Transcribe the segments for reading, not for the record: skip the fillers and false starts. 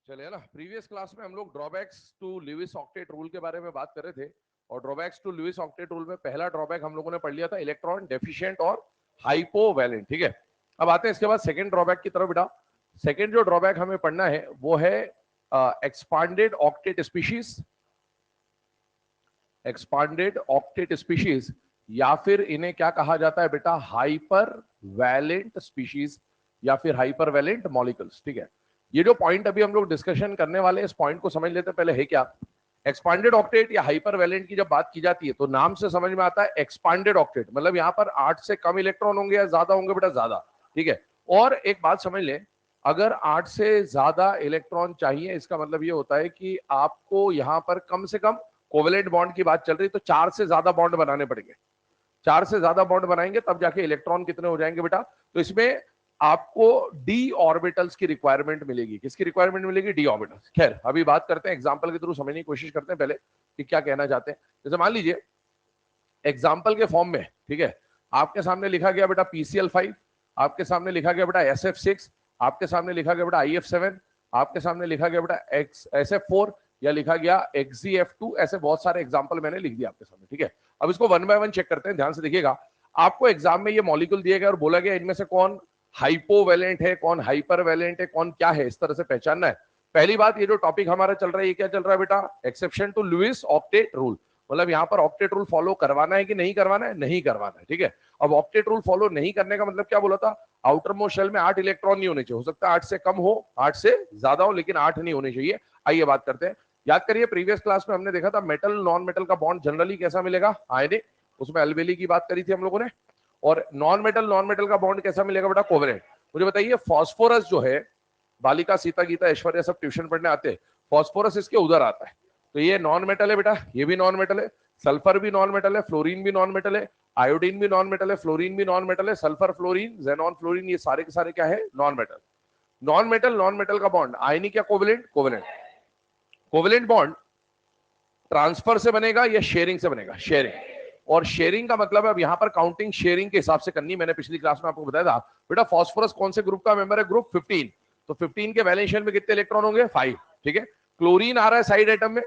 चलिए ना, previous class में हम लोग drawbacks to Lewis octet rule के बारे में बात कर रहे थे। और drawbacks to Lewis octet rule में पहला ड्रॉबैक हम लोगों ने पढ़ लिया था इलेक्ट्रॉन डेफिशिएंट और हाइपोवैलेंट। ठीक है, अब आते हैं इसके बाद सेकंड ड्रॉबैक की तरफ। बेटा सेकंड जो ड्रॉबैक हमें पढ़ना है वो है expanded octet species, expanded octet species, या फिर इन्हें क्या कहा जाता है बेटा, हाइपर वैलेंट स्पीशीज या फिर हाइपर वैलेंट मॉलिक्यूल्स। ठीक है, ये जो पॉइंट अभी हम लोग डिस्कशन करने वाले हैं इस पॉइंट को समझ लेते हैं पहले है क्या। एक्सपांडेड ऑक्टेट या हाइपर वैलेंट की जब बात की जाती है तो नाम से समझ में आता है एक्सपांडेड ऑक्टेट, मतलब यहाँ पर 8 से कम इलेक्ट्रॉन होंगे या ज्यादा होंगे बेटा, ज्यादा। ठीक है, और एक बात समझ लें, अगर 8 से ज्यादा इलेक्ट्रॉन चाहिए इसका मतलब ये होता है कि आपको यहाँ पर कम से कम कोवेलेंट बॉन्ड की बात चल रही तो 4 से ज्यादा बॉन्ड बनाने पड़ेंगे। 4 से ज्यादा बॉन्ड बनाएंगे तब जाके इलेक्ट्रॉन कितने हो जाएंगे बेटा। तो इसमें आपको डी ऑर्बिटल्स की रिक्वायरमेंट मिलेगी। किसकी रिक्वायरमेंट मिलेगी? D orbitals. खैर अभी बात करते हैं एग्जांपल के थ्रू समझने की कोशिश करते हैं पहले कि क्या कहना चाहते हैं। जैसे मान लीजिए एग्जाम्पल के फॉर्म में, ठीक है, आपके सामने लिखा गया बेटा PCl5, आपके सामने लिखा गया बेटा SF6, आपके सामने लिखा गया बेटा IF7, आपके सामने लिखा गया बेटा SF4 या लिखा गया XZF2। ऐसे बहुत सारे एग्जाम्पल मैंने लिख दिया आपके सामने। ठीक है, अब इसको वन बाय वन चेक करते हैं, ध्यान से देखिएगा। आपको एग्जाम में ये मॉलिक्यूल दिए गए और बोला गया इनमें से कौन हाइपोवैलेंट है, कौन हाइपरवैलेंट है, कौन क्या है, इस तरह से पहचानना है। पहली बात, ये जो टॉपिक हमारा चल रहा है ये क्या चल रहा है बेटा, exception to Lewis octet rule. मतलब यहाँ पर ऑक्टेट रूल फॉलो करवाना है कि नहीं करवाना है? नहीं करवाना है। ठीक है, अब ऑक्टेट रूल फॉलो नहीं करने का मतलब क्या बोला था, आउटर मोस्ट शेल में 8 इलेक्ट्रॉन नहीं होने चाहिए। हो सकता है 8 से कम हो, 8 से ज्यादा हो, लेकिन 8 नहीं होने चाहिए। आइए बात करते हैं। याद करिए प्रीवियस क्लास में हमने देखा था मेटल नॉन मेटल का बॉन्ड जनरली कैसा मिलेगा, आयनिक। उसमें अलबेली की बात करी थी हम लोगों ने। और नॉन मेटल का बॉन्ड कैसा मिलेगा बेटा, कोवेलेंट। मुझे बताइए फॉस्फोरस जो है, बालिका सीता गीता ऐश्वर्या सब ट्यूशन पढ़ने आते हैं, फॉस्फोरस इसके उधर आता है। तो ये नॉन मेटल है बेटा, ये भी नॉन मेटल है। सल्फर भी नॉन मेटल है, फ्लोरीन भी नॉन मेटल है, आयोडीन भी नॉन मेटल है, फ्लोरीन भी नॉन मेटल है, सल्फर, फ्लोरीन, जेनॉन, फ्लोरीन, ये सारे के सारे क्या है, नॉन मेटल। नॉन मेटल का बॉन्ड आयनिक या covalent? Covalent. Covalent bond transfer से बनेगा या शेयरिंग से बनेगा? शेयरिंग। और शेयरिंग का मतलब है, अब यहां पर काउंटिंग शेयरिंग के हिसाब से करनी। मैंने पिछली क्लास में आपको बताया था बेटा, फॉस्फोरस कौन से ग्रुप का मेंबर है? ग्रुप 15। तो 15 के वैलेंस शेल में कितने इलेक्ट्रॉन होंगे? 5। ठीक है, क्लोरीन आ रहा है साइड एटम में,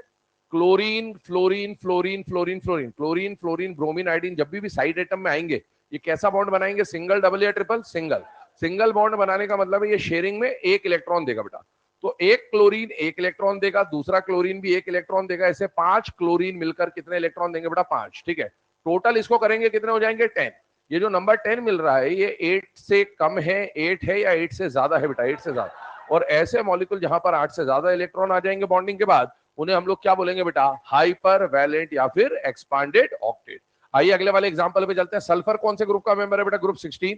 chlorine fluorine fluorine fluorine fluorine chlorine fluorine bromine iodine जब भी साइड एटम में आएंगे ये कैसा बॉन्ड बनाएंगे? सिंगल, डबल या ट्रिपल? सिंगल। सिंगल बॉन्ड बनाने का मतलब है ये शेयरिंग में एक इलेक्ट्रॉन देगा बेटा। तो एक क्लोरीन एक इलेक्ट्रॉन देगा, दूसरा क्लोरीन भी एक इलेक्ट्रॉन देगा, ऐसे 5 क्लोरीन मिलकर कितने इलेक्ट्रॉन देंगे बेटा? 5। ठीक है, टोटल इसको करेंगे कितने हो जाएंगे? 10। ये जो नंबर 10 मिल रहा है ये 8 से कम है, 8 है या 8 से ज्यादा है बेटा? 8 से ज्यादा। और ऐसे मॉलिक्यूल जहां पर 8 से ज्यादा इलेक्ट्रॉन आ जाएंगे बॉन्डिंग के बाद, उन्हें हम लोग क्या बोलेंगे बेटा? हाइपर वैलेंट या फिर एक्सपांडेड ऑक्टेट। आइए अगले वाले एग्जांपल पे चलते हैं। सल्फर कौन से ग्रुप का मेंबर है बेटा? ग्रुप 16।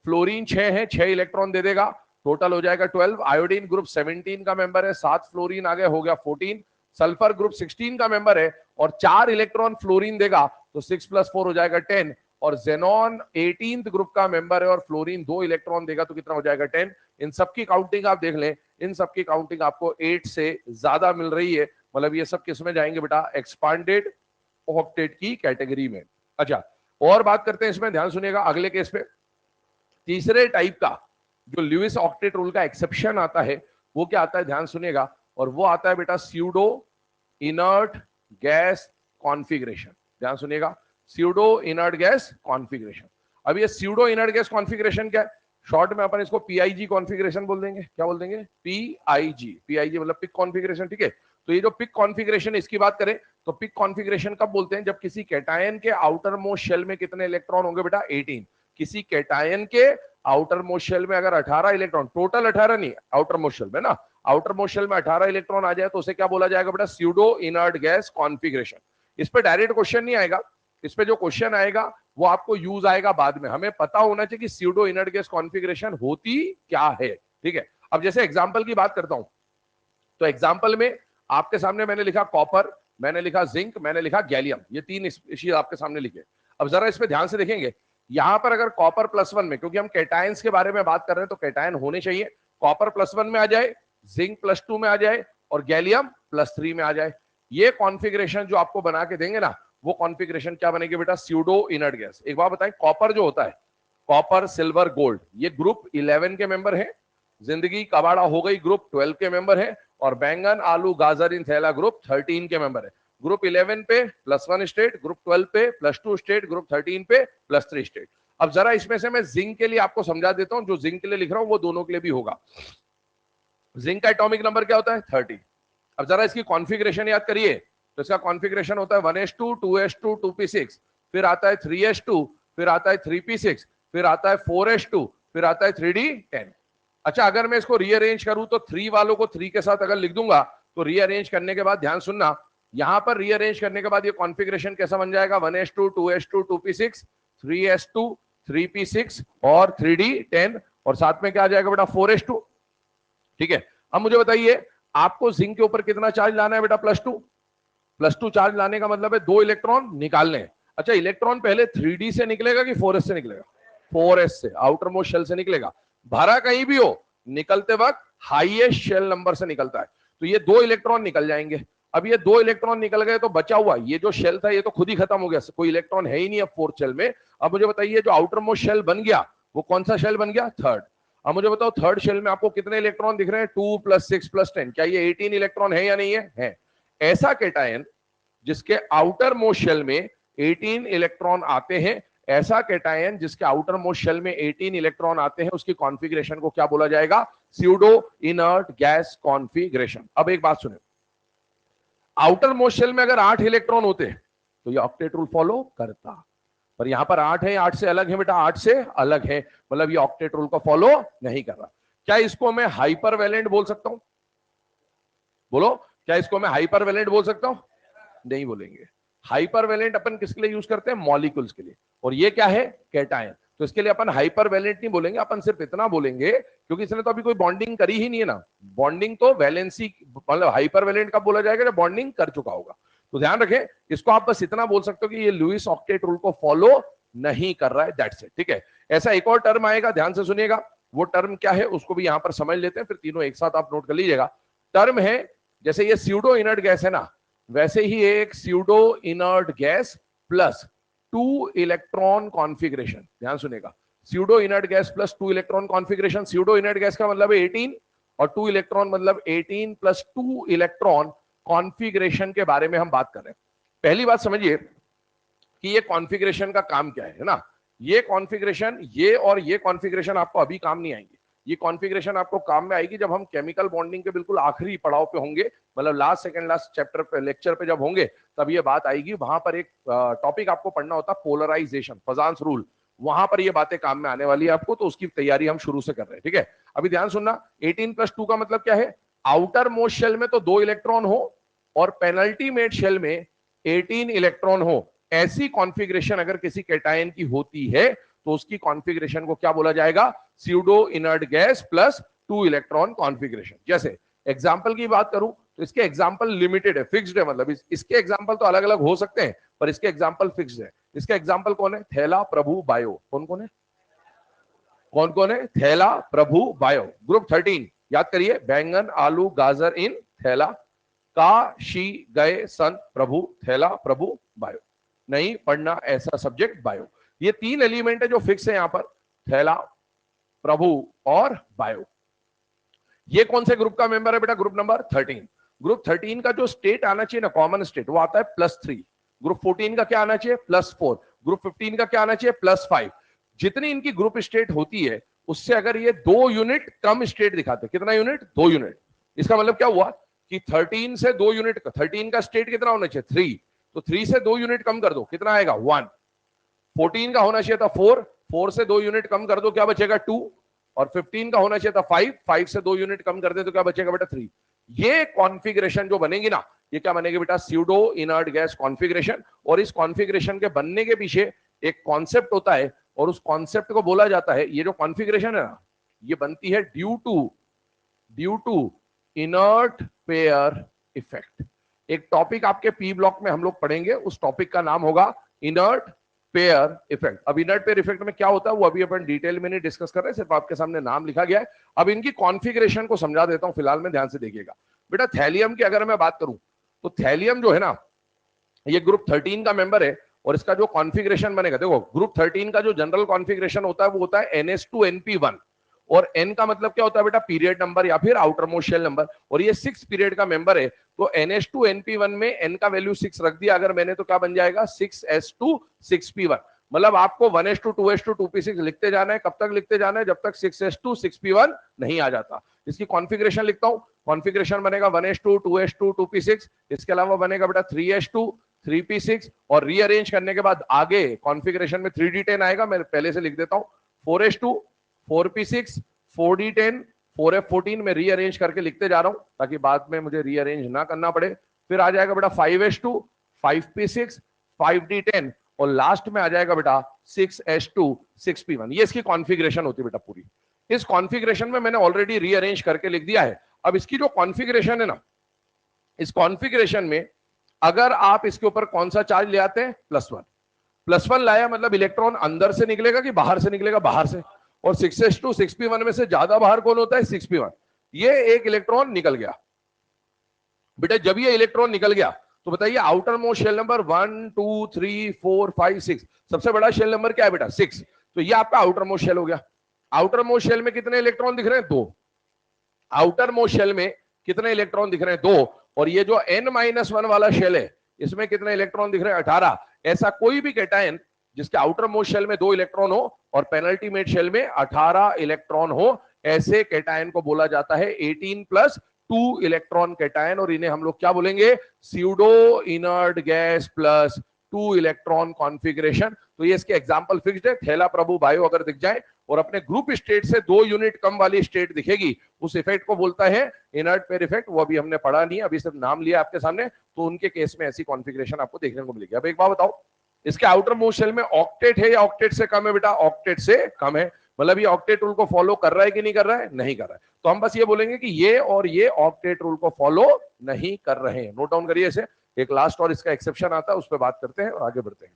फ्लोरीन 6 है, 6 इलेक्ट्रॉन दे देगा, टोटल हो जाएगा 12। आयोडीन ग्रुप 17 का मेंबर है, 7 फ्लोरीन आ गए, हो गया 14। सल्फर ग्रुप 16 का मेंबर है और 4 इलेक्ट्रॉन फ्लोरीन देगा, तो 6 + 4 हो जाएगा 10। और जेनॉन 18th ग्रुप का मेंबर है और फ्लोरीन 2 इलेक्ट्रॉन देगा, तो कितना हो जाएगा? 10। इन सबकी काउंटिंग आप देख लें, इन सबकी काउंटिंग आपको 8 से ज्यादा मिल रही है। मतलब ये सब किस में जाएंगे बेटा? एक्सपांडेड ऑक्टेट की कैटेगरी में। अच्छा, और बात करते हैं इसमें, ध्यान सुनिएगा अगले केस पे। तीसरे टाइप का जो लुईस ऑक्टेट रूल का एक्सेप्शन आता है वो क्या आता है, ध्यान सुनिएगा, और वो आता है बेटा स्यूडो इनर्ट गैस कॉन्फ़िगरेशन। ध्यान सुनिएगा, स्यूडो इनर्ट गैस कॉन्फ़िगरेशन। अब ये स्यूडो इनर्ट गैस कॉन्फ़िगरेशन क्या है? शॉर्ट में अपन इसको PIG कॉन्फ़िगरेशन बोल देंगे। क्या बोल देंगे? PIG मतलब पिक कॉन्फ़िगरेशन। ठीक है, तो ये जो पिक कॉन्फ़िगरेशन इसकी बात करें तो पिक कॉन्फ़िगरेशन कब बोलते हैं? जब किसी कैटायन के आउटर मोस्ट शेल में कितने इलेक्ट्रॉन होंगे बेटा? 18। किसी कैटायन के आउटर मोस्ट शेल में अगर 18 इलेक्ट्रॉन, टोटल 18 नहीं, आउटर मोस्ट शेल में ना, आउटर मोस्ट शेल में 18 इलेक्ट्रॉन आ जाए तो उसे क्या बोला जाएगा बेटा? Pseudo inert gas configuration. इस पे डायरेक्ट क्वेश्चन नहीं आएगा, इस पे जो क्वेश्चन आएगा वो आपको यूज आएगा बाद में। हमें पता होना चाहिए कि स्यूडो इनर्ट गैस कॉन्फ़िगरेशन होती क्या है। ठीक है, अब जैसे एग्जांपल की बात करता हूं, तो एग्जांपल में आपके सामने मैंने लिखा कॉपर, मैंने लिखा जिंक, मैंने लिखा गैलियम, ये 3 स्पीशीज आपके सामने लिखे। अब जरा इस पे ध्यान से देखेंगे, यहां पर अगर कॉपर +1 में, क्योंकि हम कैटायंस के बारे में बात कर रहे हैं तो कैटायन होने चाहिए, कॉपर +1 में आ जाए, जिंक +2 में आ जाए और गैलियम +3 में आ जाए, ये कॉन्फ़िगरेशन जो आपको बना के देंगे ना, वो कॉन्फ़िगरेशन क्या बनेगी बेटा? Pseudo inert gas. एक बात बताएं, कॉपर जो होता है, कॉपर सिल्वर गोल्ड, ये ग्रुप 11 के मेंबर है। जिंदगी कबाड़ा हो गई ग्रुप 12 के मेंबर है। और बैंगन आलू गाजर इन थैला ग्रुप 13 के मेंबर है। ग्रुप 11 पे +1 स्टेट, ग्रुप 12 पे +2 स्टेट, ग्रुप 13 पे +3 स्टेट। अब जरा इसमें से मैं जिंक के लिए आपको समझा देता हूं, जो जिंक के लिए लिख रहा हूं वो दोनों के लिए भी होगा। जिंक का एटॉमिक नंबर क्या होता है 30। अब जरा इसकी कॉन्फ़िगरेशन याद करिए, तो इसका कॉन्फ़िगरेशन होता है 1s2 2s2 2p6, फिर आता है 3s2, फिर आता है 3p6, फिर आता है 4s2, फिर आता है 3d10। अच्छा, अगर मैं इसको रीअरेंज करूं तो 3 वालों को 3 के साथ अगर लिख दूंगा तो रीअरेंज करने के बाद ध्यान सुनना, यहां पर रीअरेंज करने के बाद ये कॉन्फ़िगरेशन कैसा बन जाएगा 1s2 2s2 2p6 3s2 3p6 और 3d10 और साथ में क्या आ जाएगा बेटा 4s2। ठीक है, अब मुझे बताइए आपको जिंक के ऊपर कितना चार्ज लाना है बेटा +2 चार्ज लाने का मतलब है 2 इलेक्ट्रॉन निकालने हैं। अच्छा, इलेक्ट्रॉन पहले 3d से निकलेगा कि 4s से निकलेगा? 4s से, आउटर मोस्ट शेल से निकलेगा। भरा कहीं भी हो, निकलते वक्त हाईएस्ट शेल नंबर से निकलता है। तो ये 2 इलेक्ट्रॉन निकल जाएंगे। अब ये 2 इलेक्ट्रॉन निकल गए तो बचा हुआ ये जो शेल था ये तो खुद ही खत्म हो गया, कोई इलेक्ट्रॉन है ही नहीं अब 4th शेल में। अब मुझे बताइए जो आउटर मोस्ट शेल बन गया वो कौन सा शेल बन गया? 3rd। अब मुझे बताओ 3rd शेल में आपको कितने इलेक्ट्रॉन दिख रहे हैं? 2 + 6 + 10। क्या ये 18 इलेक्ट्रॉन है या नहीं है? ऐसा कैटायन जिसके आउटर मोस्ट शेल में 18 इलेक्ट्रॉन आते हैं, ऐसा कैटायन जिसके आउटर मोस्ट शेल में 18 इलेक्ट्रॉन आते हैं, उसकी कॉन्फ़िगरेशन को क्या बोला जाएगा? Pseudo inert gas configuration. अब एक बात सुने, आउटर मोस्ट शेल में अगर 8 इलेक्ट्रॉन होते तो ये ऑक्टेट रूल फॉलो करता, पर यहां पर 8 है, 8 से अलग है बेटा, 8 से अलग है, मतलब ये ऑक्टेट रूल को फॉलो नहीं कर रहा। क्या इसको मैं हाइपर वैलेंट बोल सकता हूं? बोलो, क्या इसको मैं हाइपर वैलेंट बोल सकता हूं? नहीं बोलेंगे। हाइपर वैलेंट अपन किसके लिए यूज करते हैं? मॉलिक्यूल्स के लिए, और ये क्या है? कैटायन। तो इसके लिए अपन हाइपर वैलेंट नहीं बोलेंगे, अपन सिर्फ इतना बोलेंगे क्योंकि इसने तो अभी कोई बॉन्डिंग करी ही नहीं है ना। बॉन्डिंग तो वैलेंसी, मतलब हाइपर वैलेंट कब बोला जाएगा? जब बॉन्डिंग कर चुका होगा। तो ध्यान रखें, इसको आप बस इतना बोल सकते हो कि ये लुईस ऑक्टेट रूल को फॉलो नहीं कर रहा है, दैट्स इट। ठीक है, ऐसा एक और टर्म आएगा, ध्यान से सुनिएगा। वो टर्म क्या है उसको भी यहां पर समझ लेते हैं, फिर तीनों एक साथ आप नोट कर लीजिएगा। टर्म है, जैसे ये स्यूडो इनर्ट गैस है ना, वैसे ही एक pseudo inert gas plus 2 electron configuration. ध्यान सुनेगा, pseudo inert gas plus 2 electron configuration. Pseudo inert gas का मतलब है 18 और 2 इलेक्ट्रॉन मतलब 18 + 2 इलेक्ट्रॉन कॉन्फ़िगरेशन के बारे में हम बात कर रहे हैं। पहली बात समझिए कि ये कॉन्फ़िगरेशन का काम क्या है ना। ये कॉन्फ़िगरेशन, ये और ये कॉन्फ़िगरेशन आपको अभी काम नहीं आएंगे। ये कॉन्फ़िगरेशन आपको काम में आएगी जब हम केमिकल बॉन्डिंग के बिल्कुल आखिरी पड़ाव पे होंगे, मतलब लास्ट चैप्टर पे, लेक्चर पे जब होंगे तब ये बात आएगी। वहां पर एक टॉपिक आपको पढ़ना होता है पोलराइजेशन, फजांस रूल, वहां पर ये बातें काम में आने वाली है आपको, तो उसकी तैयारी हम शुरू से कर रहे हैं। ठीक है, अभी ध्यान सुनना, 18 + 2 का मतलब क्या है? आउटर मोस्ट शेल में तो 2 इलेक्ट्रॉन हो और पेनल्टीमेट शेल में 18 इलेक्ट्रॉन हो। ऐसी कॉन्फ़िगरेशन अगर किसी कैटायन की होती है तो उसकी कॉन्फ़िगरेशन को क्या बोला जाएगा? Pseudo inert gas plus 2 electron configuration. जैसे एग्जांपल की बात करूं तो इसके एग्जांपल लिमिटेड है, फिक्स्ड है, मतलब इसके एग्जांपल तो अलग अलग हो सकते हैं पर इसके एग्जांपल फिक्स्ड है। इसका एग्जांपल कौन है? थैला, प्रभु, बायो। कौन कौन है? कौन कौन है? थैला, प्रभु, बायो। ग्रुप 13 याद करिए, बैंगन आलू गाजर इन थैला, काशी गए संत प्रभु, थैला, प्रभु, बायो। नहीं पढ़ना ऐसा सब्जेक्ट बायो। ये 3 एलिमेंट है जो फिक्स है यहां पर, थैला, प्रभु और बायो। ये कौन से ग्रुप का मेंबर है बेटा? Group number 13। ग्रुप 13 का जो स्टेट आना चाहिए ना, कॉमन स्टेट, वो आता है +3। ग्रुप 14 का क्या आना चाहिए? +4। ग्रुप 15 का क्या आना चाहिए? +5। जितनी इनकी ग्रुप स्टेट होती है उससे अगर ये 2 यूनिट कम स्टेट दिखाते, कितना यूनिट? 2 यूनिट। इसका मतलब क्या हुआ कि 13 से 2 यूनिट, 13 का स्टेट कितना होना चाहिए? 3, तो 3 से 2 यूनिट कम कर दो, कितना आएगा? 1। 14 का होना चाहिए था 4, 4 से 2 यूनिट कम कर दो, क्या बचेगा? 2। और 15 का होना चाहिए था 5, 5 से 2 यूनिट कम कर दे तो क्या बचेगा बेटा? 3। ये कॉन्फ़िगरेशन जो बनेगी ना, ये क्या बनेगी बेटा? Pseudo inert gas configuration. और इस कॉन्फ़िगरेशन के बनने के पीछे एक कॉन्सेप्ट होता है और उस कॉन्सेप्ट को बोला जाता है, ये जो कॉन्फ़िगरेशन है ना, ये बनती है due to inert pair effect. एक टॉपिक आपके पी ब्लॉक में हम लोग पढ़ेंगे, उस टॉपिक का नाम होगा इनर्ट पेयर इफेक्ट। अब इनर्ट पेयर इफेक्ट में क्या होता है वो अभी अपन डिटेल में नहीं डिस्कस कर रहे हैं, सिर्फ आपके सामने नाम लिखा गया है। अब इनकी कॉन्फ़िगरेशन को समझा देता हूं फिलहाल में, ध्यान से देखिएगा बेटा। थैलियम की अगर मैं बात करूं तो थैलियम जो है ना, ये ग्रुप 13 का मेंबर है और इसका जो कॉन्फ़िगरेशन बनेगा, देखो ग्रुप 13 का जो जनरल कॉन्फ़िगरेशन होता है वो होता है NH2 NP1 और n का मतलब क्या होता है बेटा, पीरियड नंबर या फिर आउटर मोस्ट शेल नंबर, और ये 6 पीरियड का मेंबर है, तो NH2 NP1 में n का वैल्यू 6 रख दिया अगर मैंने, तो क्या बन जाएगा 6s2 6p1। मतलब आपको 1s2 2s2 2p6 लिखते जाना है, कब तक लिखते जाना है, जब तक 6s2 6p1 नहीं आ जाता। इसकी कॉन्फ़िगरेशन लिखता हूं, कॉन्फ़िगरेशन बनेगा 1s2 2s2 2p6, इसके अलावा बनेगा बेटा 3s2 3p6, और रीअरेंज करने के बाद आगे कॉन्फ़िगरेशन में 3d10 आएगा, मैं पहले से लिख देता हूं 4s2 4p6 4d10 4f14 में रीअरेंज करके लिखते जा रहा हूं ताकि बाद में मुझे रीअरेंज ना करना पड़े। फिर आ जाएगा बेटा 5s2 5p6 5d10, और लास्ट में आ जाएगा बेटा 6s2 6p1। ये इसकी कॉन्फ़िगरेशन होती है बेटा पूरी। इस कॉन्फ़िगरेशन में मैंने ऑलरेडी रीअरेंज करके लिख दिया है। अब इसकी जो कॉन्फ़िगरेशन है ना, इस कॉन्फ़िगरेशन में अगर आप इसके ऊपर कौन सा चार्ज ले आते हैं, +1, +1 लाया मतलब इलेक्ट्रॉन अंदर से निकलेगा कि बाहर से निकलेगा, बाहर से, और 6s2 6p1 में से ज्यादा बाहर कौन होता है, 6p1। ये एक इलेक्ट्रॉन निकल गया बेटा। जब ये इलेक्ट्रॉन निकल गया तो बताइए आउटर मोस्ट शेल नंबर 1 2 3 4 5 6, सबसे बड़ा शेल नंबर क्या है बेटा, 6, तो ये आपका आउटर मोस्ट शेल हो गया। आउटर मोस्ट शेल में कितने इलेक्ट्रॉन दिख रहे हैं, 2। आउटर मोस्ट शेल में कितने इलेक्ट्रॉन दिख रहे हैं, 2। और ये जो n-1 वाला शेल है, इसमें कितने इलेक्ट्रॉन दिख रहे हैं, 18। ऐसा कोई भी कैटायन जिसके आउटर मोस्ट शेल में 2 इलेक्ट्रॉन हो और पेनल्टीमेट शेल में 18 इलेक्ट्रॉन हो, ऐसे कैटायन को बोला जाता है 18+2 इलेक्ट्रॉन कैटायन, और इन्हें हम लोग क्या बोलेंगे, pseudo inert gas plus 2 electron configuration. तो ये इसके एग्जांपल फिक्स्ड है, थैला प्रभु बायो अगर दिख जाए और अपने ग्रुप स्टेट से 2 यूनिट कम वाली स्टेट दिखेगी, उस इफेक्ट को बोलता है इनर्ट पेयर इफेक्ट। वो अभी हमने पढ़ा नहीं है, अभी सिर्फ नाम लिया आपके सामने, तो उनके केस में ऐसी कॉन्फ़िगरेशन आपको देखने को मिलेगी। अब एक बात बताओ, इसके आउटर मोस्ट शेल में ऑक्टेट है या ऑक्टेट से कम है बेटा, ऑक्टेट से कम है। मतलब ये ऑक्टेट रूल को फॉलो कर रहा है कि नहीं कर रहा है, नहीं कर रहा है। तो हम बस ये बोलेंगे कि ये और ये ऑक्टेट रूल को फॉलो नहीं कर रहे हैं। नोट डाउन करिए इसे। एक लास्ट और इसका एक्सेप्शन आता है, उस पर बात करते हैं और आगे बढ़ते हैं।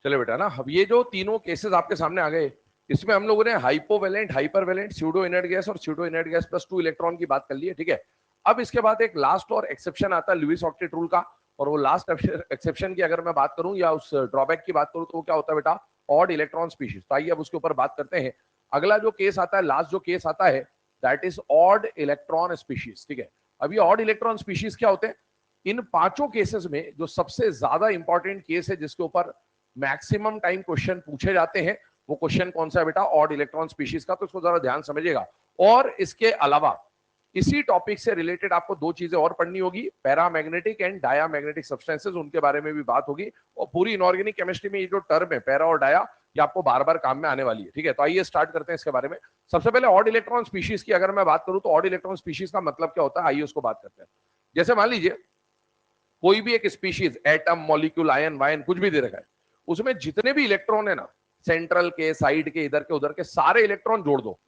चले बेटा ना, अब ये जो तीनों केसेस आपके सामने आ गए, इसमें हम लोगों ने हाइपोवेलेंट, हाइपरवेलेंट, स्यूडो इनर्ट गैस और pseudo inert gas plus 2 electron की बात कर ली है, ठीक है। अब इसके बाद एक लास्ट और एक्सेप्शन आता है लुईस ऑक्टेट रूल का, और वो लास्ट एक्सेप्शन की अगर मैं बात करूं या उस ड्रॉबैक की बात करूं तो वो क्या होता है बेटा, ऑड इलेक्ट्रॉन स्पीशीज। तो आइए अब उसके ऊपर बात करते हैं। अगला जो केस आता है, लास्ट जो केस आता है, that is odd electron species, ठीक है। अब ये ऑड इलेक्ट्रॉन स्पीशीज क्या होते हैं? इन पांचों केसेस में जो सबसे ज्यादा इंपॉर्टेंट केस है जिसके ऊपर मैक्सिमम टाइम क्वेश्चन पूछे जाते हैं, वो क्वेश्चन कौन सा है बेटा, ऑड इलेक्ट्रॉन स्पीशीज का। तो इसको जरा ध्यान समझिएगा। और इसके अलावा इसी टॉपिक से रिलेटेड आपको दो चीजें और पढ़नी होगी, पैरामैग्नेटिक एंड डायामैग्नेटिक सब्सटेंसेस, उनके बारे में भी बात होगी। और पूरी इनऑर्गेनिक केमिस्ट्री में ये जो टर्म है पैरा और डाया, ये आपको बार बार काम में आने वाली है, ठीक है। तो आइए स्टार्ट करते हैं इसके बारे में। सबसे पहले ऑड इलेक्ट्रॉन स्पीशीज की अगर मैं बात करूं तो ऑड इलेक्ट्रॉन स्पीशीज का मतलब क्या होता है, आइए उसको बात करते हैं। जैसे मान लीजिए कोई भी एक स्पीशीज, एटम, मॉलिक्यूल, आयन वायन कुछ भी दे रखा है, उसमें जितने भी इलेक्ट्रॉन है ना, सेंट्रल के, साइड के, इधर के, उधर के, सारे इलेक्ट्रॉन जोड़ दो।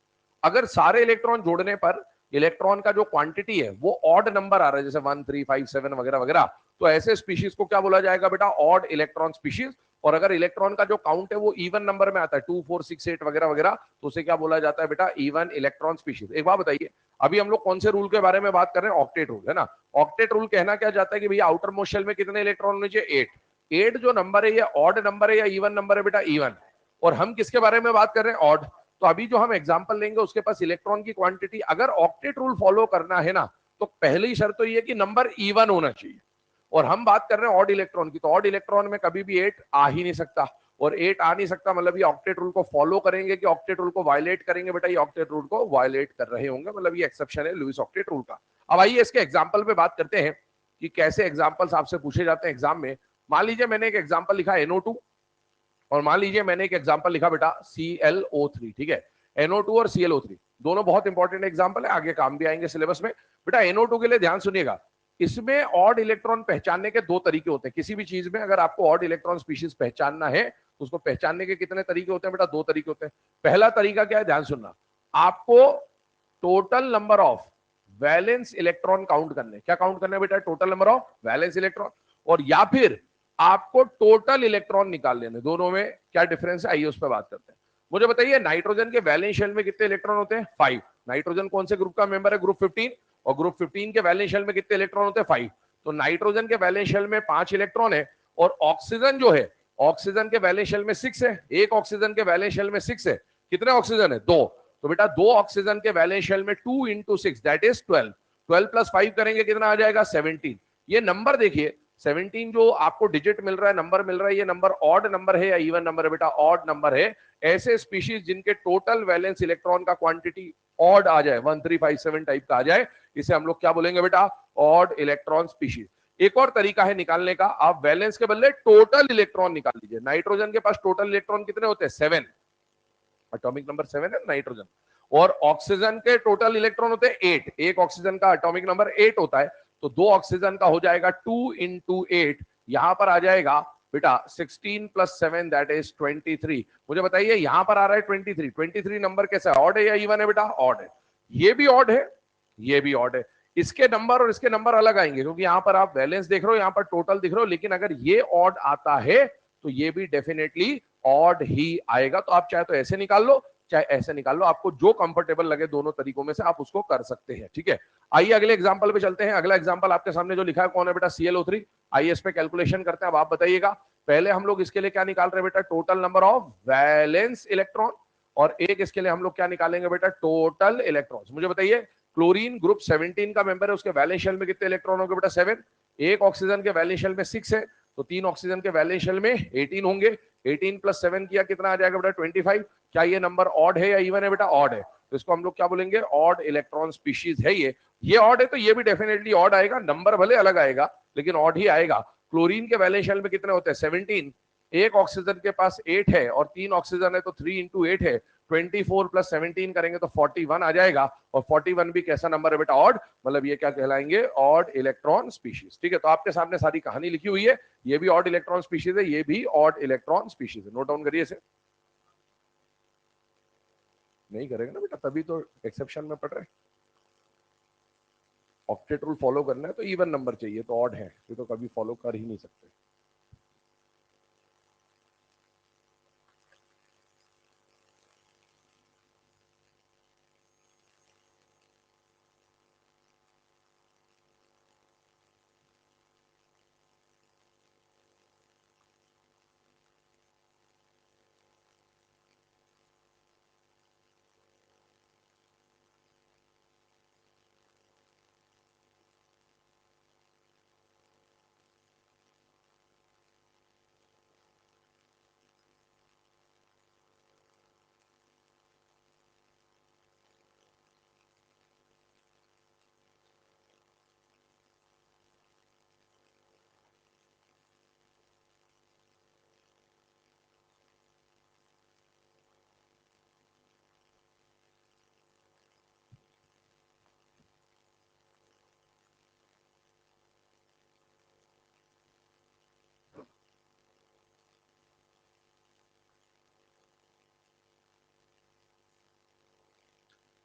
अगर सारे इलेक्ट्रॉन जोड़ने पर इलेक्ट्रॉन का जो क्वांटिटी है वो ऑड नंबर आ रहा है, जैसे 1 3 5 7 वगैरह वगैरह, तो ऐसे स्पीशीज को क्या बोला जाएगा बेटा, ऑड इलेक्ट्रॉन स्पीशीज। और अगर इलेक्ट्रॉन का जो काउंट है वो इवन नंबर में आता है, 2 4 6 8 वगैरह वगैरह, तो उसे क्या बोला जाता है बेटा, इवन इलेक्ट्रॉन स्पीशीज। एक बात बताइए, अभी हम लोग कौन से रूल के बारे में बात कर रहे हैं, ऑक्टेट रूल, है ना। ऑक्टेट रूल कहना क्या चाहता है कि भैया आउटर मोस्ट शेल में कितने इलेक्ट्रॉन होने चाहिए, 8। 8 जो नंबर है ये ऑड नंबर है या इवन नंबर है बेटा, इवन। और हम किसके बारे में बात कर रहे हैं, ऑड। तो अभी जो हम एग्जांपल लेंगे उसके पास इलेक्ट्रॉन की क्वांटिटी, अगर ऑक्टेट रूल फॉलो करना है ना, तो पहली शर्त तो ये कि नंबर इवन होना चाहिए। और हम बात कर रहे हैं ऑड इलेक्ट्रॉन की, तो ऑड इलेक्ट्रॉन में कभी भी 8 आ ही नहीं सकता। और 8 आ नहीं सकता मतलब ये ऑक्टेट रूल को फॉलो करेंगे कि ऑक्टेट रूल को वायलेट करेंगे, बेटा ये ऑक्टेट रूल को वायलेट कर रहे होंगे, मतलब ये एक्सेप्शन है लुईस ऑक्टेट रूल का। अब आइए इसके एग्जाम्पल पे बात करते हैं कि कैसे एग्जाम्पल्स आपसे पूछे जाते हैं एग्जाम में। मान लीजिए मैंने एक एग्जाम्पल लिखा NO2, और मान लीजिए मैंने एक एग्जांपल लिखा बेटा ClO3, ठीक है। NO2 और ClO3 दोनों बहुत इंपॉर्टेंट एग्जांपल है, आगे काम भी आएंगे सिलेबस में। बेटा NO2 के लिए ध्यान सुनिएगा, इसमें ऑड इलेक्ट्रॉन पहचानने के दो तरीके होते हैं। किसी भी चीज में अगर आपको ऑड इलेक्ट्रॉन स्पीशीज पहचानना है तो उसको पहचानने के कितने तरीके होते हैं बेटा, दो तरीके होते हैं। पहला तरीका क्या है, ध्यान सुनना, आपको total number of valence electron count करने। क्या काउंट करने बेटा, total number of valence electron. और या फिर आपको टोटल इलेक्ट्रॉन निकाल लेने। दोनों में क्या डिफरेंस है, आइए उस पर बात करते हैं। मुझे बताइए नाइट्रोजन के वैलेंस शेल में कितने इलेक्ट्रॉन होते हैं, 5। नाइट्रोजन कौन से ग्रुप का मेंबर है, ग्रुप 15। और ग्रुप 15 के वैलेंस शेल में कितने इलेक्ट्रॉन होते हैं, 5। तो नाइट्रोजन के वैलेंस शेल में 5 इलेक्ट्रॉन है। और ऑक्सीजन जो है, ऑक्सीजन के वैलेंस शेल में 6 है। एक ऑक्सीजन के वैलेंस शेल में 6 है। कितने ऑक्सीजन है, 2। तो बेटा 2 ऑक्सीजन के वैलेंस शेल में 2 इंटू 6 दैट इज 12। 12 प्लस 5 करेंगे कितना आ जाएगा, 17। ये नंबर देखिए 17 जो आपको डिजिट मिल रहा है, नंबर मिल रहा है, ये नंबर ऑड नंबर है या इवन नंबर है बेटा, ऑड नंबर है। ऐसे स्पीशीज जिनके टोटल वैलेंस इलेक्ट्रॉन का क्वांटिटी ऑड आ जाए, 1 3 5 7 टाइप का आ जाए, इसे हम लोग क्या बोलेंगे बेटा, ऑड इलेक्ट्रॉन स्पीशीज। एक और तरीका है निकालने का, आप वैलेंस के बदले टोटल इलेक्ट्रॉन निकाल लीजिए। नाइट्रोजन के पास टोटल इलेक्ट्रॉन कितने होते हैं, 7। एटॉमिक नंबर 7 है नाइट्रोजन। और ऑक्सीजन के टोटल इलेक्ट्रॉन होते हैं 8। एक ऑक्सीजन का एटॉमिक नंबर 8 होता है। तो 2 ऑक्सीजन का हो जाएगा 2 इंटू 8, यहां पर आ जाएगा बेटा 16 प्लस 7 दैट इज 23। मुझे बताइए यहां पर आ रहा है 23। 23 नंबर कैसा है, ऑड है या इवन है बेटा, ऑड है। ये भी ऑड है, ये भी ऑड है। इसके नंबर और इसके नंबर अलग आएंगे क्योंकि यहां पर आप बैलेंस देख रहे हो, यहां पर टोटल दिख रहे हो, लेकिन अगर ये ऑड आता है तो ये भी डेफिनेटली ऑड ही आएगा। तो आप चाहे तो ऐसे निकाल लो, चाहे ऐसे निकाल लो, आपको जो कंफर्टेबल लगे दोनों तरीकों में से आप उसको कर सकते हैं, ठीक है। आइए अगले एग्जांपल पे चलते हैं। अगला एग्जांपल आपके सामने जो लिखा है कौन है बेटा, ClO3। आइए इस पे कैलकुलेशन करते हैं। अब आप बताइएगा पहले हम लोग इसके लिए क्या निकाल रहे हैं बेटा, total number of valence electron. और एक इसके लिए हम लोग क्या निकालेंगे बेटा, टोटल इलेक्ट्रॉन्स। मुझे बताइए क्लोरीन ग्रुप 17 का मेंबर है, उसके वैलेंस शेल में कितने इलेक्ट्रॉन होंगे बेटा, 7। एक ऑक्सीजन के वैलेंस शेल में 6 है, तो 3 ऑक्सीजन के वैलेंस शेल में 18 होंगे। 18 प्लस 7 किया कितना आ जाएगा बेटा, 25। क्या ये नंबर ऑड है या इवन है बेटा, ऑड है। तो इसको हम लोग क्या बोलेंगे, ऑड इलेक्ट्रॉन स्पीशीज है ये ऑड है तो ये भी डेफिनेटली ऑड आएगा, नंबर भले अलग आएगा लेकिन ऑड ही आएगा। क्लोरीन के वैलेंस शेल में कितने होते हैं, 17। एक ऑक्सीजन के पास 8 है और 3 ऑक्सीजन है तो 3 इंटू 8 है। 24 प्लस 17 करेंगे तो 41 आ जाएगा। और 41 भी कैसा नंबर है बेटा, ऑड, मतलब ये क्या कहलाएंगे, ऑड इलेक्ट्रॉन स्पीशीज, ठीक है। तो आपके सामने सारी कहानी लिखी हुई है, ये भी ऑड इलेक्ट्रॉन स्पीशीज है, ये भी ऑड इलेक्ट्रॉन स्पीशीज है। नोट डाउन करिए इसे। नहीं करेंगे ना बेटा, तभी तो एक्सेप्शन में पढ़ रहे हैं। ऑक्टेट रूल फॉलो करना है तो इवन नंबर चाहिए, तो ऑड है ये तो कभी फॉलो कर ही नहीं सकते।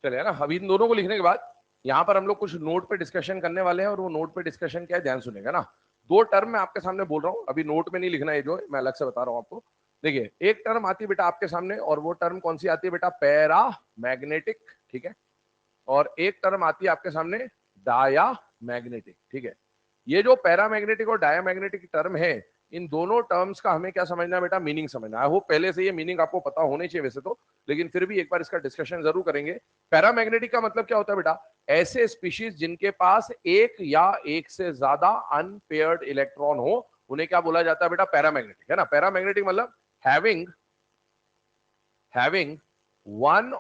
चलिए ना, अभी इन दोनों को लिखने के बाद यहाँ पर हम लोग कुछ नोट पे डिस्कशन करने वाले हैं, और वो नोट पे डिस्कशन क्या है ध्यान सुनेगा ना। दो टर्म मैं आपके सामने बोल रहा हूँ, अभी नोट में नहीं लिखना है, जो मैं अलग से बता रहा हूँ आपको। देखिए, एक टर्म आती है बेटा आपके सामने, और वो टर्म कौन सी आती है बेटा? पैरा मैग्नेटिक, ठीक है। और एक टर्म आती है आपके सामने डाया मैग्नेटिक, ठीक है। ये जो पैरामैग्नेटिक और डायामैग्नेटिक टर्म है, इन दोनों टर्म्स का हमें क्या समझना है बेटा? मीनिंग समझना है। आई होप पहले से ये मीनिंग आपको पता होने चाहिए वैसे तो, लेकिन फिर भी एक बार इसका डिस्कशन जरूर करेंगे। पैरामैग्नेटिक का मतलब क्या होता है बेटा? ऐसे स्पीशीज जिनके पास एक या एक से ज्यादा अनपेयर्ड इलेक्ट्रॉन हो, उन्हें क्या बोला जाता है बेटा? पैरामैग्नेटिक, है ना। पैरामैग्नेटिक मतलब हैविंग वन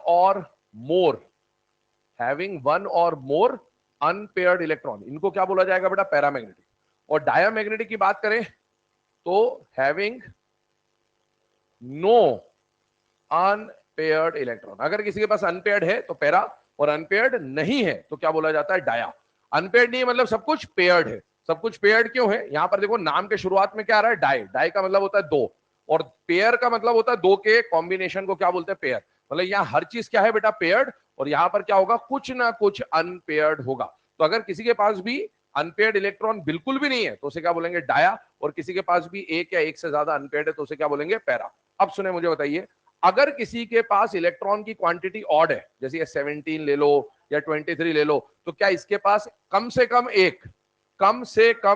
और मोर अनपेयर्ड इलेक्ट्रॉन, इनको क्या बोला जाएगा बेटा? पैरामैग्नेटिक। और डायामैग्नेटिक की बात करें तो हैविंग नो अनपेयर्ड इलेक्ट्रॉन। अगर किसी के पास अनपेयर्ड है तो पैरा, और अनपेयर्ड नहीं है तो क्या बोला जाता है? डाया। अनपेयर्ड नहीं है मतलब सब कुछ पेयर्ड है। सब कुछ पेयर्ड क्यों है? यहां पर देखो नाम के शुरुआत में क्या आ रहा है? डाई। डाई का मतलब होता है दो, और पेयर का मतलब होता है दो के कॉम्बिनेशन को क्या बोलते हैं? पेयर। मतलब यहाँ हर चीज क्या है बेटा? पेयर्ड। और यहाँ पर क्या होगा? कुछ ना कुछ अनपेयर्ड होगा। तो अगर किसी के पास भी अनपेयर्ड इलेक्ट्रॉन बिल्कुल भी नहीं है तो उसे क्या बोलेंगे? डाया। और किसी के पास भी एक या एक से ज्यादा अनपेयर्ड है तो उसे क्या बोलेंगे? पैरा। अब सुने, मुझे बताइए, अगर किसी के पास इलेक्ट्रॉन की क्वांटिटी ऑड है, जैसे ये 17 ले लो या 23 ले लो, तो क्या इसके पास कम से कम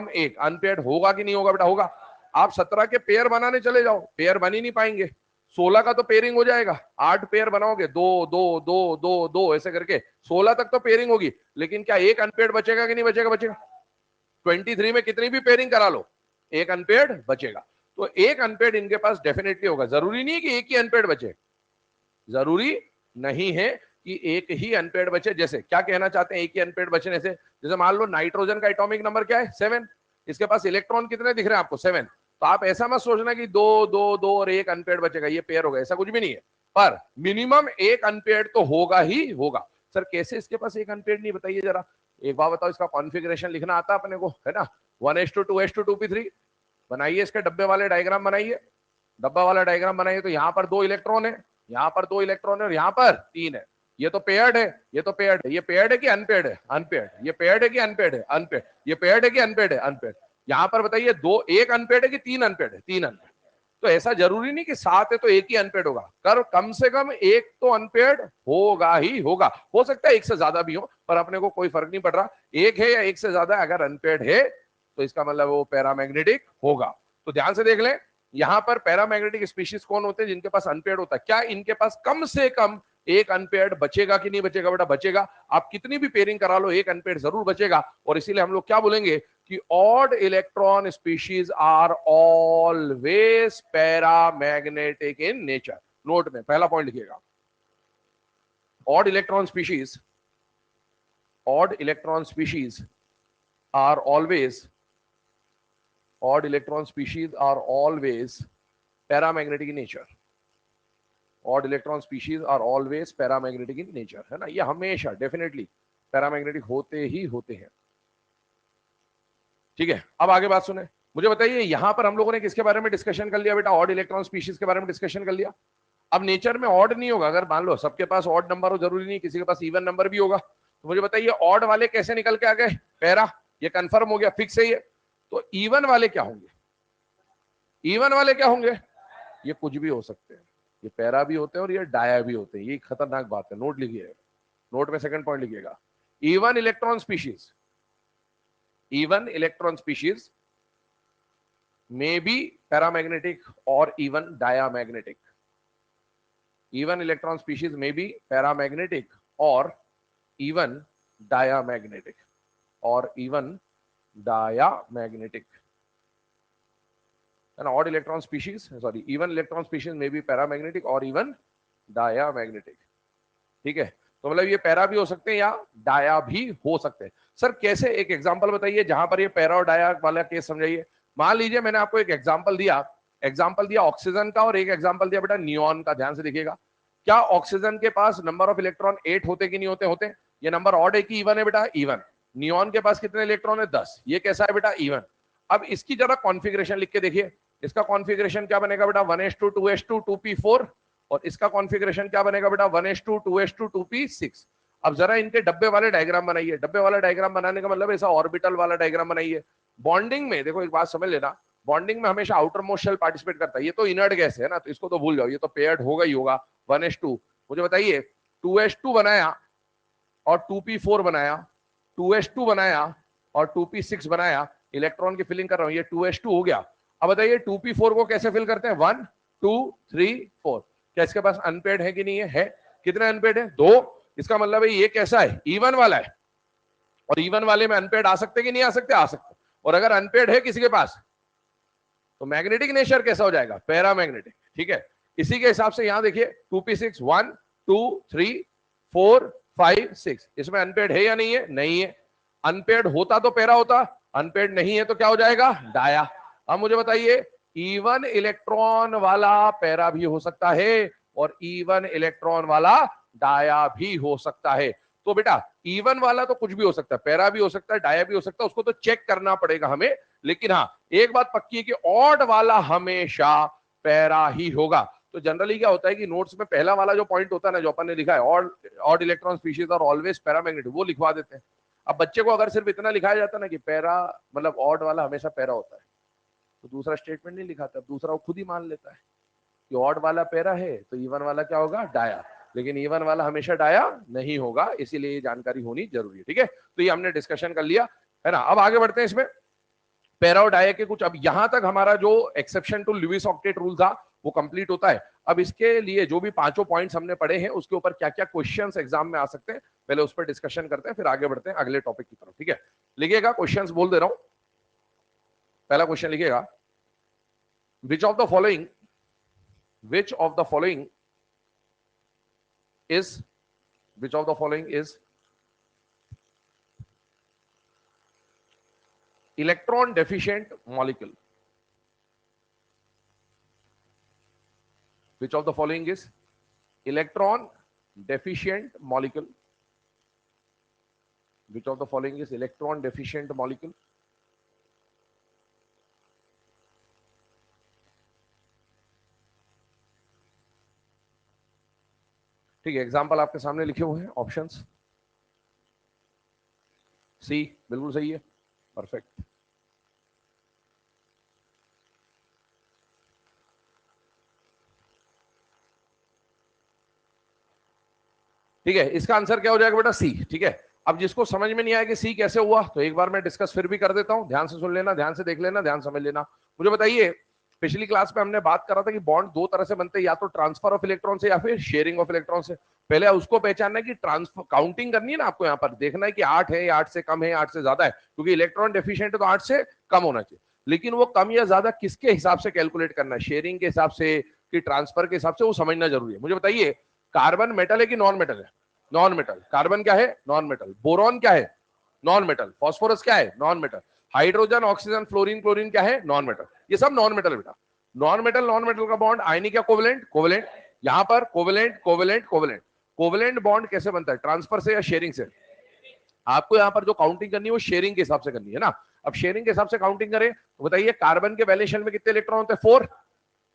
एक अनपेयर्ड होगा कि नहीं होगा बेटा? होगा। आप 17 के पेयर बनाने चले जाओ, पेयर बन ही नहीं पाएंगे। 16 का तो पेयरिंग हो जाएगा, 8 पेयर बनाओगे, दो दो दो दो दो ऐसे करके 16 तक तो पेयरिंग होगी, लेकिन क्या एक अनपेयर्ड बचेगा कि नहीं बचेगा? बचेगा। 23 में कितनी भी पेयरिंग करा लो, एक अनपेयर्ड बचेगा। तो एक अनपेयर्ड इनके पास डेफिनेटली होगा। जरूरी नहीं कि एक ही अनपेयर्ड बचे, जरूरी नहीं है कि एक ही अनपेयर्ड बचे। जैसे क्या कहना चाहते हैं एक ही अनपेयर्ड बचने से? जैसे मान लो नाइट्रोजन का एटॉमिक नंबर क्या है? 7। इसके पास इलेक्ट्रॉन कितने दिख रहे हैं आपको? 7। तो आप ऐसा मत सोचना कि दो दो दो और एक अनपेयर्ड बचेगा, ये पेयर होगा, ऐसा कुछ भी नहीं है। पर मिनिमम एक अनपेयर्ड तो होगा ही होगा। सर कैसे इसके पास एक अनपेयर्ड नहीं, बताइए जरा। एक बार बताओ, इसका कॉन्फ़िगरेशन लिखना आता है अपने को, है ना? 1s2 2s2 2p3 बनाइए, इसके डब्बे वाले डायग्राम बनाइए। डब्बा वाला डायग्राम बनाइए तो यहाँ पर 2 इलेक्ट्रॉन है, यहाँ पर 2 इलेक्ट्रॉन है, और यहाँ पर 3 है। ये तो पेयर्ड है, ये तो पेयर्ड है। ये पेयर्ड है कि अनपेयर्ड है? अनपेयर्ड। ये पेयर्ड है कि अनपेयर्ड है? अनपेयर्ड। ये पेयर्ड है कि अनपेयर्ड है? अनपेयर्ड। यहाँ पर बताइए दो, एक अनपेयर्ड है कि 3 अनपेयर्ड है? 3 अनपेयर्ड। तो ऐसा जरूरी नहीं कि 7 है तो एक ही अनपेयर्ड होगा, कर कम से कम एक तो अनपेयर्ड होगा ही होगा। हो सकता है एक से ज्यादा भी हो, पर अपने को कोई फर्क नहीं पड़ रहा, एक है या एक से ज्यादा, अगर अनपेयर्ड है तो इसका मतलब वो पैरामैग्नेटिक होगा। तो ध्यान से देख लें, यहां पर पैरामैग्नेटिक स्पीशीज कौन होते हैं? जिनके पास अनपेयर्ड होता है। क्या इनके पास कम से कम एक अनपेयर्ड बचेगा कि नहीं बचेगा बेटा? बचेगा। आप कितनी भी पेयरिंग करा लो, एक अनपेयर्ड जरूर बचेगा। और इसीलिए हम लोग क्या बोलेंगे कि odd electron species are always paramagnetic in nature. Note में पहला पॉइंट लिखिएगा, odd electron species are always paramagnetic in nature. Odd electron species are always paramagnetic in nature, है ना। ये हमेशा डेफिनेटली पैरामैग्नेटिक होते ही होते हैं, ठीक है। अब आगे बात सुने, मुझे बताइए यहां पर हम लोगों ने किसके बारे में डिस्कशन कर लिया बेटा? ऑड इलेक्ट्रॉन स्पीशीज के बारे में डिस्कशन कर लिया। अब नेचर में ऑड नहीं होगा। अगर मान लो सबके पास ऑड नंबर हो, जरूरी नहीं किसी के पास इवन नंबर भी होगा। तो मुझे बताइए ऑड वाले कैसे निकल के आ गए? पैरा। ये कंफर्म हो गया, फिक्स है ये। तो इवन वाले क्या होंगे? इवन वाले क्या होंगे? ये कुछ भी हो सकते हैं, ये पैरा भी होते हैं और ये डाया भी होते हैं। ये खतरनाक बात है, नोट लिखिए, नोट में सेकंड पॉइंट लिखिएगा। Even electron species may be paramagnetic or even diamagnetic. Even electron species may be paramagnetic or even diamagnetic and odd electron species, sorry, even electron species may be paramagnetic or even diamagnetic. ठीक है, तो मतलब ये para भी हो सकते हैं या डाया भी हो सकते हैं। सर कैसे? एक एग्जांपल बताइए जहां पर ये पैरा और डाया वाला केस समझाइए। मान लीजिए मैंने आपको एक एग्जांपल दिया ऑक्सीजन का, और एक एग्जांपल दिया बेटा नियॉन का। ध्यान से देखिएगा, क्या ऑक्सीजन के पास नंबर ऑफ इलेक्ट्रॉन 8 होते कि नहीं होते? होते। ये नंबर ऑड है कि इवन है बेटा? इवन। नियॉन के पास कितने इलेक्ट्रॉन है? 10। ये कैसा है बेटा? इवन। अब इसकी जरा कॉन्फ़िगरेशन लिख के देखिए। इसका कॉन्फ़िगरेशन क्या बनेगा बेटा? 1s2 2s2 2p4। और इसका कॉन्फ़िगरेशन क्या बनेगा बेटा? 1s2 2s2 2p6। अब जरा इनके डब्बे वाले डायग्राम बनाइए। डब्बे वाला डायग्राम बनाने का मतलब ऐसा ऑर्बिटल वाला डायग्राम बनाइए। बॉन्डिंग में देखो एक बात समझ लेना, बॉन्डिंग में हमेशा आउटर मोस्ट शेल पार्टिसिपेट करता है। ये तो इनर्ट गैस है ना, तो इसको तो भूल जाओ, ये तो पेयर्ड होगा ही होगा। 1s2 मुझे बताइए, 2s2 बनाया और 2p4 बनाया, 2s2 बनाया और 2p6 बनाया, इलेक्ट्रॉन की फिलिंग कर रहा हूं, ये 2s2 हो गया। अब बताइए 2p4 को कैसे फिल करते हैं? 1 2 3 4। क्या इसके पास अनपेड है कि नहीं है? कितने अनपेड है? 2। इसका मतलब है ये कैसा है? इवन वाला है। और इवन वाले में अनपेड आ सकते कि नहीं आ सकते? आ सकते। और अगर अनपेड है किसी के पास तो मैग्नेटिक नेचर कैसा हो जाएगा? पैरामैग्नेटिक। ठीक है, इसी के हिसाब से यहां देखिए 2p6 1 2 3 4 5 6, इसमें अनपेड है या नहीं है? नहीं है। अनपेड होता तो पैरा होता, अनपेड नहीं है तो क्या हो जाएगा? डाया। अब मुझे बताइए, इवन इलेक्ट्रॉन वाला पैरा भी हो सकता है और इवन इलेक्ट्रॉन वाला डाया भी हो सकता है। तो बेटा इवन वाला तो कुछ भी हो सकता है, पैरा भी हो सकता है, डाया भी हो सकता है, उसको तो चेक करना पड़ेगा हमें। लेकिन हाँ, एक बात पक्की है कि ऑड वाला हमेशा पैरा ही होगा। तो जनरली क्या होता है कि नोट्स में पहला वाला जो पॉइंट होता है ना, जो अपन ने लिखा है ऑड इलेक्ट्रॉन स्पीशीज और ऑलवेज पैरामैग्नेटिक, वो लिखवा देते हैं। अब बच्चे को अगर सिर्फ इतना लिखाया जाता ना कि पैरा मतलब ऑड वाला हमेशा पैरा होता है, तो दूसरा स्टेटमेंट नहीं लिखाता, दूसरा वो खुद ही मान लेता है कि ऑड वाला पैरा है तो इवन वाला क्या होगा? डाया। लेकिन इवन वाला हमेशा डाया नहीं होगा, इसीलिए ये जानकारी होनी जरूरी है। ठीक है, तो ये हमने डिस्कशन कर लिया है ना। अब आगे बढ़ते हैं इसमें पैरा और डाया के कुछ। अब यहां तक हमारा जो exception to Lewis octet rule था वो कंप्लीट होता है। अब इसके लिए जो भी पांचों पॉइंट्स हमने पढ़े हैं उसके ऊपर क्या क्या क्वेश्चंस एग्जाम में आ सकते हैं, पहले उस पर डिस्कशन करते हैं, फिर आगे बढ़ते हैं अगले टॉपिक की तरफ। ठीक है, लिखिएगा, क्वेश्चंस बोल दे रहा हूं। पहला क्वेश्चन लिखिएगा, which of the following which of the following is which of the following is electron deficient molecule? Which of the following is electron deficient molecule? Which of the following is electron deficient molecule? ठीक है, example आपके सामने लिखे हुए हैं, options. सी बिल्कुल सही है, परफेक्ट। ठीक है, इसका आंसर क्या हो जाएगा बेटा? सी। ठीक है, अब जिसको समझ में नहीं आया कि सी कैसे हुआ, तो एक बार मैं डिस्कस फिर भी कर देता हूं, ध्यान से सुन लेना, ध्यान से देख लेना, ध्यान समझ लेना। मुझे बताइए, पिछली क्लास में हमने बात करा था कि बॉन्ड दो तरह से बनते हैं, या तो ट्रांसफर ऑफ इलेक्ट्रॉन से या फिर शेयरिंग ऑफ इलेक्ट्रॉन से। पहले उसको पहचानना है कि ट्रांसफर काउंटिंग करनी है ना आपको, यहाँ पर देखना है कि 8 है या 8 से कम है या 8 से ज्यादा है, क्योंकि इलेक्ट्रॉन डेफिशिएंट है तो 8 से कम होना चाहिए। लेकिन वो कम या ज्यादा किसके हिसाब से कैलकुलेट करना है, शेयरिंग के हिसाब से कि ट्रांसफर के हिसाब से, वो समझना जरूरी है। मुझे बताइए, कार्बन मेटल है कि नॉन मेटल है? Non metal. कार्बन क्या है? Non metal. बोरॉन क्या है? Non metal. फास्फोरस क्या है? Non metal. Hydrogen, oxygen, fluorine, chlorine क्या है? Non metal. ये सब नॉन मेटल बेटा। नॉन मेटल का बॉन्ड आयनिक या कोवेलेंट? कोवेलेंट। यहां पर covalent covalent covalent. Covalent bond कैसे बनता है, ट्रांसफर से या शेयरिंग से? आपको यहां पर जो काउंटिंग करनी है वो शेयरिंग के हिसाब से करनी है ना। अब शेयरिंग के हिसाब से काउंटिंग करें तो बताइए, कार्बन के वैलेंस शेल में कितने इलेक्ट्रॉन होते हैं? 4।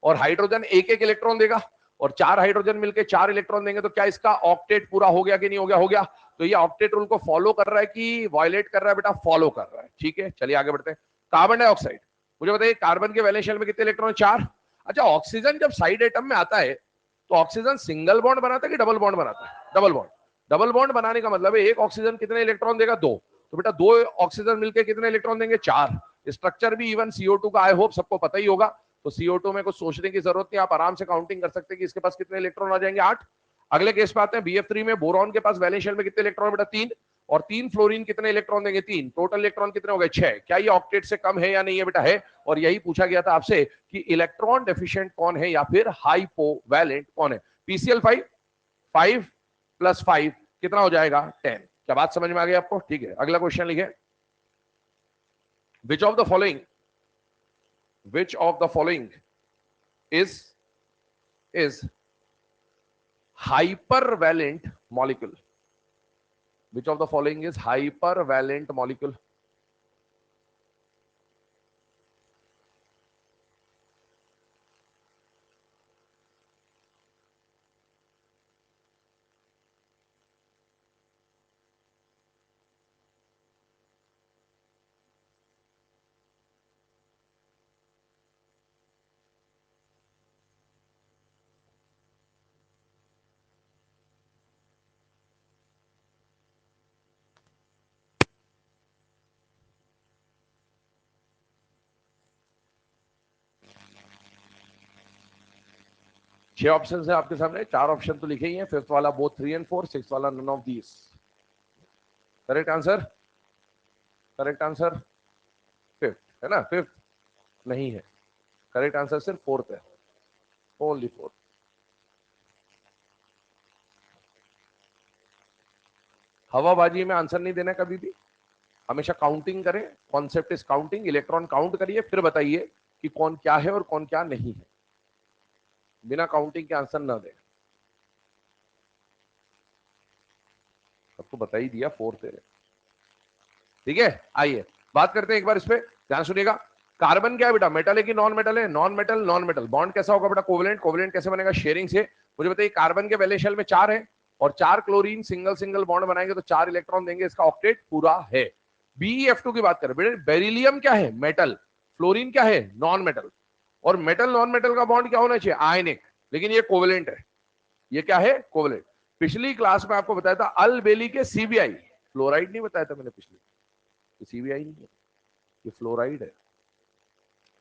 और हाइड्रोजन एक एक इलेक्ट्रॉन देगा, और 4 हाइड्रोजन मिलकर 4 इलेक्ट्रॉन देंगे, तो क्या इसका ऑक्टेट पूरा हो गया कि नहीं हो गया? हो गया। तो ये ऑक्टेट रूल को फॉलो कर रहा है कि वायलेट कर रहा है बेटा? फॉलो कर रहा है। ठीक है, चलिए आगे बढ़ते हैं। कार्बन डाइऑक्साइड, मुझे बताइए कार्बन के वैलेंस शेल में कितने इलेक्ट्रॉन? 4। अच्छा, ऑक्सीजन जब साइड एटम में आता है तो ऑक्सीजन सिंगल बॉन्ड बनाता है कि डबल बॉन्ड बनाता है? Double bond. डबल बॉन्ड बनाने का मतलब है एक ऑक्सीजन कितने इलेक्ट्रॉन देगा? 2। तो बेटा 2 ऑक्सीजन मिलकर कितने इलेक्ट्रॉन देंगे? 4। स्ट्रक्चर भी इवन CO2 का आई होप सबको पता ही होगा, तो CO2 में कुछ सोचने की जरूरत नहीं, आप आराम से काउंटिंग कर सकते हैं कि इसके पास कितने इलेक्ट्रॉन आ जाएंगे? 8। अगले केस पे आते हैं, BF3 में बोरॉन के पास वैलेंस शेल में कितने इलेक्ट्रॉन बेटा? 3। और 3 फ्लोरीन कितने इलेक्ट्रॉन देंगे? 3। टोटल इलेक्ट्रॉन कितने हो गए? 6। क्या ये ऑक्टेट से कम है या नहीं है बेटा? है। और यही पूछा गया था आपसे कि इलेक्ट्रॉन डेफिशिएंट कौन है या फिर हाइपोवैलेंट कौन है। PCl5 5 + 5 कितना हो जाएगा? 10। क्या बात समझ में आ गई आपको? ठीक है, अगला क्वेश्चन लिखे, which of the following which of the following is hypervalent molecule? Which of the following is hypervalent molecule? 6 option है आपके सामने, 4 ऑप्शन तो लिखे ही हैं, फिफ्थ वाला बोथ 3 and 4, सिक्स वाला none of these. Correct answer, correct answer fifth है ना, फिफ्थ नहीं है, करेक्ट आंसर सिर्फ फोर्थ है, ओनली फोर्थ। हवाबाजी में आंसर नहीं देना कभी भी, हमेशा काउंटिंग करें, concept is counting, electron count करिए फिर बताइए कि कौन क्या है और कौन क्या नहीं है, बिना काउंटिंग के आंसर ना दें। सबको बता ही दिया फोर्थ है, ठीक है। आइए बात करते हैं एक बार इस पे, ध्यान सुनिएगा। कार्बन क्या है बेटा, मेटल है कि नॉन मेटल है? Non metal, non metal. Bond कैसा होगा बेटा? कोवेलेंट। कोवेलेंट कैसे बनेगा? शेयरिंग से। मुझे बताइए, कार्बन के वैलेंस शेल में 4 है और 4 क्लोरीन सिंगल सिंगल बॉन्ड बनाएंगे तो 4 इलेक्ट्रॉन देंगे, इसका ऑक्टेट पूरा है। BeF2 की बात करें बेटा, बेरिलियम क्या है? मेटल। फ्लोरीन क्या है? Non metal. और मेटल नॉन मेटल का बॉन्ड क्या होना चाहिए? आयनिक, लेकिन ये कोवेलेंट है। ये क्या है? कोवेलेंट। पिछली क्लास में आपको बताया था अलबेली के CBI, फ्लोराइड नहीं बताया था मैंने पिछली, CBI नहीं है, ये फ्लोराइड है।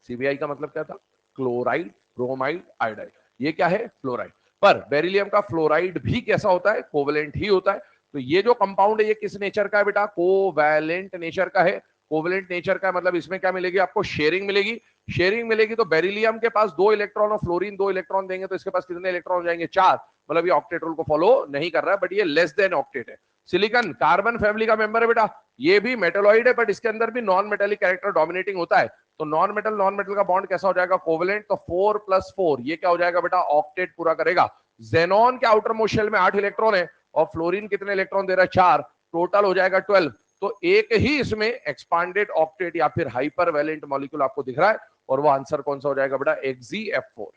CBI का मतलब क्या था? Chloride, bromide, iodide. ये क्या है? फ्लोराइड। पर बेरिलियम का फ्लोराइड भी कैसा होता है? कोवेलेंट ही होता है। तो ये जो कंपाउंड है ये किस नेचर का है बेटा? कोवैलेंट नेचर का है। कोवेलेंट नेचर का मतलब इसमें क्या मिलेगी आपको? शेयरिंग मिलेगी। शेयरिंग मिलेगी तो बेरिलियम के पास 2 इलेक्ट्रॉन और फ्लोरीन 2 इलेक्ट्रॉन देंगे तो इसके पास कितने इलेक्ट्रॉन हो जाएंगे? 4। मतलब ये ऑक्टेट रूल को फॉलो नहीं कर रहा है, बट ये लेस देन ऑक्टेट है। सिलिकॉन कार्बन फैमिली का मेंबर है बेटा, ये भी मेटेलॉइड है बट इसके अंदर भी नॉन मेटेलिक कैरेक्टर डोमिनेटिंग होता है। तो नॉन मेटल का बॉन्ड कैसा हो जाएगा? कोवेलेंट। तो 4 + 4 ये क्या हो जाएगा बेटा? ऑक्टेट पूरा करेगा। जेनॉन के आउटर मोस्ट शेल में 8 इलेक्ट्रॉन है और फ्लोरीन कितने इलेक्ट्रॉन दे रहा है? 4। टोटल हो जाएगा 12। तो एक ही इसमें एक्सपांडेड ऑक्टेट या फिर हाइपर वैलेंट मॉलिक्यूल आपको दिख रहा है और वो आंसर कौन सा हो जाएगा बेटा? XeF4।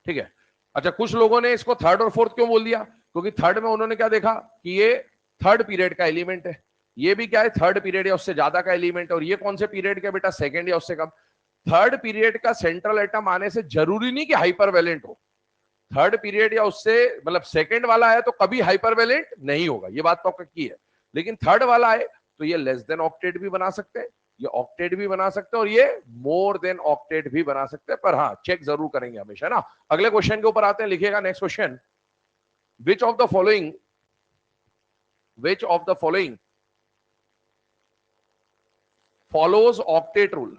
ठीक है। अच्छा, कुछ लोगों ने इसको थर्ड और फोर्थ क्यों बोल दिया? क्योंकि थर्ड में उन्होंने क्या देखा कि ये थर्ड पीरियड का एलिमेंट है, ये भी क्या है? थर्ड पीरियड या उससे ज्यादा का एलिमेंट है। और ये कौन से पीरियड का बेटा? सेकंड या उससे कम। थर्ड पीरियड का सेंट्रल एटम आने से जरूरी नहीं कि हाइपरवैलेंट हो। थर्ड पीरियड या उससे मतलब सेकंड वाला है तो कभी हाइपरवैलेंट नहीं होगा, ये बात तो पक्की है। लेकिन थर्ड वाला है तो ये लेस देन ऑक्टेट भी बना सकते हैं, ये ऑक्टेट भी बना सकते हैं और ये मोर देन ऑक्टेट भी बना सकते हैं। पर हाँ, चेक जरूर करेंगे हमेशा ना। अगले क्वेश्चन के ऊपर आते हैं, लिखिएगा next question. Which of the following, which of the following follows octet rule?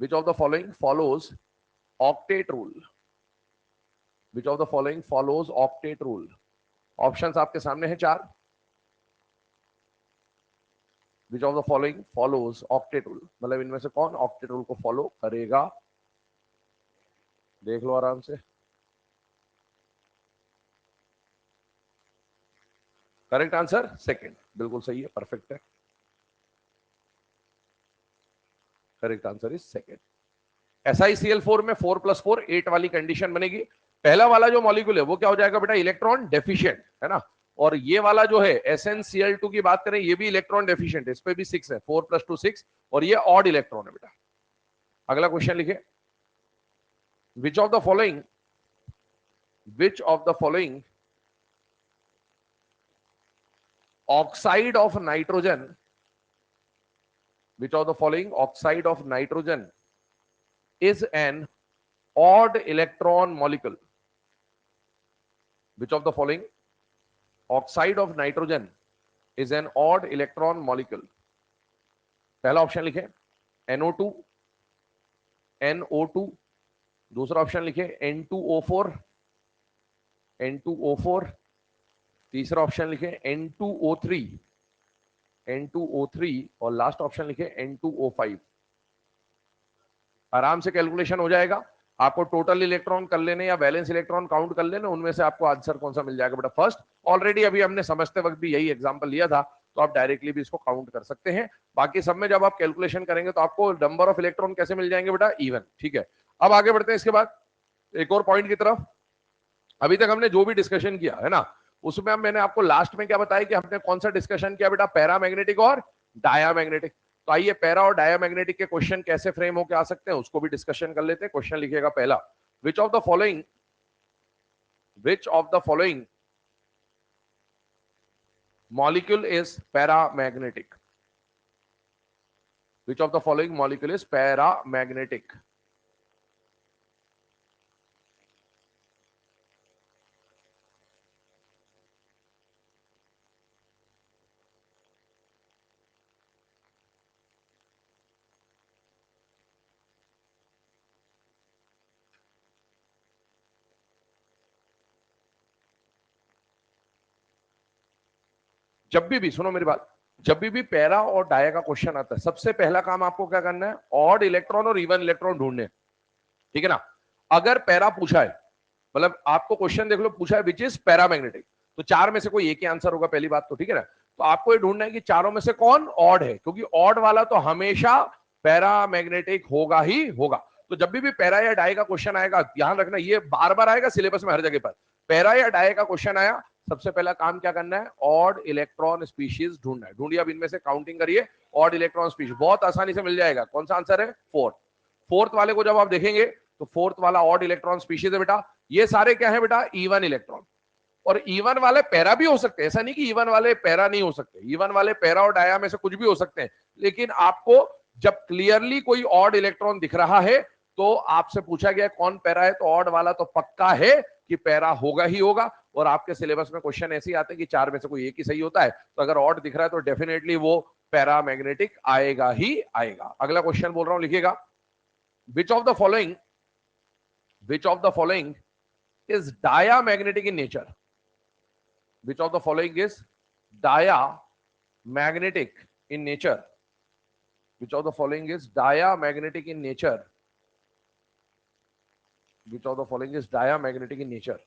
Which of the following follows octet rule? Which of the following follows octet rule? Options आपके सामने हैं 4। Which of the following follows octet rule? मतलब इनमें से कौन octet rule को follow करेगा? देख लो आराम से। करेक्ट आंसर सेकंड, बिल्कुल सही है, परफेक्ट है। Correct answer is second. SiCl4 में 4 + 4 8 वाली कंडीशन बनेगी। पहला वाला जो मॉलिक्यूल है वो क्या हो जाएगा बेटा? इलेक्ट्रॉन डेफिशिएंट है ना। और ये वाला जो है SnCl2 की बात करें, ये भी इलेक्ट्रॉन डेफिशिएंट है, इस पे भी 6 है, 4 + 2 6 और ये ऑड इलेक्ट्रॉन है बेटा। अगला क्वेश्चन लिखे, which of the following, which of the following oxide of nitrogen, which of the following oxide of nitrogen is an odd electron molecule? Which of the following oxide of nitrogen is an odd electron molecule? पहला option लिखे NO2, NO2। दूसरा option लिखे N2O4, N2O4। तीसरा option लिखे N2O3, N2O3 और last option लिखे N2O5। आराम से कैलकुलेशन हो जाएगा। आपको टोटल इलेक्ट्रॉन कर लेने या बैलेंस इलेक्ट्रॉन काउंट कर लेने, उनमें से आपको आंसर कौन सा मिल जाएगा बेटा? फर्स्ट। ऑलरेडी अभी हमने समझते वक्त भी यही एग्जांपल लिया था, तो आप डायरेक्टली भी इसको काउंट कर सकते हैं। बाकी सब में जब आप कैलकुलेशन करेंगे तो आपको नंबर ऑफ इलेक्ट्रॉन कैसे मिल जाएंगे बेटा? इवन। ठीक है, अब आगे बढ़ते हैं इसके बाद एक और पॉइंट की तरफ। अभी तक हमने जो भी डिस्कशन किया है ना, उसमें मैंने आपको लास्ट में क्या बताया कि हमने कौन सा डिस्कशन किया बेटा? पैरामैग्नेटिक और डायामैग्नेटिक। तो आइए पैरा और डायामैग्नेटिक के क्वेश्चन कैसे फ्रेम होकर आ सकते हैं उसको भी डिस्कशन कर लेते हैं। क्वेश्चन लिखिएगा पहला, which of the following, which of the following molecule is paramagnetic? Which of the following molecule is paramagnetic? जब भी सुनो मेरी बात, जब भी पैरा और डाया का क्वेश्चन आता है, सबसे पहला काम आपको क्या करना है, ऑड इलेक्ट्रॉन और इवन इलेक्ट्रॉन ढूंढने, ठीक है ना। अगर पैरा पूछा है, मतलब आपको क्वेश्चन देख लो, पूछा है विच इज पैरामैग्नेटिक, तो चार में से कोई एक ही आंसर होगा, पहली बात तो, ठीक है ना। तो आपको ये ढूंढना है कि चारों में से कौन ऑड है, क्योंकि ऑड वाला तो हमेशा पैरामैग्नेटिक होगा ही होगा। तो जब भी पैरा या डाई का क्वेश्चन आएगा, ध्यान रखना, ये बार बार आएगा सिलेबस में हर जगह पर, पैरा या डाई का क्वेश्चन आया, सबसे पहला काम क्या करना है, ऑड इलेक्ट्रॉन स्पीशीज ढूंढना है। ढूंढिए, अब इनमें से काउंटिंग करिए, ऑड इलेक्ट्रॉन स्पीशीज बहुत आसानी से मिल जाएगा। कौन सा आंसर है, फोर्थ। फोर्थ वाले को जब आप देखेंगे तो फोर्थ वाला ऑड इलेक्ट्रॉन स्पीशीज है बेटा। ये सारे क्या है बेटा, इवन इलेक्ट्रॉन। और इवन वाले पैरा भी हो सकते हैं, ऐसा नहीं कि इवन वाले पैरा नहीं हो सकते, इवन वाले पैरा और डाया में से कुछ भी हो सकते हैं। लेकिन आपको जब क्लियरली कोई ऑड इलेक्ट्रॉन दिख रहा है तो आपसे पूछा गया कौन पैरा है, तो ऑड वाला तो पक्का है कि पैरा होगा ही होगा। और आपके सिलेबस में क्वेश्चन ऐसे ही आते हैं कि चार में से कोई एक ही सही होता है, तो अगर ऑड दिख रहा है तो डेफिनेटली वो पैरामैग्नेटिक आएगा ही आएगा। अगला क्वेश्चन बोल रहा हूं, लिखिएगा, which of the following is diamagnetic in nature? Which of the following is diamagnetic in nature? Which of the following is diamagnetic in nature? Which of the following is diamagnetic in nature?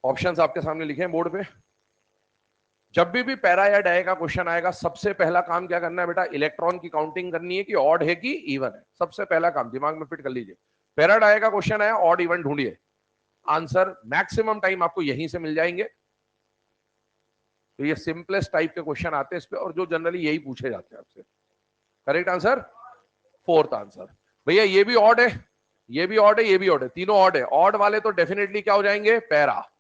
Options आपके सामने लिखे हैं board पे। जब भी para या dia का question आएगा, सबसे पहला काम क्या करना है बेटा, इलेक्ट्रॉन की काउंटिंग करनी है कि ऑड है कि इवन है। सबसे पहला काम दिमाग में फिट कर लीजिए। पैरा डाया का क्वेश्चन आया, ऑड इवन ढूंढिए, आंसर मैक्सिमम टाइम आपको यहीं से मिल जाएंगे। तो ये सिंपलेस्ट टाइप के क्वेश्चन आते हैं इस पे, और जो जनरली यही पूछे जाते हैं आपसे। Correct answer, fourth answer. भैया ये भी ऑड है, ये भी ऑड है, ये भी ऑड है, तीनों ऑड है। ऑड वाले तो डेफिनेटली क्या हो जाएंगे, पैरा।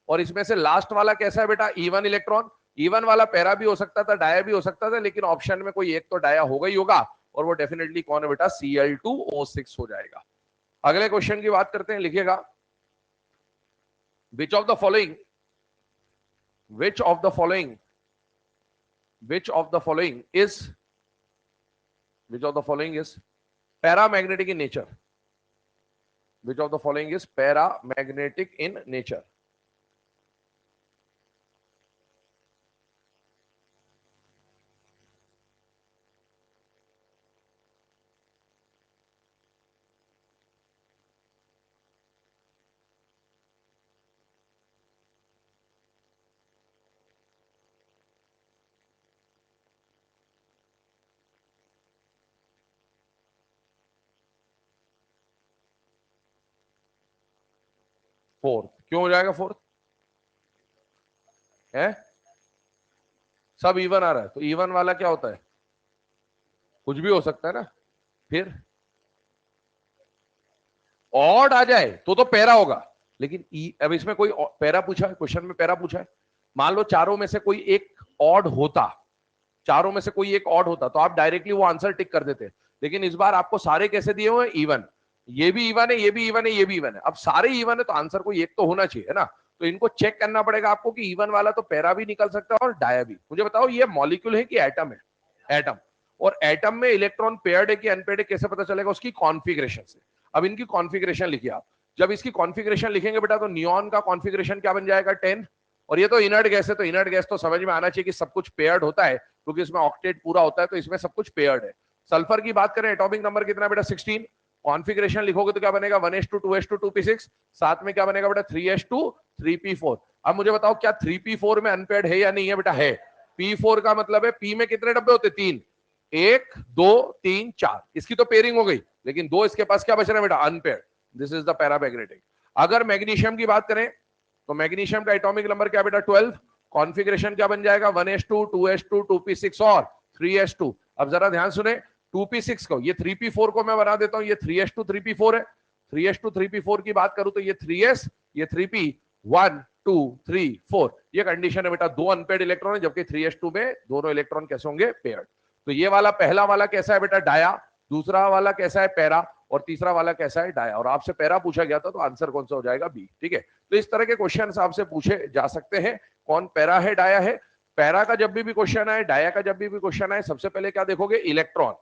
और इसमें से लास्ट वाला कैसा है बेटा, इवन इलेक्ट्रॉन। इवन वाला पैरा भी हो सकता था, डाया भी हो सकता था, लेकिन ऑप्शन में कोई एक तो डाया होगा ही होगा, और वो डेफिनेटली कौन है बेटा, Cl2O6 हो जाएगा। अगले क्वेश्चन की बात करते हैं, लिखिएगा, which of the following is paramagnetic in nature? Which of the following is paramagnetic in nature? Fourth. क्यों हो जाएगा फोर्थ है, सब इवन आ रहा है, तो इवन वाला क्या होता है, कुछ भी हो सकता है ना। फिर ऑड आ जाए तो पैरा होगा, लेकिन अब इसमें कोई पैरा पूछा है, क्वेश्चन में पैरा पूछा है। मान लो चारों में से कोई एक ऑड होता, चारों में से कोई एक ऑड होता, तो आप डायरेक्टली वो आंसर टिक कर देते। लेकिन इस बार आपको सारे कैसे दिए हुए हैं, इवन। ये भी इवन है, ये भी इवन है, ये भी इवन है। अब सारे इवन है तो आंसर कोई एक तो होना चाहिए, है ना। तो इनको चेक करना पड़ेगा आपको कि इवन वाला तो पैरा भी निकल सकता है और डाया भी। मुझे बताओ ये मॉलिक्यूल है कि एटम है, एटम। और एटम में इलेक्ट्रॉन पेयर्ड है कि अनपेयर्ड है, कैसे पता चलेगा, उसकी कॉन्फिगरेशन से। अब इनकी कॉन्फिगरेशन लिखिए आप। जब इसकी कॉन्फिगरेशन लिखेंगे बेटा, तो नियॉन का कॉन्फिगरेशन क्या बन जाएगा, 10। और ये तो इनर्ट गैस है, तो इनर्ट गैस तो समझ में आना चाहिए कि सब कुछ पेयर्ड होता है, क्योंकि इसमें ऑक्टेट पूरा होता है, तो इसमें सब कुछ पेयर्ड है। सल्फर की बात करें, एटॉमिक नंबर कितना बेटा, 16। कॉन्फिगरेशन लिखोगे तो क्या बनेगा, 1s2 2s2 2p6, साथ में क्या बनेगा बेटा, 3s2 3p4। अब मुझे बताओ क्या 3p4 में अनपेयर्ड है या नहीं है बेटा, है। p4 का मतलब है, p में कितने डब्बे होते, 3, 1 2 3 4, इसकी तो पेयरिंग हो गई, लेकिन 2 इसके पास क्या बच रहा है बेटा, unpaired. This is the paramagnetic. अगर मैग्नीशियम की बात करें तो मैग्नीशियम का एटॉमिक नंबर क्या बेटा, 12। कॉन्फिगरेशन क्या बन जाएगा, 1s2 2s2 2p6 और 3s2। अब जरा ध्यान सुने, 2p6 को, ये 3p4 को मैं बना देता हूं, ये 3s2 3p4 है। 3s2 3p4 की बात करूं तो ये 3s, ये 3p, 1 2 3 4, ये कंडीशन है बेटा, 2 अनपेयर्ड इलेक्ट्रॉन है, जबकि 3s2 में दोनों इलेक्ट्रॉन कैसे होंगे, पेयर्ड। तो ये वाला पहला वाला कैसा है बेटा, डाया। दूसरा वाला कैसा है, पैरा। और तीसरा वाला कैसा है, डाया। और आपसे पैरा पूछा गया था, तो आंसर कौन सा हो जाएगा, बी। ठीक है, तो इस तरह के क्वेश्चन आपसे पूछे जा सकते हैं, कौन पैरा है, डाया है। पैरा का जब भी क्वेश्चन आए, डाया का जब भी क्वेश्चन आए, सबसे पहले क्या देखोगे, इलेक्ट्रॉन।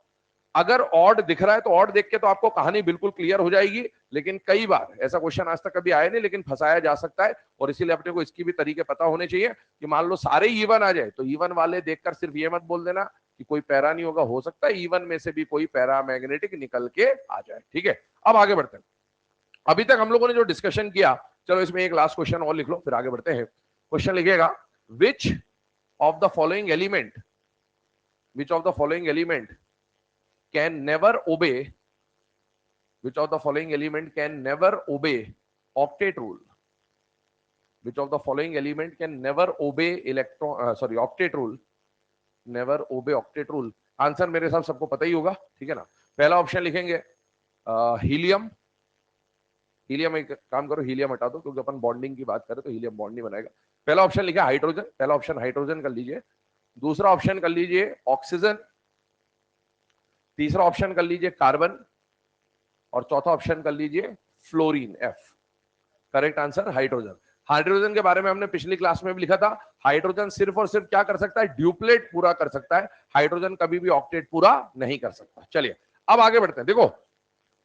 अगर ऑड दिख रहा है तो ऑड देख के तो आपको कहानी बिल्कुल क्लियर हो जाएगी, लेकिन कई बार ऐसा क्वेश्चन आज तक कभी आया नहीं, लेकिन फंसाया जा सकता है, और इसीलिए अपने को इसकी भी तरीके पता होने चाहिए कि मान लो सारे इवन आ जाए तो इवन वाले देखकर सिर्फ ये मत बोल देना कि कोई पैरा नहीं होगा, हो सकता है इवन में से भी कोई पैरा मैग्नेटिक निकल के आ जाए। ठीक है, अब आगे बढ़ते हैं। अभी तक हम लोगों ने जो डिस्कशन किया, चलो इसमें एक लास्ट क्वेश्चन और लिख लो फिर आगे बढ़ते हैं। क्वेश्चन लिखिएगा, which of the following element, which of the following element can never obey, which of the following element can never obey octet rule, which of the following element can never obey octet rule, never obey octet rule। Answer मेरे हिसाब सबको पता ही होगा, ठीक है ना। पहला option लिखेंगे हीलियम, हीलियम एक काम करो हीलियम हटा दो क्योंकि अपन बॉन्डिंग की बात करें तो हीलियम बॉन्ड नहीं बनाएगा। पहला ऑप्शन लिखा हाइड्रोजन, पहला ऑप्शन हाइड्रोजन कर लीजिए। दूसरा ऑप्शन कर लीजिए ऑक्सीजन, तीसरा ऑप्शन कर लीजिए कार्बन, और चौथा ऑप्शन कर लीजिए fluorine, F. Correct answer hydrogen. Hydrogen के बारे में हमने पिछली क्लास में भी लिखा था, हाइड्रोजन सिर्फ और सिर्फ क्या कर सकता है, ड्यूप्लेट पूरा कर सकता है, हाइड्रोजन कभी भी ऑक्टेट पूरा नहीं कर सकता। चलिए अब आगे बढ़ते हैं। देखो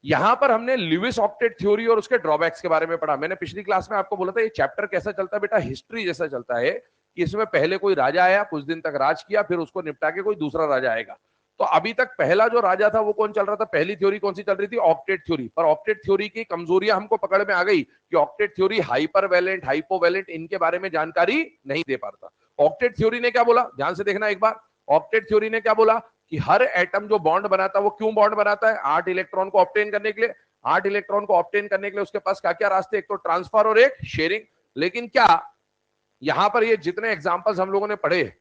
यहां पर हमने ल्यूइस ऑक्टेट थ्योरी और उसके ड्रॉबैक्स के बारे में पढ़ा। मैंने पिछली क्लास में आपको बोला था ये चैप्टर कैसा चलता है बेटा, हिस्ट्री जैसा चलता है कि इसमें पहले कोई राजा आया, कुछ दिन तक राज किया, फिर उसको निपटा के कोई दूसरा राजा आएगा। तो अभी तक पहला जो राजा था वो कौन चल रहा था, पहली थ्योरी कौन सी चल रही थी, ऑक्टेट थ्योरी। पर ऑक्टेट थ्योरी की कमजोरियां हमको पकड़ में आ गई कि ऑक्टेट थ्योरी हाइपरवैलेंट, हाइपोवैलेंट, इनके बारे में जानकारी नहीं दे पाता। ऑक्टेट थ्योरी ने क्या बोला, ध्यान से देखना एक बार। ऑक्टेट थ्योरी ने क्या बोला कि हर एटम जो बॉन्ड बनाता है वो क्यों बॉन्ड बनाता है, 8 इलेक्ट्रॉन को ऑब्टेन करने के लिए। 8 इलेक्ट्रॉन को ऑब्टेन करने के लिए उसके पास क्या क्या रास्ते, एक तो ट्रांसफर और एक शेयरिंग। लेकिन क्या यहां पर ये जितने एग्जांपल्स हम लोगों ने पढ़े,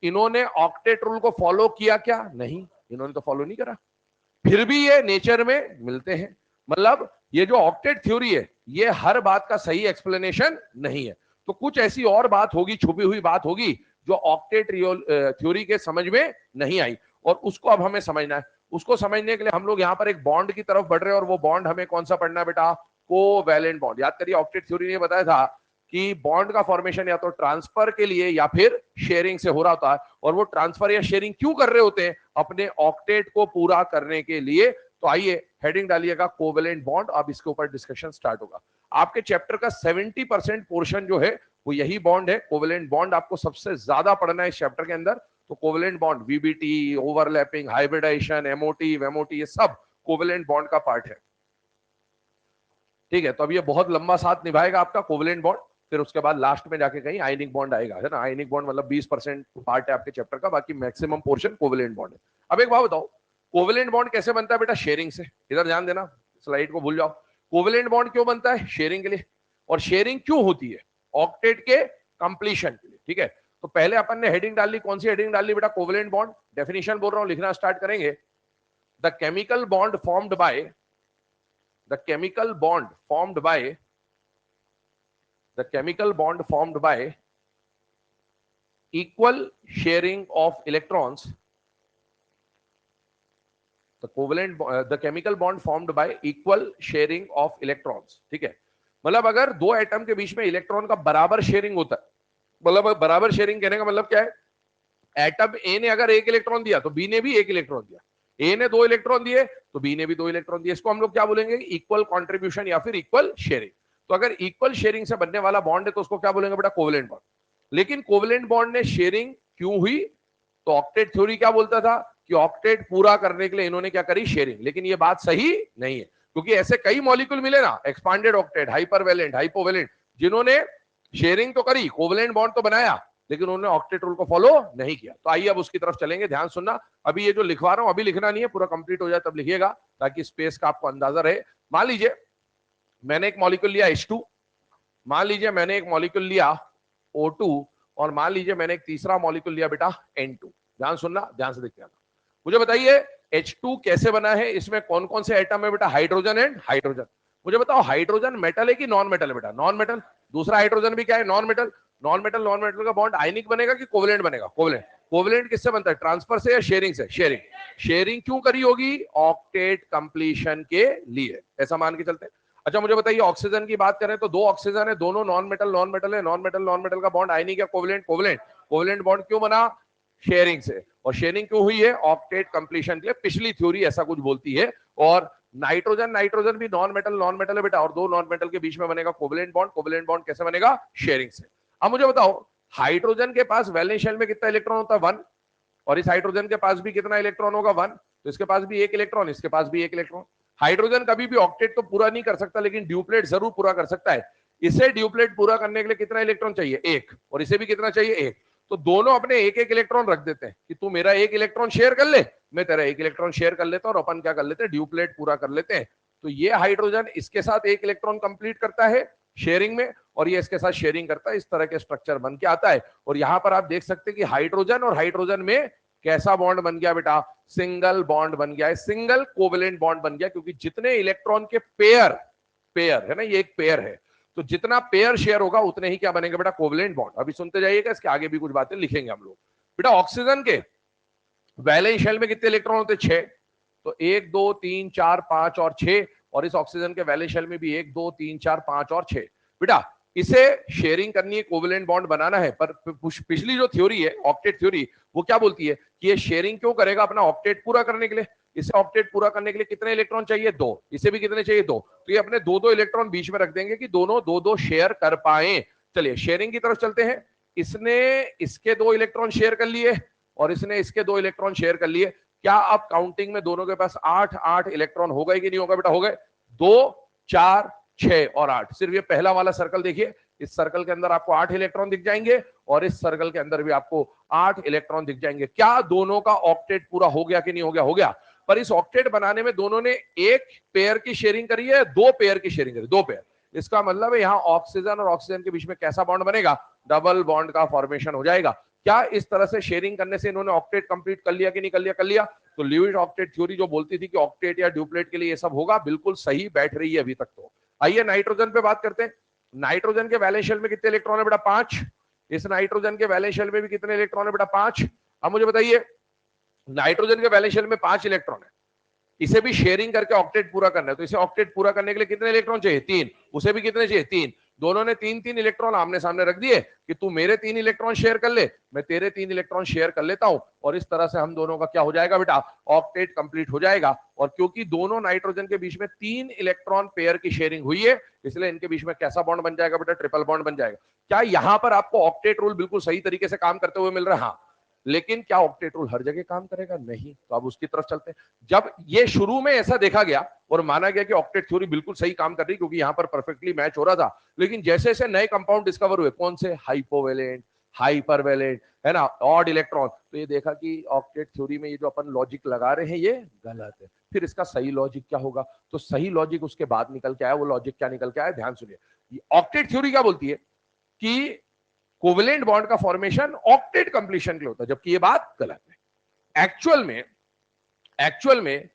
इन्होंने ऑक्टेट रूल को फॉलो किया क्या, नहीं, इन्होंने तो फॉलो नहीं करा, फिर भी ये नेचर में मिलते हैं। मतलब ये जो ऑक्टेट थ्योरी है ये हर बात का सही एक्सप्लेनेशन नहीं है, तो कुछ ऐसी और बात होगी, छुपी हुई बात होगी जो ऑक्टेट थ्योरी के समझ में नहीं आई, और उसको अब हमें समझना है। उसको समझने के लिए हम लोग यहाँ पर एक बॉन्ड की तरफ बढ़ रहे हैं, और वो बॉन्ड हमें कौन सा पढ़ना है बेटा, कोवैलेंट बॉन्ड। याद करिए ऑक्टेट थ्योरी ने बताया था कि बॉन्ड का फॉर्मेशन या तो ट्रांसफर के लिए या फिर शेयरिंग से हो रहा होता है, और वो ट्रांसफर या शेयरिंग क्यों कर रहे होते हैं, अपने ऑक्टेट को पूरा करने के लिए। तो आइए हेडिंग डालिएगा कोवैलेंट बॉन्ड, अब इसके ऊपर डिस्कशन स्टार्ट होगा। आपके चैप्टर का 70% पोर्शन जो है वो यही बॉन्ड है, कोवैलेंट बॉन्ड आपको सबसे ज्यादा पढ़ना है इस चैप्टर के अंदर। तो covalent bond, VBT, overlapping, hybridisation, MOT, वेमोटी, ये सब कोवैलेंट बॉन्ड का पार्ट है। ठीक है, तो अब ये बहुत लंबा साथ निभाएगा आपका कोवैलेंट बॉन्ड, फिर उसके बाद लास्ट में जाके कहीं आयनिक बॉन्ड आएगा, है ना। आयनिक बॉन्ड मतलब 20% पार्ट है आपके चैप्टर का, बाकी मैक्सिमम पोर्शन कोवैलेंट बॉन्ड है। अब एक बात बताओ, कोवैलेंट बॉन्ड कैसे बनता है बेटा, शेयरिंग से। इधर ध्यान देना, स्लाइड को भूल जाओ। कोवैलेंट बॉन्ड क्यों बनता है, शेयरिंग के लिए। और शेयरिंग क्यों होती है, ऑक्टेट के कंप्लीशन के लिए। ठीक है, तो पहले अपन ने हेडिंग डाल ली, कौन सी हेडिंग डाल ली बेटा, कोवैलेंट बॉन्ड। डेफिनेशन बोल रहा हूं, लिखना स्टार्ट करेंगे। The chemical bond formed by, the chemical bond formed by, the chemical bond formed by equal sharing of electrons, the chemical bond formed by equal sharing of electrons। ठीक है, मतलब अगर दो एटम के बीच में इलेक्ट्रॉन का बराबर शेयरिंग होता है, मतलब बराबर शेयरिंग कहने का मतलब क्या है, एटम ए ने अगर 1 इलेक्ट्रॉन दिया तो बी ने भी 1 इलेक्ट्रॉन दिया, ए ने 2 इलेक्ट्रॉन दिए तो बी ने भी 2 इलेक्ट्रॉन दिए। इसको हम लोग क्या बोलेंगे, इक्वल कॉन्ट्रीब्यूशन या फिर इक्वल शेयरिंग। तो अगर इक्वल शेयरिंग से बनने वाला बॉन्ड है तो उसको क्या बोलेंगे बेटा, कोवैलेंट बॉन्ड। लेकिन कोवैलेंट बॉन्ड ने शेयरिंग क्यों हुई, तो ऑक्टेट थ्योरी क्या बोलता था कि ऑक्टेट पूरा करने के लिए इन्होंने क्या करी, शेयरिंग। लेकिन ये बात सही नहीं है, क्योंकि ऐसे कई मॉलिक्यूल मिले ना, एक्सपांडेड ऑक्टेट, हाइपरवैलेंट, हाइपोवैलेंट, जिन्होंने शेयरिंग तो करी, कोवैलेंट बॉन्ड तो बनाया, लेकिन उन्होंने ऑक्टेट रूल को फॉलो नहीं किया। तो आइए अब उसकी तरफ चलेंगे, ध्यान सुनना। अभी ये जो लिखवा रहा हूं अभी लिखना नहीं है, पूरा कंप्लीट हो जाए तब लिखिएगा, ताकि स्पेस का आपको अंदाजा रहे। मान लीजिए मैंने एक मॉलिक्यूल लिया H2, मान लीजिए मैंने एक मॉलिक्यूल लिया O2, और मान लीजिए मैंने एक तीसरा मॉलिक्यूल लिया बेटा N2। ध्यान सुनना, ध्यान से देखते आना। मुझे बताइए H2 कैसे बना है, इसमें कौन कौन से एटम है बेटा, हाइड्रोजन एंड हाइड्रोजन। मुझे बताओ हाइड्रोजन मेटल है कि नॉन मेटल है बेटा, नॉन मेटल। दूसरा हाइड्रोजन भी क्या है, non metal. Non metal, non metal का बॉन्ड आयनिक बनेगा कि कोवैलेंट बनेगा, कोवैलेंट। कोवैलेंट किससे बनता है, ट्रांसफर से या शेयरिंग से, शेयरिंग। शेयरिंग क्यों करी होगी, ऑक्टेट कंप्लीशन के लिए, ऐसा मान के चलते हैं। अच्छा मुझे बताइए ऑक्सीजन की बात करें तो 2 ऑक्सीजन है, दोनों नॉन मेटल, नॉन मेटल है, नॉन मेटल नॉन मेटल का बॉन्ड आयनिक या कोवैलेंट, कोवैलेंट। कोवैलेंट बॉन्ड क्यों बना, शेयरिंग से। और शेयरिंग क्यों हुई है? ऑक्टेट कंप्लीशन के लिए। पिछली थ्योरी ऐसा कुछ बोलती है। और नाइट्रोजन नाइट्रोजन भी नॉन मेटल है बेटा, और दो नॉन मेटल के बीच में बनेगा कोवेलेंट बॉन्ड। कोवेलेंट बॉन्ड कैसे बनेगा? शेयरिंग से। अब मुझे बताओ, हाइड्रोजन के पास वैलेंस शेल में कितना इलेक्ट्रॉन होता है? 1। और इस हाइड्रोजन के पास भी कितना इलेक्ट्रॉन होगा? 1। तो इसके पास भी एक इलेक्ट्रॉन, इसके पास भी एक इलेक्ट्रॉन। हाइड्रोजन कभी भी ऑक्टेट तो पूरा नहीं कर सकता, लेकिन ड्यूप्लेट जरूर पूरा कर सकता है। इसे ड्यूप्लेट पूरा करने के लिए कितना इलेक्ट्रॉन चाहिए? 1। और इसे भी कितना चाहिए? 1। तो दोनों अपने एक एक इलेक्ट्रॉन रख देते हैं कि तू मेरा एक इलेक्ट्रॉन शेयर कर ले, मैं तेरा एक इलेक्ट्रॉन शेयर कर लेता हूं, और अपन क्या कर लेते हैं? ड्यूप्लेट पूरा कर लेते हैं। तो ये हाइड्रोजन इसके साथ एक इलेक्ट्रॉन कंप्लीट करता है शेयरिंग में, और ये इसके साथ शेयरिंग करता है। इस तरह के स्ट्रक्चर बन के आता है। और यहां पर आप देख सकते हैं कि हाइड्रोजन और हाइड्रोजन में कैसा बॉन्ड बन गया बेटा? सिंगल बॉन्ड बन गया है, सिंगल कोवेलेंट बॉन्ड बन गया। क्योंकि जितने इलेक्ट्रॉन के पेयर पेयर है ना, ये एक पेयर है, तो जितना पेयर शेयर होगा उतने ही क्या बनेंगे बेटा? Covalent bond. अभी सुनते जाइएगा, इसके आगे भी कुछ बातें लिखेंगे हम लोग। बेटा ऑक्सीजन के वैलेंस शेल में कितने इलेक्ट्रॉन होते? 6। तो 1 2 3 4 5 और 6। और इस ऑक्सीजन के वैलेंस शेल में भी 1 2 3 4 5 और 6। बेटा इसे शेयरिंग करनी है, कोवेलेंट बॉन्ड बनाना है। पर पिछली जो थ्योरी है, ऑक्टेट थ्योरी, वो क्या बोलती है कि ये शेयरिंग क्यों करेगा? अपना ऑक्टेट पूरा करने के लिए। इसे ऑक्टेट पूरा करने के लिए कितने इलेक्ट्रॉन चाहिए? 2। इसे भी कितने चाहिए? 2। तो ये अपने 2-2 इलेक्ट्रॉन बीच में रख देंगे कि दोनों 2-2 शेयर कर पाए। चलिए शेयरिंग की तरफ चलते हैं। इसने इसके 2 इलेक्ट्रॉन शेयर कर लिए, और इसने इसके 2 इलेक्ट्रॉन शेयर कर लिए। क्या अब काउंटिंग में दोनों के पास 8-8 इलेक्ट्रॉन हो गए कि नहीं होगा बेटा? हो गए। 2 4 6 और 8। सिर्फ ये पहला वाला सर्कल देखिए, इस सर्कल के अंदर आपको 8 इलेक्ट्रॉन दिख जाएंगे, और इस सर्कल के अंदर भी आपको 8 इलेक्ट्रॉन दिख जाएंगे। क्या दोनों का ऑक्टेट पूरा हो गया कि नहीं हो गया? हो गया। पर इस ऑक्टेट बनाने में दोनों ने एक पेयर की शेयरिंग करी है, 2 पेयर की शेयरिंग करी? 2 पेयर। इसका मतलब है यहां ऑक्सीजन और ऑक्सीजन के बीच में कैसा बॉन्ड बनेगा? डबल बॉन्ड का फॉर्मेशन हो जाएगा। क्या इस तरह से शेयरिंग करने से इन्होंने ऑक्टेट कंप्लीट कर लिया कि नहीं कर लिया? कर लिया। तो ल्यूइस ऑक्टेट थ्योरी जो बोलती थी कि ऑक्टेट या ड्यूप्लेट के लिए ये सब होगा, बिल्कुल सही बैठ रही है अभी तक। तो आइए नाइट्रोजन पे बात करते हैं। नाइट्रोजन के वैलेंस शेल में कितने इलेक्ट्रॉन है बेटा? 5। इस नाइट्रोजन के वैलेंस शेल में भी कितने इलेक्ट्रॉन है बेटा? 5। अब मुझे बताइए, नाइट्रोजन के वैलेंस शेल में 5 इलेक्ट्रॉन है, इसे भी शेयरिंग करके ऑक्टेट पूरा करना है। तो इसे ऑक्टेट पूरा करने के लिए कितने इलेक्ट्रॉन चाहिए? 3। उसे भी कितने चाहिए? 3। दोनों ने 3-3 इलेक्ट्रॉन आमने सामने रख दिए कि तू मेरे 3 इलेक्ट्रॉन शेयर कर ले, मैं तेरे 3 इलेक्ट्रॉन शेयर कर लेता हूं, और इस तरह से हम दोनों का क्या हो जाएगा बेटा? ऑक्टेट कंप्लीट हो जाएगा। और क्योंकि दोनों नाइट्रोजन के बीच में 3 इलेक्ट्रॉन पेयर की शेयरिंग हुई है, इसलिए इनके बीच में कैसा बॉन्ड बन जाएगा बेटा? ट्रिपल बॉन्ड बन जाएगा। क्या यहां पर आपको ऑक्टेट रूल बिल्कुल सही तरीके से काम करते हुए मिल रहा है? हाँ। लेकिन क्या ऑक्टेट रूल हर जगह काम करेगा? नहीं। तो अब उसकी तरफ चलते हैं। जब ये शुरू में ऐसा देखा गया और माना गया कि ऑक्टेट थ्योरी बिल्कुल सही काम कर रही, क्योंकि यहां पर परफेक्टली मैच हो रहा था, लेकिन जैसे जैसे नए कंपाउंड डिस्कवर हुए, कौन से? हाइपोवेलेंट, हाइपरवेलेंट, है ना, ऑड इलेक्ट्रॉन, तो ये देखा कि ऑक्टेट थ्योरी में ये जो अपन लॉजिक लगा रहे हैं ये गलत है। फिर इसका सही लॉजिक क्या होगा? तो सही लॉजिक उसके बाद निकल के आया। वो लॉजिक क्या निकल के आया? ध्यान सुनिए। ऑक्टेट थ्योरी क्या बोलती है कि कोवेलेंट बॉन्ड का फॉर्मेशन ऑक्टेट कंप्लीशन के लिए होता है, जबकि ये बात गलत है। एक्चुअल में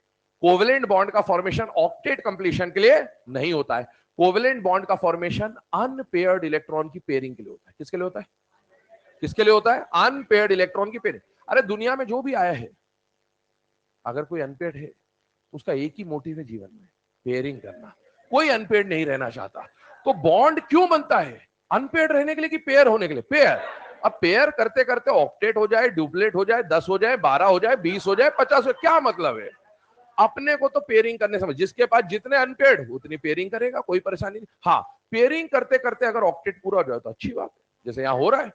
कोवेलेंट बॉन्ड का फॉर्मेशन ऑक्टेट कंप्लीशन के लिए नहीं होता है। कोवेलेंट बॉन्ड का फॉर्मेशन अनपेयर्ड इलेक्ट्रॉन की पेयरिंग के लिए होता है। किसके लिए होता है? किसके लिए होता है? अनपेयर्ड इलेक्ट्रॉन की पेयरिंग। अरे दुनिया में जो भी आया है, अगर कोई अनपेयर्ड है, उसका एक ही मोटिव है जीवन में, पेयरिंग करना। कोई अनपेयर्ड नहीं रहना चाहता। तो बॉन्ड क्यों बनता है? अनपेयर्ड रहने के लिए कि पेयर होने के लिए? पेयर। अब पेयर करते करते ऑक्टेट हो जाए, ड्यूप्लेट हो जाए, 10 हो जाए, 12 हो जाए, 20 हो जाए, 50 हो जाए, क्या मतलब है? अपने को तो पेयरिंग करने समझ, जिसके पास जितने अनपेयर्ड उतनी पेयरिंग करेगा, कोई परेशानी नहीं। हाँ, पेयरिंग करते करते अगर ऑक्टेट पूरा हो जाए तो अच्छी बात है, जैसे यहां हो रहा है।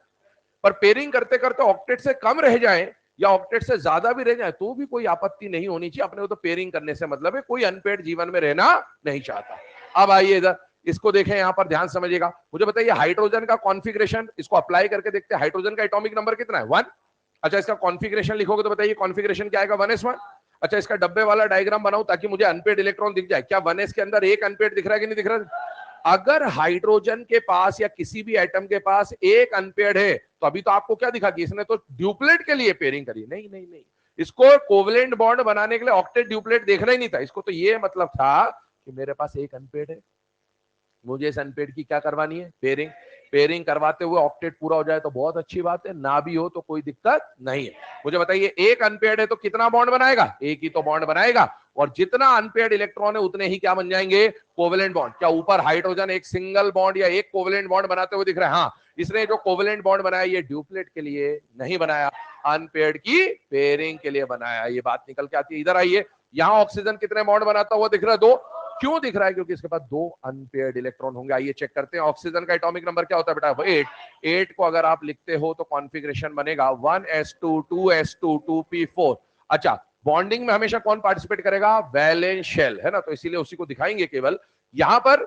पर पेयरिंग करते करते ऑक्टेट से कम रह जाए या ऑक्टेट से ज्यादा भी रह जाए तो भी कोई आपत्ति नहीं होनी चाहिए। अपने को तो पेयरिंग करने से मतलब है, कोई अनपेयर्ड जीवन में रहना नहीं चाहता। अब आइए इधर, इसको देखें, यहां पर ध्यान समझिएगा। मुझे बताइए हाइड्रोजन का कॉन्फिगरेशन, इसको अप्लाई करके देखते हैं। हाइड्रोजन का एटॉमिक नंबर कितना है? 1। अच्छा, इसका कॉन्फिगरेशन लिखोगे तो बताइए कॉन्फिगरेशन क्या आएगा? 1s1। अच्छा, इसका डब्बे वाला डायग्राम बनाऊं ताकि मुझे अनपेयर्ड इलेक्ट्रॉन दिख जाए। क्या 1s के अंदर एक अनपेयर्ड दिख रहा है कि नहीं दिख रहा? अगर हाइड्रोजन के पास या किसी भी एटम के पास एक अनपेयर्ड है, तो अभी तो आपको क्या दिखा कि इसने तो ड्यूप्लेट के लिए पेयरिंग करी। नहीं नहीं नहीं, इसको कोवेलेंट बॉन्ड बनाने के लिए ऑक्टेट ड्यूप्लेट देखना ही नहीं था। इसको तो ये मतलब था कि मेरे पास एक अनपेयर्ड है, मुझे इस अनपेयर्ड की क्या करवानी है? पेयरिंग। पेयरिंग करवाते हुए ऑक्टेट पूरा हो जाए तो बहुत अच्छी बात है, ना भी हो तो कोई दिक्कत नहीं है। मुझे बताइए एक अनपेयर्ड है तो कितना बॉन्ड बनाएगा? एक ही तो बॉन्ड बनाएगा, और जितना अनपेयर्ड इलेक्ट्रॉन है उतने ही क्या बन जाएंगे? Covalent bond. क्या ऊपर हाइड्रोजन एक सिंगल बॉन्ड या एक कोवेलेंट बॉन्ड बनाते हुए दिख रहा है? हाँ, इसने जो कोवेलेंट बॉन्ड बनाया ये ड्यूप्लेट के लिए नहीं बनाया, अनपेयर्ड की पेयरिंग के लिए बनाया। ये बात निकल के आती है। इधर आइए, यहां ऑक्सीजन कितने बॉन्ड बनाता हुआ दिख रहा है? दो। क्यों दिख रहा है? क्योंकि इसके पास दो अनपेयर्ड इलेक्ट्रॉन होंगे। आइए चेक करते हैं। ऑक्सीजन का एटॉमिक नंबर क्या होता है बेटा? 8। 8 को अगर आप लिखते हो तो कॉन्फ़िगरेशन बनेगा 1s2 2s2 2p4। अच्छा, बॉन्डिंग में हमेशा कौन पार्टिसिपेट करेगा? वैलेंस शेल, है ना? तो इसीलिए उसी को दिखाएंगे केवल। यहां पर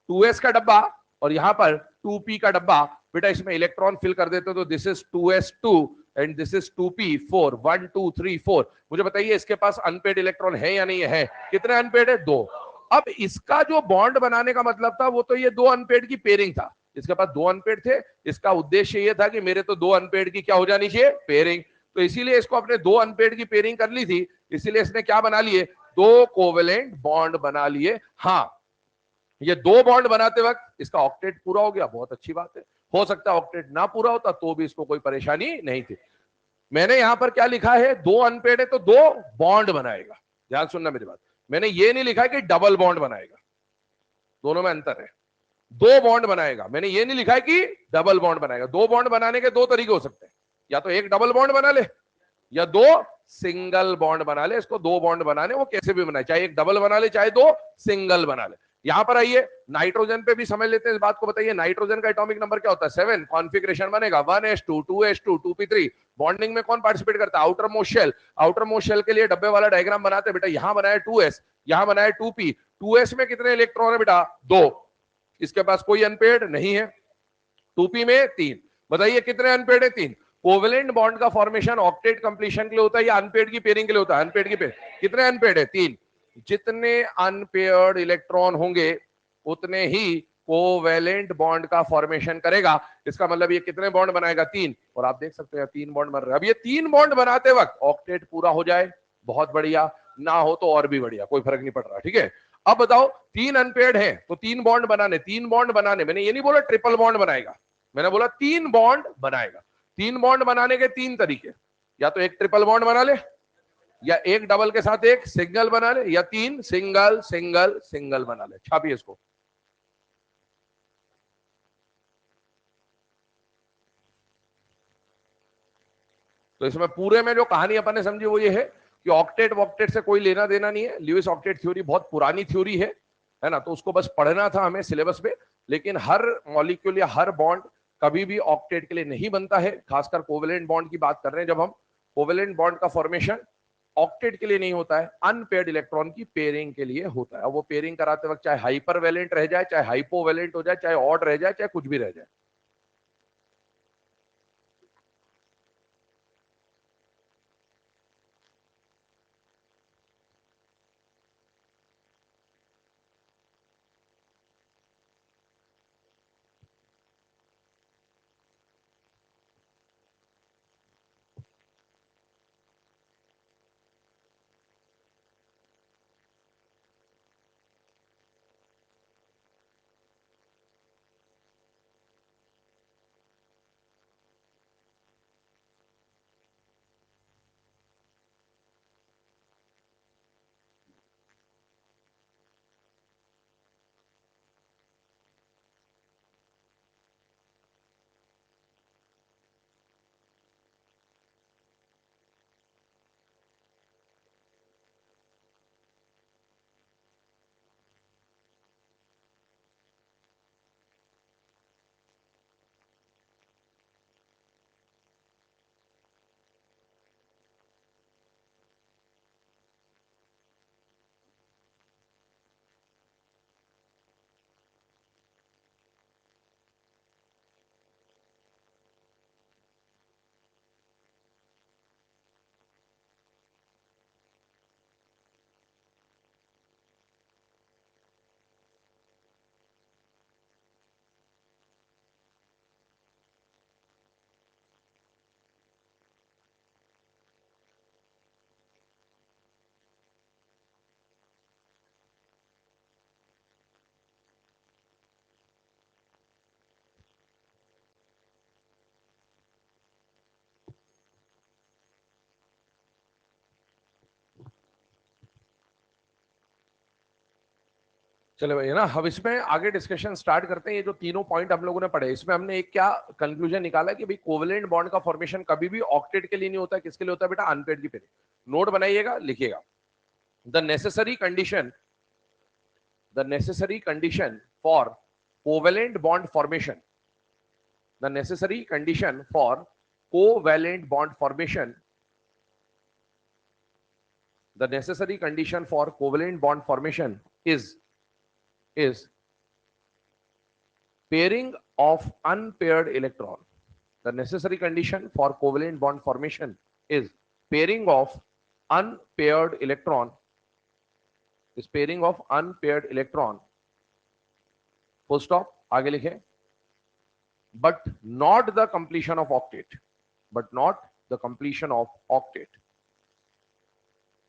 2s का डब्बा और यहां पर 2p का डब्बा, बेटा इसमें इलेक्ट्रॉन फिल कर देते हो तो this is 2s2 and this is 2p4। 1 2 3 4। मुझे बताइए इसके पास अनपेड इलेक्ट्रॉन है या नहीं है? कितने अनपेड है? दो। अब इसका जो बॉन्ड बनाने का मतलब था वो तो ये दो अनपेड की पेयरिंग था। इसके पास दो अनपेड थे, इसका उद्देश्य ये था कि मेरे तो दो अनपेड की क्या हो जानी चाहिए? पेयरिंग। तो इसीलिए इसको अपने दो अनपेड की पेयरिंग कर ली थी, इसीलिए इसने क्या बना लिए? दो कोवेलेंट बॉन्ड बना लिए। हाँ, ये दो बॉन्ड बनाते वक्त इसका ऑक्टेट पूरा हो गया, बहुत अच्छी बात है। हो सकता है ऑक्टेट ना पूरा होता तो भी इसको कोई परेशानी नहीं थी। मैंने यहां पर क्या लिखा है? दो अनपेड है तो दो बॉन्ड बनाएगा। ध्यान सुनना मेरी बात। मैंने ये नहीं लिखा है कि डबल बॉन्ड बनाएगा, दोनों में अंतर है। दो बॉन्ड बनाएगा, मैंने ये नहीं लिखा है कि डबल बॉन्ड बनाएगा। दो बॉन्ड बनाने के दो तरीके हो सकते हैं, या तो एक डबल बॉन्ड बना ले या दो सिंगल बॉन्ड बना ले। इसको दो बॉन्ड बनाने वो कैसे भी बनाए, चाहे एक डबल बना ले चाहे दो सिंगल बना ले। यहां पर आइए, नाइट्रोजन पे भी समझ लेते हैं इस बात को। बताइए नाइट्रोजन का एटॉमिक नंबर क्या होता है? 7। कॉन्फ़िगरेशन बनेगा 1s2 2s2 2p3। बॉन्डिंग में कौन पार्टिसिपेट करता है? Outermost shell. Outermost shell के लिए डब्बे वाला डायग्राम बनाते हैं बेटा। यहां बनाया 2s, यहां बनाया 2p। 2s में कितने इलेक्ट्रॉन है बेटा? दो। इसके पास कोई अनपेड नहीं है। 2p में 3। बताइए कितने अनपेड है? 3। कोवेलेंट बॉन्ड का फॉर्मेशन ऑक्टेट कंप्लीशन के लिए होता है या अनपेड की पेयरिंग के लिए होता है? अनपेड की पेयरिंग। कितने अनपेड है? 3। जितने अनपेयर्ड इलेक्ट्रॉन होंगे उतने ही कोवेलेंट बॉन्ड का फॉर्मेशन करेगा। इसका मतलब ये कितने बॉन्ड बनाएगा? 3। और आप देख सकते हैं 3 बॉन्ड बन रहे हैं। अब ये 3 बॉन्ड बनाते वक्त ऑक्टेट पूरा हो जाए, बहुत बढ़िया, ना हो तो और भी बढ़िया, कोई फर्क नहीं पड़ रहा। ठीक है, अब बताओ 3 अनपेयर्ड है तो 3 बॉन्ड बनाने, 3 बॉन्ड बनाने, मैंने ये नहीं बोला ट्रिपल बॉन्ड बनाएगा, मैंने बोला 3 बॉन्ड बनाएगा। 3 बॉन्ड बनाने के 3 तरीके, या तो एक ट्रिपल बॉन्ड बना ले, या एक डबल के साथ एक सिंगल बना ले, या 3 सिंगल सिंगल सिंगल बना ले। छापिए इसको। तो इसमें पूरे में जो कहानी अपन ने समझी वो ये है कि ऑक्टेट वॉक्टेट से कोई लेना देना नहीं है। ल्यूइस ऑक्टेट थ्योरी बहुत पुरानी थ्योरी है ना? तो उसको बस पढ़ना था हमें सिलेबस में। लेकिन हर मॉलिक्यूल या हर बॉन्ड कभी भी ऑक्टेट के लिए नहीं बनता है। खासकर कोवेलेंट बॉन्ड की बात कर रहे हैं जब हम, कोवेलेंट बॉन्ड का फॉर्मेशन ऑक्टेट के लिए नहीं होता है, अनपेयर्ड इलेक्ट्रॉन की पेयरिंग के लिए होता है। और वो पेयरिंग कराते वक्त चाहे हाइपर वैलेंट रह जाए, चाहे हाइपोवैलेंट हो जाए, चाहे ऑड रह जाए, चाहे कुछ भी रह जाए। चलो भाई, है ना। अब इसमें आगे डिस्कशन स्टार्ट करते हैं। ये जो तीनों पॉइंट हम लोगों ने पढ़े, इसमें हमने एक क्या कंक्लूजन निकाला कि भाई कोवेलेंट बॉन्ड का फॉर्मेशन कभी भी ऑक्टेट के लिए नहीं होता। किसके लिए होता है बेटा? अनपेयर्ड की पेयरिंग। नोट बनाइएगा, लिखिएगा। The necessary condition for covalent bond formation, the necessary condition for covalent bond formation, the necessary condition for covalent bond formation is pairing of unpaired electron. The necessary condition for covalent bond formation is pairing of unpaired electron, full stop, आगे लिखें। but not the completion of octet,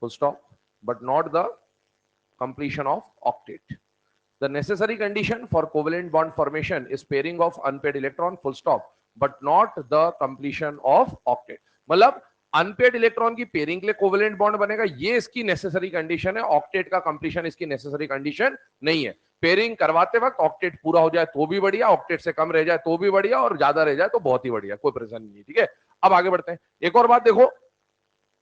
full stop, but not the completion of octet. The necessary condition for covalent bond formation is pairing of unpaired electron, full stop, but not the completion of octet. मतलब unpaired electron की pairing के लिए covalent bond बनेगा, ये इसकी necessary condition है। Octet का completion इसकी नेसेसरी कंडीशन नहीं है। पेयरिंग करवाते वक्त ऑक्टेट पूरा हो जाए तो भी बढ़िया, ऑक्टेट से कम रह जाए तो भी बढ़िया, और ज्यादा रह जाए तो बहुत ही बढ़िया, कोई परेशानी नहीं। ठीक है, अब आगे बढ़ते हैं। एक और बात देखो,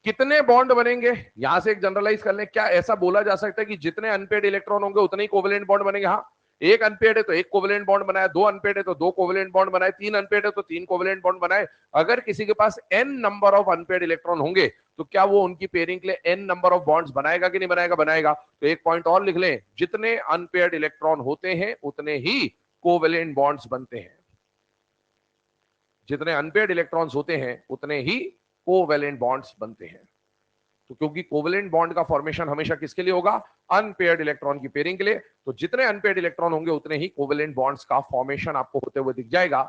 कितने बॉन्ड बनेंगे, यहां से एक जनरलाइज कर लें। क्या ऐसा बोला जा सकता है कि जितने अनपेड इलेक्ट्रॉन होंगे उतने ही कोवेलेंट बॉन्ड बनेंगे? हाँ, एक अनपेड है तो एक कोवेलेंट बॉन्ड बनाए, दो अनपेड है तो दो कोवेलेंट बॉन्ड बनाए, तीन अनपेड है तो तीन कोवेलेंट बॉन्ड बनाए। अगर किसी के पास n number of unpaired electron होंगे तो क्या वो उनकी पेयरिंग के लिए n नंबर ऑफ बॉन्ड्स बनाएगा कि नहीं बनाएगा? बनाएगा। तो एक पॉइंट और लिख लें, जितने अनपेड इलेक्ट्रॉन होते हैं उतने ही कोवेलेंट बॉन्ड्स बनते हैं। जितने अनपेड इलेक्ट्रॉन्स होते हैं उतने ही कोवेलेंट बॉन्ड्स बनते हैं। तो क्योंकि कोवेलेंट बॉन्ड का फॉर्मेशन हमेशा किसके लिए होगा? अनपेयर्ड इलेक्ट्रॉन की पेयरिंग के लिए। तो जितने अनपेयर्ड इलेक्ट्रॉन होंगे उतने ही कोवेलेंट बॉन्ड्स का फॉर्मेशन आपको होते हुए दिख जाएगा।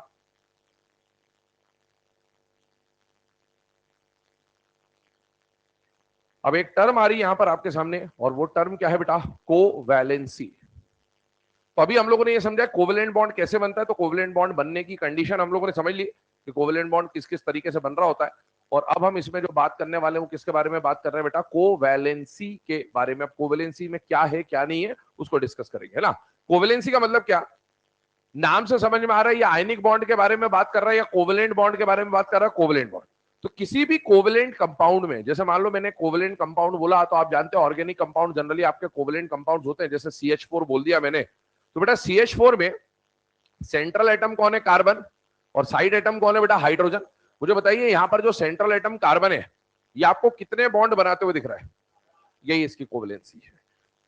अब एक टर्म आ रही है यहां पर आपके सामने, और वो टर्म क्या है बेटा? कोवैलेंसी। तो अभी हम लोगों ने ये समझा कोवेलेंट बॉन्ड कैसे बनता है। तो कोवेलेंट बॉन्ड बनने की कंडीशन हम लोगों ने समझ ली कि कोवेलेंट बॉन्ड किस किस तरीके से बन रहा होता है। और अब हम इसमें जो बात करने वाले हैं वो किसके बारे में बात कर रहे हैं बेटा? कोवैलेंसी के बारे में। अब कोवैलेंसी में क्या है क्या नहीं है उसको डिस्कस करेंगे, है ना। कोवैलेंसी का मतलब क्या, नाम से समझ में आ रहा है? ये आयनिक बॉन्ड के बारे में बात कर रहा है या कोवैलेंट बॉन्ड के बारे में बात कर रहा है? Covalent bond. तो किसी भी कोवैलेंट कंपाउंड में, जैसे मान लो मैंने कोवैलेंट कंपाउंड बोला, तो आप जानते हो ऑर्गेनिक कंपाउंड जनरली आपके कोवैलेंट कंपाउंड होते हैं। जैसे CH4 बोल दिया मैंने, तो बेटा CH4 में सेंट्रल एटम कौन है? कार्बन। और साइड एटम कौन है बेटा? हाइड्रोजन। मुझे बताइए यहां पर जो सेंट्रल एटम कार्बन है, ये आपको कितने बॉन्ड बनाते हुए दिख रहा है? यही इसकी कोवैलेंसी है।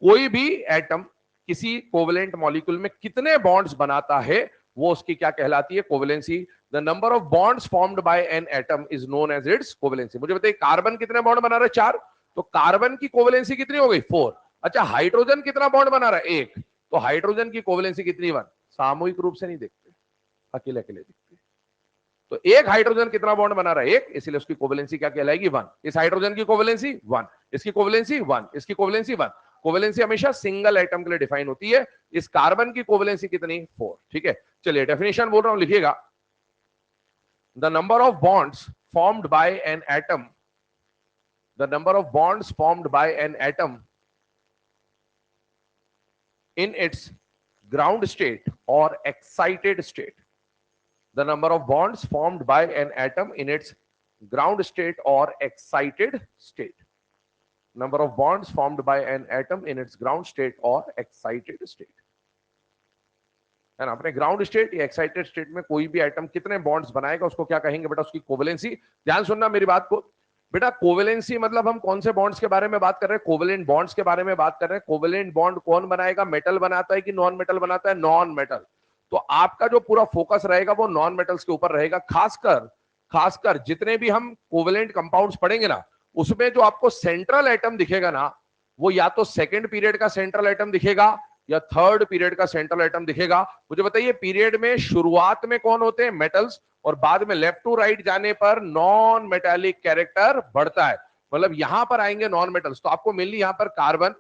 कोई भी एटम किसी कोवैलेंट मॉलिक्यूल में कितने बॉन्ड्स बनाता है वो उसकी क्या कहलाती है? Covalency. The number of bonds formed by an atom is known as its covalency. मुझे बताइए कार्बन कितने बॉन्ड बना रहा है? 4। तो कार्बन की कोवैलेंसी कितनी हो गई? 4। अच्छा, हाइड्रोजन कितना बॉन्ड बना रहा है? 1। तो हाइड्रोजन की कोवैलेंसी कितनी? 1। सामूहिक रूप से नहीं देखते, अकेले अकेले देखते। तो एक हाइड्रोजन कितना बॉन्ड बना रहा है? 1, इसलिए उसकी कोवैलेंसी क्या कहलाएगी? 1। इस हाइड्रोजन की कोवैलेंसी 1, इसकी कोवैलेंसी 1, इसकी कोवैलेंसी 1। कोवैलेंसी हमेशा सिंगल एटम के लिए डिफाइन होती है। इस कार्बन की कोवैलेंसी कितनी? 4। ठीक है, चलिए डेफिनेशन बोल रहा हूं, लिखिएगा। The number of bonds formed by an atom, the number of bonds formed by an atom in its ground state or excited state, the number of bonds formed by an atom in its ground state or excited state, number of bonds formed by an atom in its ground state or excited state, है ना। अपने ground state या excited state में कोई भी atom कितने bonds बनाएगा उसको क्या कहेंगे बेटा? उसकी कोवैलेंसी। ध्यान सुनना मेरी बात को बेटा, कोवैलेंसी मतलब हम कौन से बॉन्ड्स के बारे में बात कर रहे हैं? कोवैलेंट बॉन्ड्स के बारे में बात कर रहे हैं। कोवैलेंट बॉन्ड कौन बनाएगा? मेटल बनाता है कि नॉन मेटल बनाता है? Non metal. तो आपका जो पूरा फोकस रहेगा वो नॉन मेटल्स के ऊपर रहेगा। खासकर जितने भी हम कोवैलेंट कंपाउंड्स पढ़ेंगे ना, उसमें जो आपको सेंट्रल एटम दिखेगा ना, वो या तो सेकेंड पीरियड का सेंट्रल एटम दिखेगा या थर्ड पीरियड का सेंट्रल एटम दिखेगा। मुझे बताइए पीरियड में शुरुआत में कौन होते हैं? मेटल्स, और बाद में लेफ्ट टू राइट जाने पर नॉन मेटालिक कैरेक्टर बढ़ता है। मतलब यहां पर आएंगे नॉन मेटल्स। तो आपको मेनली यहां पर कार्बन,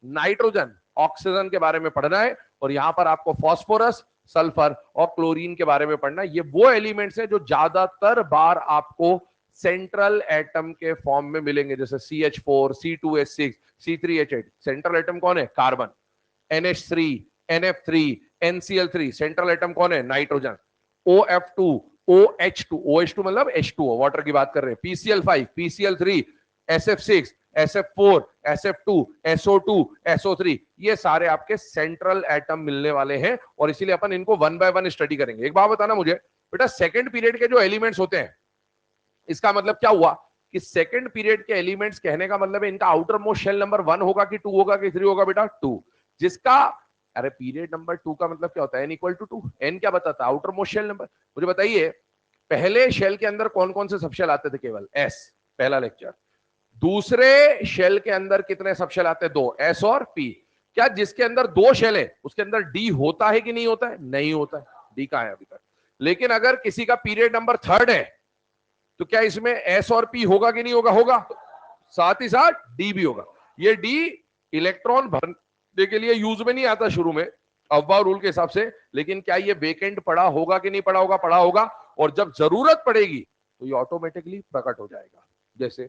नाइट्रोजन, ऑक्सीजन के बारे में पढ़ना है, और यहां पर आपको फास्फोरस, सल्फर और क्लोरीन के बारे में पढ़ना है। ये वो एलिमेंट्स हैं जो ज्यादातर बार आपको सेंट्रल एटम के फॉर्म में मिलेंगे, जैसे CH4, C2H6, C3H8। Central atom कौन है? Carbon. NH3, NF3, NCl3, central atom कौन है? नाइट्रोजन। OF2, OH2, OH2 मतलब H2O, वाटर की बात कर रहे हैं। PCl5, PCl3, SF6, SF4, SF2, SO2, SO3, ये सारे आपके सेंट्रल एटम मिलने वाले हैं और इसीलिए अपन इनको वन बाय वन स्टडी करेंगे। एक बात बताना मुझे बेटा, सेकंड पीरियड के जो एलिमेंट्स होते हैं, इसका मतलब क्या हुआ कि सेकंड पीरियड के एलिमेंट्स कहने का मतलब है इनका आउटर मोस्ट शेल नंबर 1 होगा कि 2 होगा कि 3 होगा बेटा? 2। जिसका अरे पीरियड नंबर 2 का मतलब क्या होता है? n equal to 2। n क्या बताता है? Outermost shell number. मुझे बताइए पहले शेल के अंदर कौन कौन से सबशेल आते थे? केवल s, पहला लेक्चर। दूसरे शेल के अंदर कितने सबशेल आते हैं? 2, s और p। क्या जिसके अंदर 2 शेल है उसके अंदर d होता है कि नहीं होता है? नहीं होता है, d कहां है अभी तक। लेकिन अगर किसी का पीरियड नंबर 3 है तो क्या इसमें S और P होगा कि नहीं होगा? होगा। साथ ही साथ D भी होगा। ये D इलेक्ट्रॉन भरने के लिए यूज में नहीं आता शुरू में अव्वा रूल के हिसाब से, लेकिन क्या ये वेकेंट पड़ा होगा कि नहीं पड़ा होगा? पड़ा होगा। और जब जरूरत पड़ेगी तो ये ऑटोमेटिकली प्रकट हो जाएगा। जैसे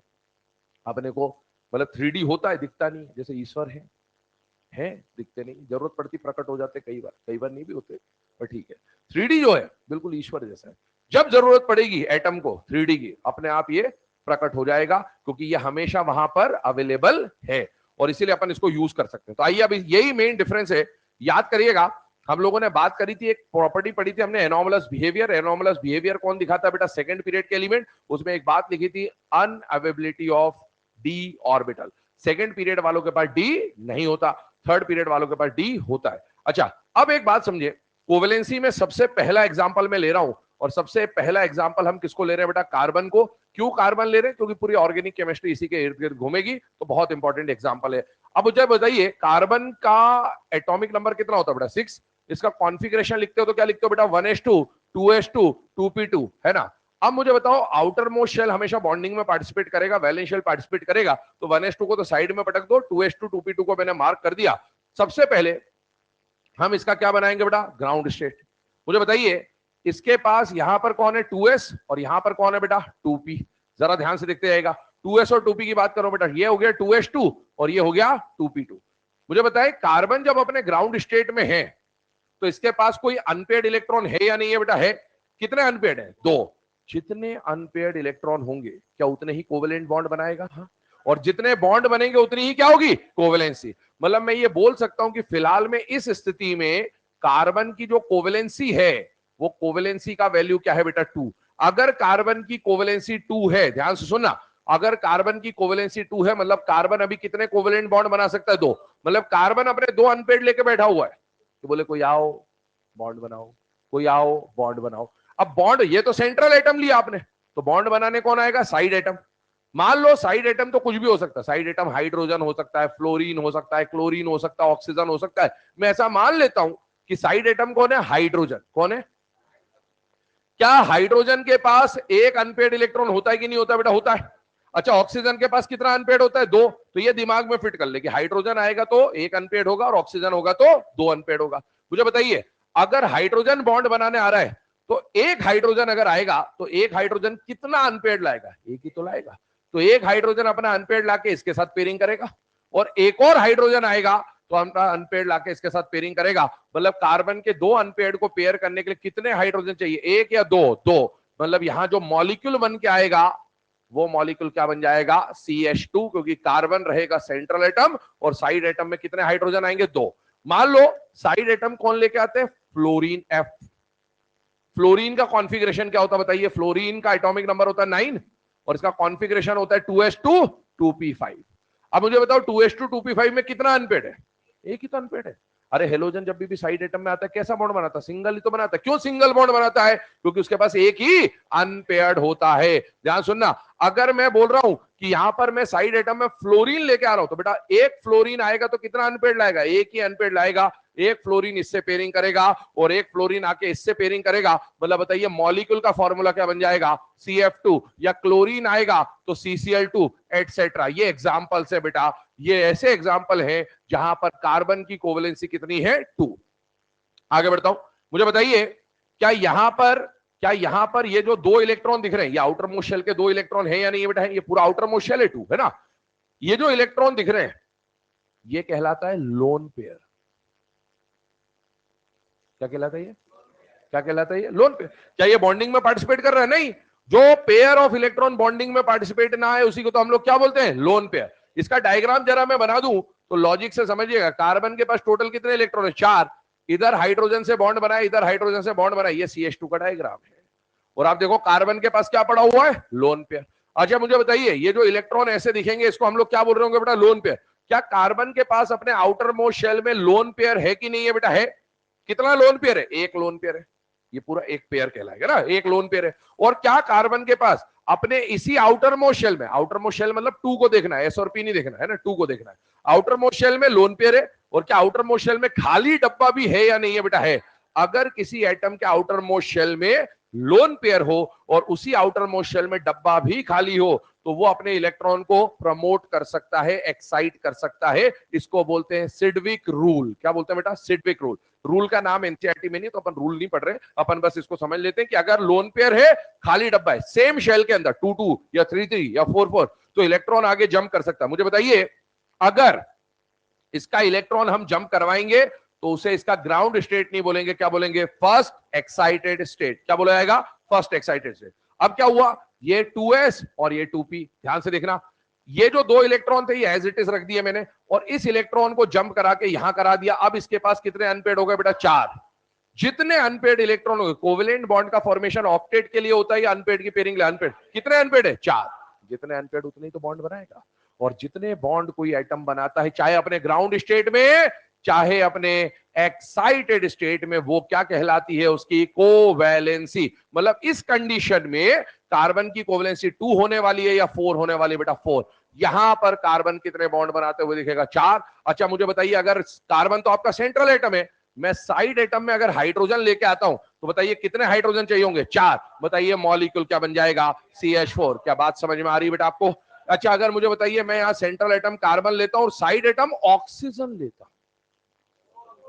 अपने को मतलब 3D होता है, दिखता नहीं, जैसे ईश्वर है दिखते नहीं, जरूरत पड़ती प्रकट हो जाते कई बार नहीं भी होते, पर ठीक है। 3D जो है बिल्कुल ईश्वर जैसा है। जब जरूरत पड़ेगी एटम को 3D की, अपने आप ये प्रकट हो जाएगा क्योंकि ये हमेशा वहां पर अवेलेबल है और इसीलिए अपन इसको यूज कर सकते हैं। तो आइए, अब यही मेन डिफरेंस है। याद करिएगा हम लोगों ने बात करी थी, एक प्रॉपर्टी पढ़ी थी हमने, एनोमलस बिहेवियर। एनोमलस बिहेवियर कौन दिखाता है बेटा? सेकंड पीरियड के एलिमेंट। उसमें एक बात लिखी थी, unavailability of D orbital. Second period वालों के पास डी नहीं होता, थर्ड पीरियड वालों के पास डी होता है। अच्छा, अब एक बात समझिए, कोवेलेंसी में सबसे पहला एग्जांपल मैं ले रहा हूं और सबसे पहला एग्जांपल हम किसको ले रहे हैं बेटा? कार्बन को। क्यों कार्बन ले रहे हैं? क्योंकि पूरी ऑर्गेनिक केमिस्ट्री इसी के इर्द गिर्द घूमेगी, तो बहुत इंपॉर्टेंट एग्जांपल है। अब मुझे बताइए कार्बन का एटॉमिक नंबर कितना होता है बेटा? 6। इसका कॉन्फ़िगरेशन लिखते हो तो क्या लिखते हो बेटा? 1s2, 2s2, 2p2, है ना। अब मुझे बताओ, आउटर मोस्ट शेल हमेशा बॉन्डिंग में पार्टिसिपेट करेगा, वैलेंस शेल पार्टिसिपेट करेगा, तो 1s2 को तो साइड में पटक दो, 2s2, 2p2 को मैंने मार्क कर दिया। सबसे पहले हम इसका क्या बनाएंगे बेटा? Ground state. मुझे बताइए इसके पास यहां पर कौन है? 2s और यहां पर कौन है बेटा? 2p। जरा ध्यान से देखते जाएगा, 2s और 2p की बात करो बेटा, ये हो गया 2s2 और ये हो गया 2p2। मुझे बताइए कार्बन जब अपने ग्राउंड स्टेट में है तो इसके पास कोई अनपेयर्ड इलेक्ट्रॉन है या नहीं है बेटा? है। कितने अनपेयर्ड है? 2। जितने अनपेयर्ड इलेक्ट्रॉन होंगे क्या उतने ही कोवेलेंट बॉन्ड बनाएगा? हाँ। और जितने बॉन्ड बनेंगे उतनी ही क्या होगी? कोवेलेंसी। मतलब मैं ये बोल सकता हूं कि फिलहाल में इस स्थिति में कार्बन की जो कोवेलेंसी है वो कोवेलेंसी का वैल्यू क्या है बेटा? 2। अगर कार्बन की कोवेलेंसी 2 है, ध्यान से सुनना, अगर कार्बन की कोवेलेंसी 2 है मतलब कार्बन अभी कितने कोवेलेंट बॉन्ड बना सकता है? 2। मतलब कार्बन अपने 2 अनपेयर्ड लेके बैठा हुआ है तो बोले कोई आओ बॉन्ड बनाओ, कोई आओ बॉन्ड बनाओ। अब बॉन्ड, ये तो सेंट्रल एटम लिया आपने, तो बॉन्ड बनाने कौन आएगा? Side atom. मान लो साइड एटम तो कुछ भी हो सकता है, साइड एटम हाइड्रोजन हो सकता है, फ्लोरीन हो सकता है, क्लोरीन हो सकता है, ऑक्सीजन हो सकता है। मैं ऐसा मान लेता हूं कि साइड एटम कौन है? हाइड्रोजन। कौन है? क्या हाइड्रोजन के पास एक अनपेयर्ड इलेक्ट्रॉन होता है कि नहीं होता बेटा? होता है। अच्छा, ऑक्सीजन के पास कितना अनपेयर्ड होता है? 2। तो ये दिमाग में फिट कर ले कि हाइड्रोजन आएगा तो एक अनपेयर्ड होगा और ऑक्सीजन होगा तो 2 अनपेयर्ड होगा। मुझे बताइए अगर हाइड्रोजन बॉन्ड बनाने आ रहा है तो एक हाइड्रोजन अगर आएगा तो एक हाइड्रोजन कितना अनपेयर्ड लाएगा? एक ही तो लाएगा। तो एक हाइड्रोजन अपना अनपेयर्ड लाके इसके साथ पेयरिंग करेगा और एक और हाइड्रोजन आएगा तो अपना अनपेयर्ड लाके इसके साथ पेयरिंग करेगा। मतलब कार्बन के 2 अनपेयर्ड को पेयर करने के लिए कितने हाइड्रोजन चाहिए? 1 या 2? 2। मतलब यहां जो मॉलिक्यूल बन के आएगा वो मॉलिक्यूल क्या बन जाएगा? CH2, क्योंकि कार्बन रहेगा सेंट्रल एटम और साइड एटम में कितने हाइड्रोजन आएंगे? 2। मान लो साइड एटम कौन लेके आते हैं? Fluorine, F। फ्लोरीन का कॉन्फ़िगरेशन क्या होता है बताइए? फ्लोरीन का एटॉमिक नंबर होता है 9 और इसका कॉन्फ़िगरेशन होता है 2s2 2p5। अब मुझे बताओ 2s2 2p5 में कितना अनपेयर्ड है? एक ही तो अनपेयर्ड है। अरे हेलोजन जब भी साइड एटम में आता है कैसा बॉन्ड बनाता है? सिंगल ही तो बनाता है। क्यों सिंगल बॉन्ड बनाता है? क्योंकि उसके पास एक ही अनपेयर्ड होता है। ध्यान सुनना, अगर मैं बोल रहा हूं कि यहां पर मैं साइड एटम में फ्लोरीन लेके आ रहा हूं तो बेटा एक फ्लोरीन आएगा तो कितना अनपेयर्ड लाएगा? एक ही अनपेयर्ड लाएगा। एक फ्लोरीन इससे पेयरिंग करेगा और एक फ्लोरीन आके इससे पेयरिंग करेगा। मतलब बताइए मॉलिक्यूल का फॉर्मूला क्या बन जाएगा? CF2। या क्लोरीन आएगा तो CCl2 एटसेट्रा। ये एग्जांपल्स है बेटा, ये ऐसे एग्जांपल है जहां पर कार्बन की कोवेलेंसी कितनी है? 2। आगे बढ़ता हूं, मुझे बताइए क्या यहां पर ये जो 2 इलेक्ट्रॉन दिख रहे हैं ये आउटर मोस्ट शेल के 2 इलेक्ट्रॉन है या नहीं? ये बेटा है, ये पूरा आउटर मोस्ट शेल है 2, है ना। ये जो इलेक्ट्रॉन दिख रहे हैं ये कहलाता है लोन पेयर। क्या कहलाता है ये? क्या कहलाता है ये? Lone pair. क्या ये बॉन्डिंग में पार्टिसिपेट कर रहा है? नहीं। जो पेयर ऑफ इलेक्ट्रॉन बॉन्डिंग में पार्टिसिपेट ना है उसी को तो हम लोग क्या बोलते हैं? Lone pair. इसका डायग्राम जरा मैं बना दूं तो लॉजिक से समझिएगा। कार्बन के पास टोटल कितने इलेक्ट्रॉन है? 4। इधर हाइड्रोजन से बॉन्ड बनाए, इधर हाइड्रोजन से बॉन्ड बनाए, ये CH2 का डायग्राम है। और आप देखो कार्बन के पास क्या पड़ा हुआ है? Lone pair. अच्छा मुझे बताइए, ये जो इलेक्ट्रॉन ऐसे दिखेंगे इसको हम लोग क्या बोल रहे होंगे बेटा? Lone pair. क्या कार्बन के पास अपने आउटर मोस्ट शेल में लोन पेयर है कि नहीं है बेटा? है। कितना लोन पेयर है? एक लोन पेयर है। ये पूरा एक पेयर कहलाएगा ना, एक लोन पेयर है। और क्या कार्बन के पास अपने इसी आउटर मोस्ट शेल में, आउटर मोस्ट शेल मतलब 2 को देखना है, S और P नहीं देखना है ना, 2 को देखना है। आउटर मोस्ट शेल में लोन पेयर है। और क्या आउटर मोस्ट शेल में खाली डब्बा भी है या नहीं है बेटा? है। अगर किसी एटम के आउटर मोस्ट शेल में लोन पेयर हो और उसी आउटर मोस्ट शेल में डब्बा भी खाली हो तो वो अपने इलेक्ट्रॉन को प्रमोट कर सकता है, एक्साइट कर सकता है। इसको बोलते हैं सिडविक रूल। क्या बोलते हैं बेटा? Sidgwick rule. रूल का नाम एनसीईआरटी में नहीं, तो अपन रूल नहीं पढ़ रहे, अपन बस इसको समझ लेते हैं कि अगर लोन पेयर है, खाली डब्बा है, सेम शेल के अंदर 2-2 या 3-3 या 4-4, तो इलेक्ट्रॉन आगे जंप कर सकता है। मुझे बताइए, अगर इसका इलेक्ट्रॉन हम जंप करवाएंगे तो उसे इसका ग्राउंड स्टेट नहीं बोलेंगे, क्या बोलेंगे? First excited state. क्या बोला जाएगा? First excited state. अब क्या हुआ? ये 2s और ये 2p, ध्यान से देखना, ये जो 2 इलेक्ट्रॉन थे ये एज इट इज रख दिए मैंने, और इस इलेक्ट्रॉन को जंप करा के यहां करा दिया। अब इसके पास कितने अनपेड हो गए बेटा? 4। जितने अनपेड इलेक्ट्रॉन हो गए, कोवेलेंट बॉन्ड का फॉर्मेशन ऑक्टेट के लिए होता है या अनपेड की पेयरिंग के लिए? अनपेड। कितने अनपेड है? 4। जितने अनपेड उतने ही तो बॉन्ड बनाएगा। और जितने बॉन्ड कोई एटम बनाता है, चाहे अपने ग्राउंड स्टेट में चाहे अपने एक्साइटेड स्टेट में, वो क्या कहलाती है? उसकी कोवैलेंसी। मतलब इस कंडीशन में कार्बन की कोवैलेंसी 2 होने वाली है या 4 होने वाली है बेटा? 4। यहां पर कार्बन कितने बॉन्ड बनाते हुए दिखेगा? 4। अच्छा मुझे बताइए, अगर कार्बन तो आपका सेंट्रल एटम है, मैं साइड एटम में अगर हाइड्रोजन लेके आता हूं तो बताइए कितने हाइड्रोजन चाहिए होंगे? 4। बताइए मॉलिक्यूल क्या बन जाएगा? CH4। क्या बात समझ में आ रही है बेटा आपको? अच्छा अगर मुझे बताइए, मैं यहां सेंट्रल एटम कार्बन लेता हूं और साइड एटम ऑक्सीजन लेता हूं,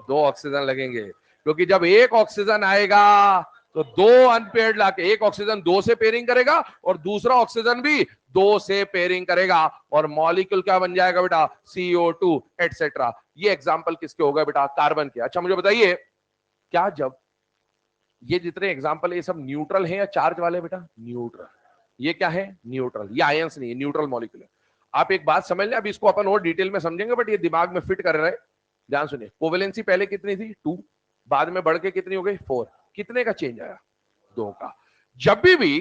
2 ऑक्सीजन लगेंगे, क्योंकि जब एक ऑक्सीजन आएगा तो 2 अनपेयर्ड लाके, एक ऑक्सीजन 2 से पेयरिंग करेगा और दूसरा ऑक्सीजन भी 2 से पेयरिंग करेगा, और मॉलिक्यूल क्या बन जाएगा बेटा? CO2 etcetera. ये एग्जांपल किसके हो गए बेटा? कार्बन के। अच्छा मुझे बताइए, क्या जब ये जितने एग्जांपल है ये सब न्यूट्रल है या चार्ज वाले बेटा? न्यूट्रल। ये क्या है? न्यूट्रल। ये आयंस नहीं है, न्यूट्रल मॉलिक्यूल है। आप एक बात समझ लें, अब इसको अपन और डिटेल में समझेंगे, बट ये दिमाग में फिट कर रहे हैं। ध्यान सुनिए, कोवेलेंसी पहले कितनी थी? 2, बाद में बढ़ के कितनी हो गई? 4। कितने का चेंज आया? 2 का। जब भी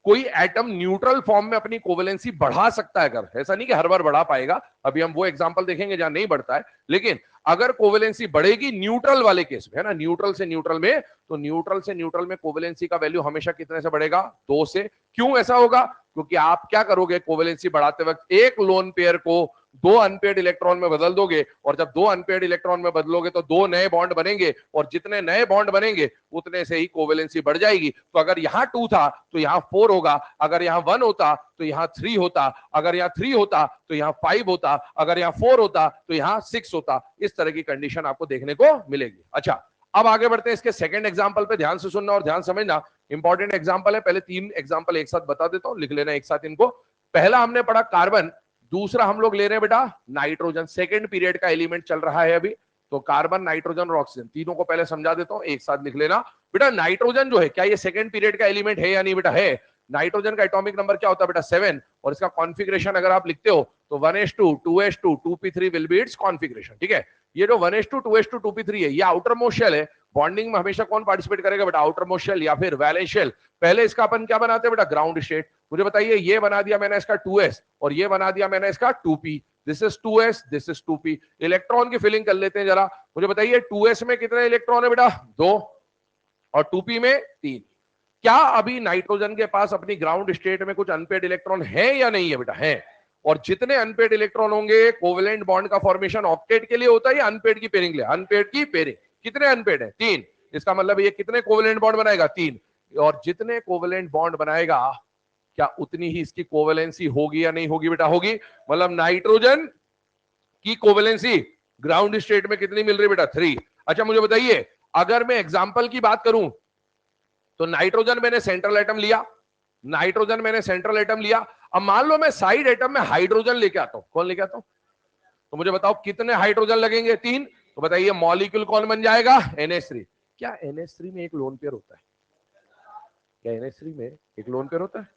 कोई एटम न्यूट्रल फॉर्म में अपनी कोवेलेंसी बढ़ा सकता है, अगर ऐसा नहीं कि हर बार बढ़ा पाएगा, अभी हम वो एग्जांपल देखेंगे जहां नहीं बढ़ता है, लेकिन अगर कोवेलेंसी बढ़ेगी न्यूट्रल वाले केस में, है ना, न्यूट्रल से न्यूट्रल में, तो न्यूट्रल से न्यूट्रल में कोवेलेंसी का वैल्यू हमेशा कितने से बढ़ेगा? 2 से। क्यों ऐसा होगा? क्योंकि आप क्या करोगे कोवेलेंसी बढ़ाते वक्त? एक लोन पेयर को 2 अनपेयर्ड इलेक्ट्रॉन में बदल दोगे, और जब 2 अनपेयर्ड इलेक्ट्रॉन में बदलोगे तो 2 नए बॉन्ड बनेंगे, और जितने नए बॉन्ड बनेंगे उतने से ही कोवेलेंसी बढ़ जाएगी। तो अगर यहां 2 था तो यहां 4 होगा, अगर यहां 1 होता तो यहां 3 होता, अगर यहां 3 होता तो यहां 5 होता, अगर यहां 4 होता तो यहां 6 होता। इस तरह की कंडीशन आपको देखने को मिलेगी। अच्छा अब आगे बढ़ते हैं इसके सेकंड एग्जांपल पे। ध्यान से सुनना और ध्यान समझना, इंपॉर्टेंट एग्जांपल है। पहले 3 एग्जांपल एक साथ बता देता हूं, लिख लेना एक साथ इनको। पहला हमने पढ़ा कार्बन, दूसरा हम लोग ले रहे हैं बेटा नाइट्रोजन। सेकंड पीरियड का एलिमेंट चल रहा है अभी, तो कार्बन, नाइट्रोजन और ऑक्सीजन, तीनों को पहले समझा देता हूं, एक साथ लिख लेना। बेटा नाइट्रोजन जो है, क्या ये सेकंड पीरियड का एलिमेंट है या नहीं बेटा? है। नाइट्रोजन का एटॉमिक नंबर क्या होता है बेटा? 7। और इसका कॉन्फ़िगरेशन अगर आप लिखते हो तो 1s2 2s2 2p3 will be it's configuration. ठीक है, ये जो 1s2 2s2 2p3 है, ये आउटर मोस्ट शेल है। बॉन्डिंग में हमेशा कौन पार्टिसिपेट करेगा बेटा? आउटर मोस्ट शेल या फिर वैलेंस शेल। पहले इसका अपन क्या बनाते हैं बेटा? Ground state. मुझे बताइए, ये बना दिया मैंने इसका 2s और ये बना दिया मैंने इसका 2p। This is 2s, this is 2p। Electron की फिलिंग कर लेते हैं जरा। मुझे बताइए 2s में कितने इलेक्ट्रॉन है बेटा? 2, और 2p में 3। क्या अभी नाइट्रोजन के पास अपनी ग्राउंड स्टेट में कुछ अनपेड इलेक्ट्रॉन है या नहीं है बेटा? है। और जितने अनपेड इलेक्ट्रॉन होंगे, कोवेलेंट बॉन्ड का फॉर्मेशन ऑक्टेट के लिए होता है या अनपेड की पेयरिंग के लिए? अनपेड की पेयरिंग। कितने अनपेड है? 3। इसका मतलब ये कितने कोवेलेंट बॉन्ड बनाएगा? 3। और जितने कोवेलेंट बॉन्ड बनाएगा, क्या उतनी ही इसकी कोवेलेंसी होगी या नहीं होगी बेटा? होगी। मतलब नाइट्रोजन की कोवेलेंसी ग्राउंड स्टेट में कितनी मिल रही है बेटा? 3। अच्छा मुझे बताइए, अगर मैं एग्जांपल की बात करूं तो नाइट्रोजन मैंने सेंट्रल एटम लिया, नाइट्रोजन मैंने सेंट्रल एटम लिया। अब मान लो मैं साइड एटम में हाइड्रोजन लेके आता हूं। कौन लेके आता हूं? तो मुझे बताओ कितने हाइड्रोजन लगेंगे? 3। तो बताइए मॉलिक्यूल कौन बन जाएगा? NH3। क्या NH3 में एक लोन पेयर होता है? क्या NH3 में एक लोन पेयर होता है?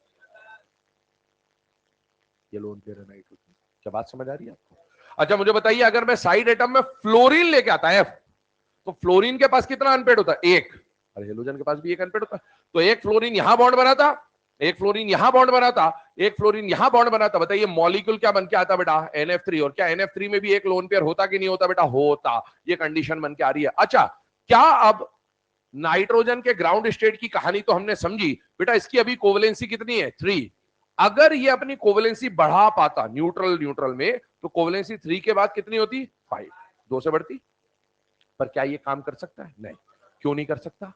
ये लोन पेयर है नाइट्रोजन। क्या बात समझ आ रही है आपको? अच्छा मुझे बताइए, अगर मैं साइड एटम में फ्लोरीन लेके आता है F, तो फ्लोरीन के पास कितना अनपेड होता है? एक। और हेलोजन के पास भी एक अनपेड होता है। तो एक फ्लोरीन यहां बॉन्ड बनाता, एक फ्लोरीन यहां बॉन्ड बनाता, एक फ्लोरीन यहां बॉन्ड बनाता। बताइए मॉलिक्यूल क्या बन के आता बेटा? NF3। और क्या NF3 में भी एक लोन पेयर होता कि नहीं होता बेटा? होता। ये कंडीशन बन के आ रही है। अच्छा, क्या अब नाइट्रोजन के ग्राउंड स्टेट की कहानी तो हमने समझी बेटा। इसकी अभी कोवलेंसी कितनी है? 3। अगर ये अपनी कोवलेंसी बढ़ा पाता न्यूट्रल न्यूट्रल में, तो कोवलेंसी 3 के बाद कितनी होती? 5। 2 से बढ़ती। पर क्या ये काम कर सकता है? नहीं। क्यों नहीं कर सकता?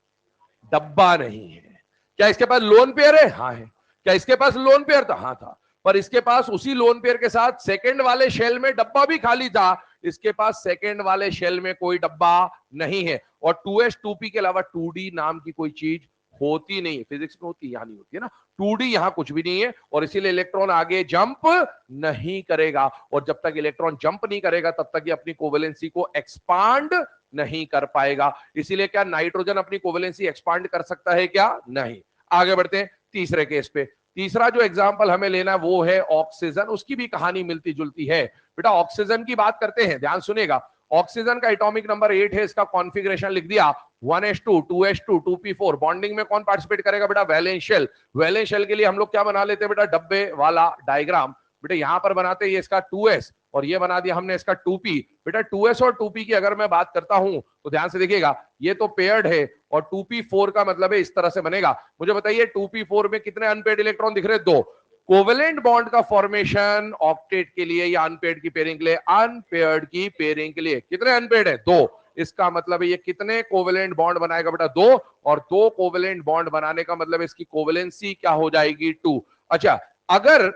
डब्बा नहीं है। क्या इसके पास लोन पेयर है? हाँ है। क्या इसके पास लोन पेयर था? हाँ था। पर इसके पास उसी लोन पेयर के साथ सेकंड वाले शेल में डब्बा भी खाली था। इसके पास सेकंड वाले शेल में कोई डब्बा नहीं है। और 2s2p के अलावा 2d नाम की कोई चीज होती नहीं है। फिजिक्स में होती, यहां नहीं होती है ना। 2d यहां कुछ भी नहीं है, और इसीलिए इलेक्ट्रॉन आगे जंप नहीं करेगा। और जब तक इलेक्ट्रॉन जंप नहीं करेगा तब तक ये अपनी कोवेलेंसी को एक्सपांड नहीं कर पाएगा। इसीलिए क्या नाइट्रोजन अपनी कोवेलेंसी एक्सपांड कर सकता है? क्या नहीं। आगे बढ़ते हैं तीसरे केस पे। तीसरा जो एग्जांपल हमें लेना है वो है ऑक्सीजन। उसकी भी कहानी मिलती जुलती है बेटा। ऑक्सीजन की बात करते हैं, ध्यान सुनेगा। ऑक्सीजन का एटॉमिक नंबर 8 है। इसका कॉन्फ़िगरेशन लिख दिया 1s2 2s2 2p4। बॉन्डिंग में कौन पार्टिसिपेट करेगा बेटा? Valence shell. वैलेंस शेल के लिए हम लोग क्या बना लेते हैं बेटा? डब्बे वाला डायग्राम। बेटा यहां पर बनाते हैं ये इसका 2s, और ये बना दिया हमने इसका 2p। बेटा 2s और 2p की अगर मैं बात करता हूं तो ध्यान से देखिएगा, ये तो पेयर्ड है, और 2p4 का मतलब है इस तरह से बनेगा। मुझे बताइए 2p4 में कितने अनपेयर्ड इलेक्ट्रॉन दिख रहे? 2। कोवेलेंट बॉन्ड का फॉर्मेशन ऑक्टेट के लिए या अनपेयर्ड की पेयरिंग के लिए? अनपेयर्ड की पेयरिंग के लिए। कितने अनपेयर्ड है? 2। इसका मतलब है ये कितने कोवेलेंट बॉन्ड बनाएगा बेटा? 2। और 2 कोवेलेंट बॉन्ड बनाने का मतलब इसकी कोवेलेंसी क्या हो जाएगी? 2। अच्छा, अगर